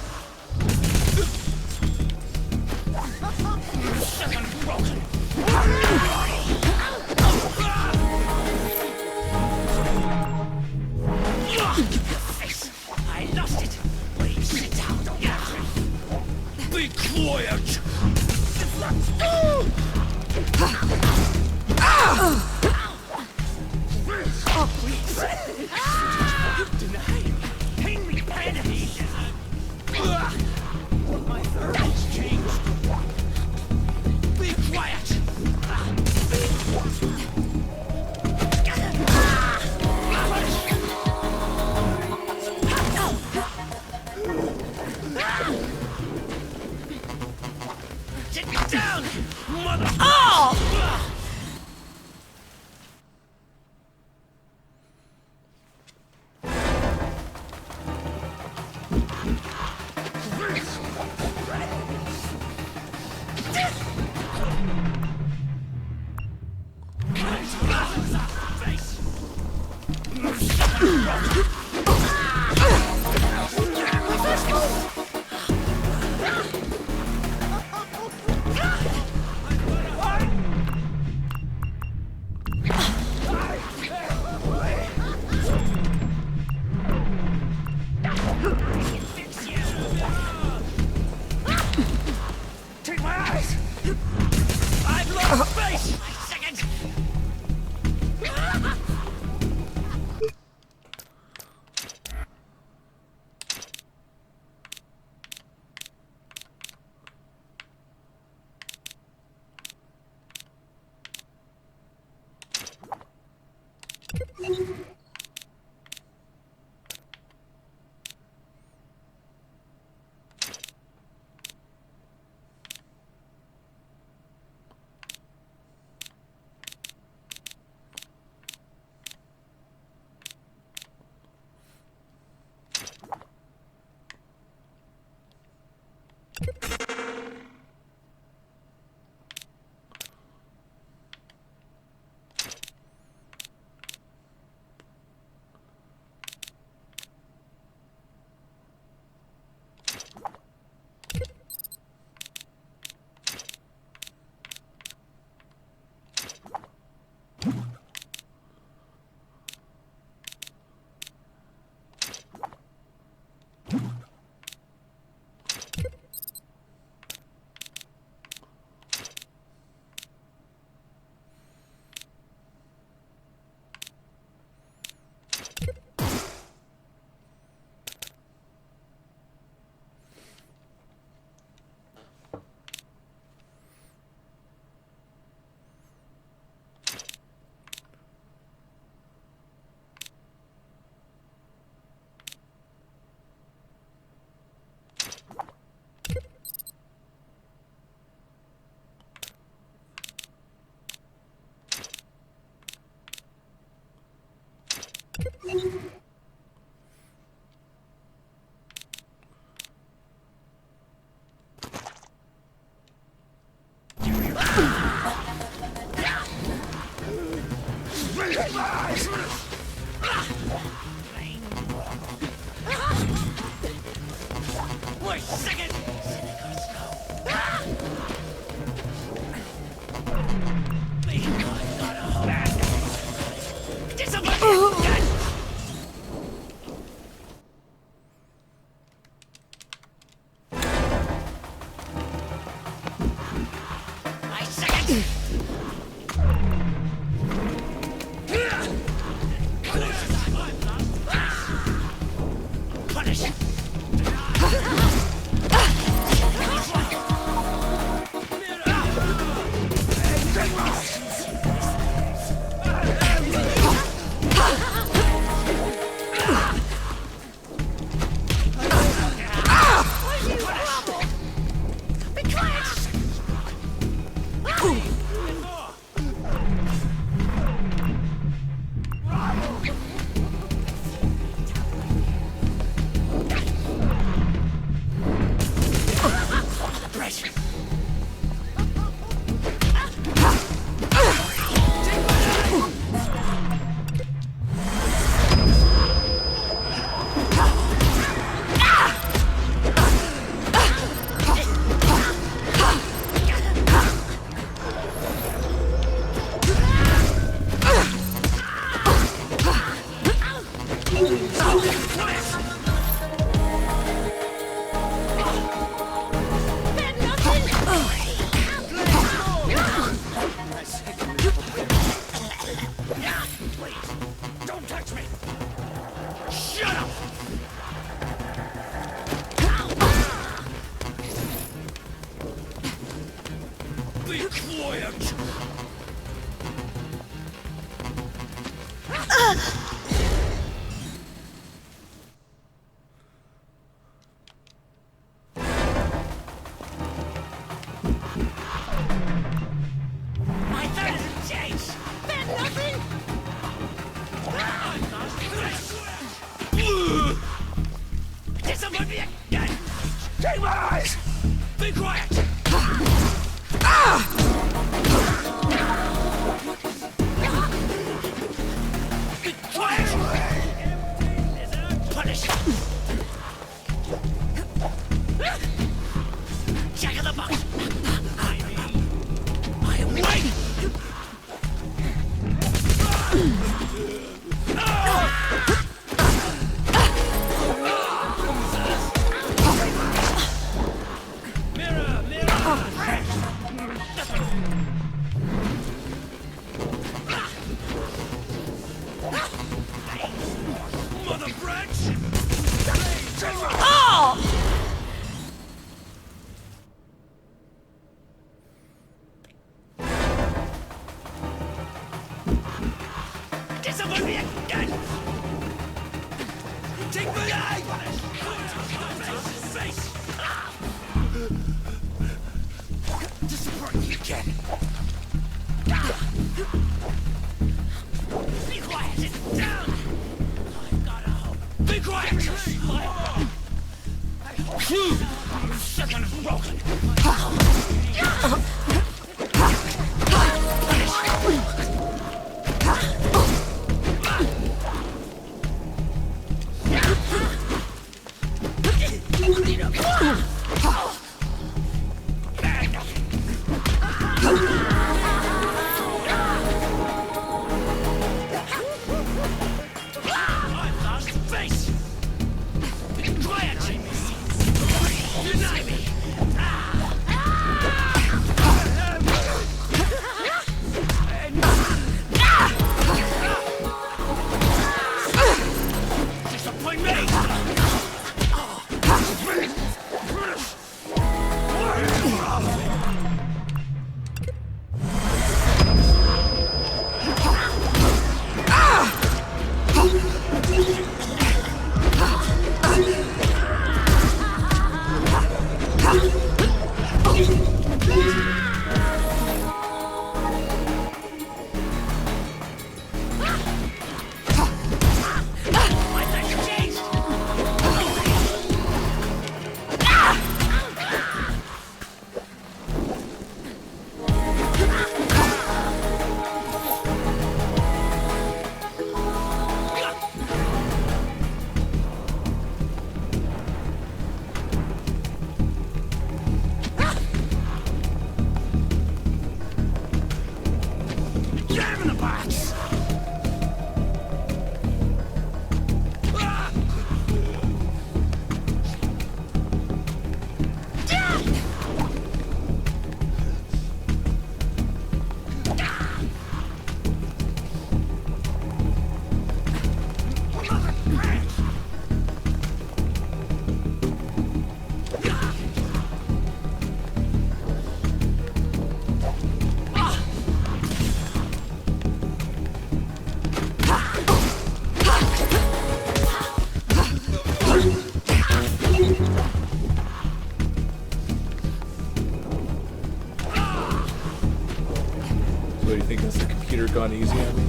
Take my eyes! I've lost space! Second! Wait a second! Quiet! mother wretch! Oh! Discipline me again! Take my eye! Face! Disappoint me again! Be quiet! Sit down! I've got a hope. Be quiet! Your second is broken! What do you think? Has the computer gone easy on me?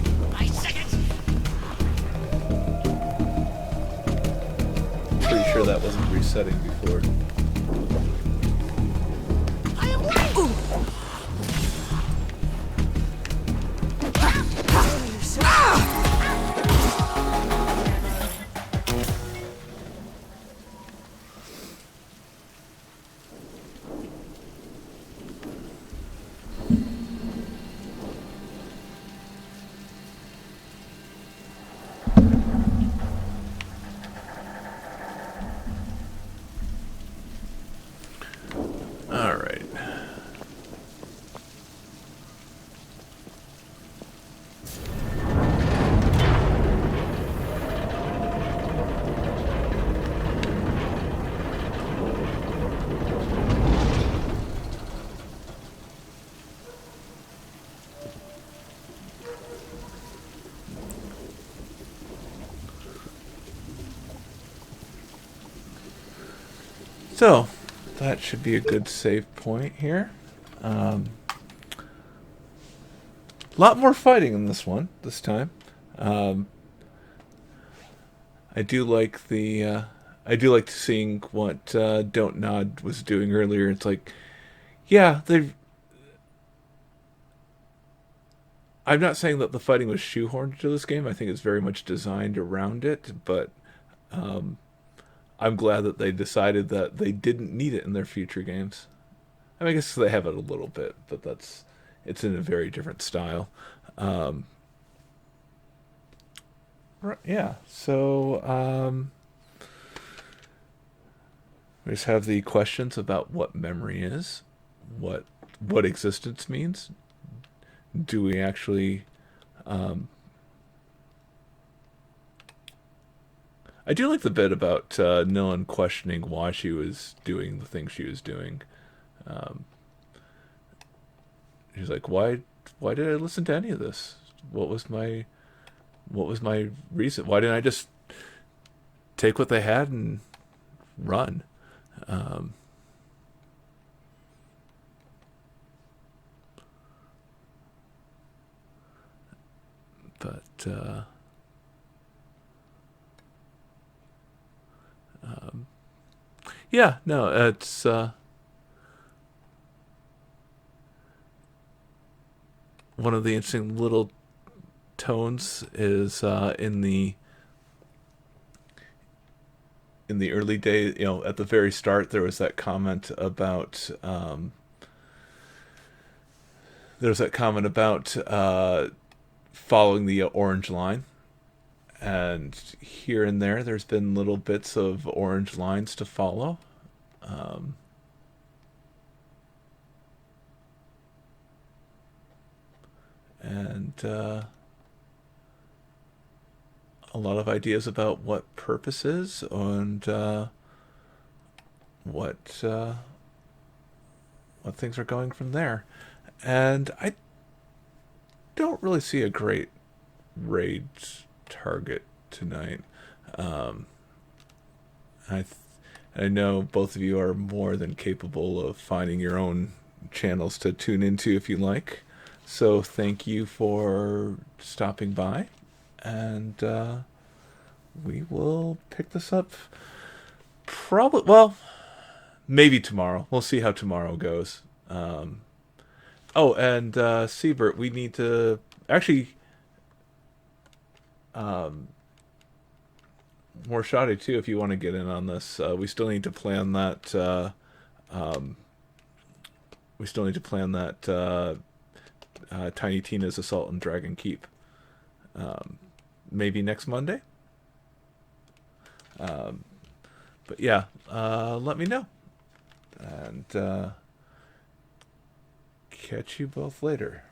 Pretty sure that wasn't resetting before. All right. So, that should be a good save point here. A lot more fighting in this one, this time. I do like the... I do like seeing what Don't Nod was doing earlier. It's like, yeah, they've... I'm not saying that the fighting was shoehorned to this game. I think it's very much designed around it, but... I'm glad that they decided that they didn't need it in their future games. I mean, I guess they have it a little bit, but it's in a very different style. Yeah, so we just have the questions about what memory is, what existence means. Do we actually I do like the bit about Nilin questioning why she was doing the things she was doing. Um, she's like, why did I listen to any of this? What was my reason? Why didn't I just take what they had and run? Um, but um, yeah, no, it's one of the interesting little tones is in the early days. You know, at the very start, there was that comment about following the orange line, and here and there, there's been little bits of orange lines to follow. Um, and a lot of ideas about what purpose is and what what things are going from there. And I don't really see a great raid target tonight. Um, I I know both of you are more than capable of finding your own channels to tune into if you like. So thank you for stopping by, and we will pick this up probably, well, maybe tomorrow. We'll see how tomorrow goes. Oh, and Siebert, we need to actually more shoddy too if you want to get in on this. We still need to plan that. Um, we still need to plan that Tiny Tina's Assault on Dragon Keep. Maybe next Monday. But yeah, let me know, and catch you both later.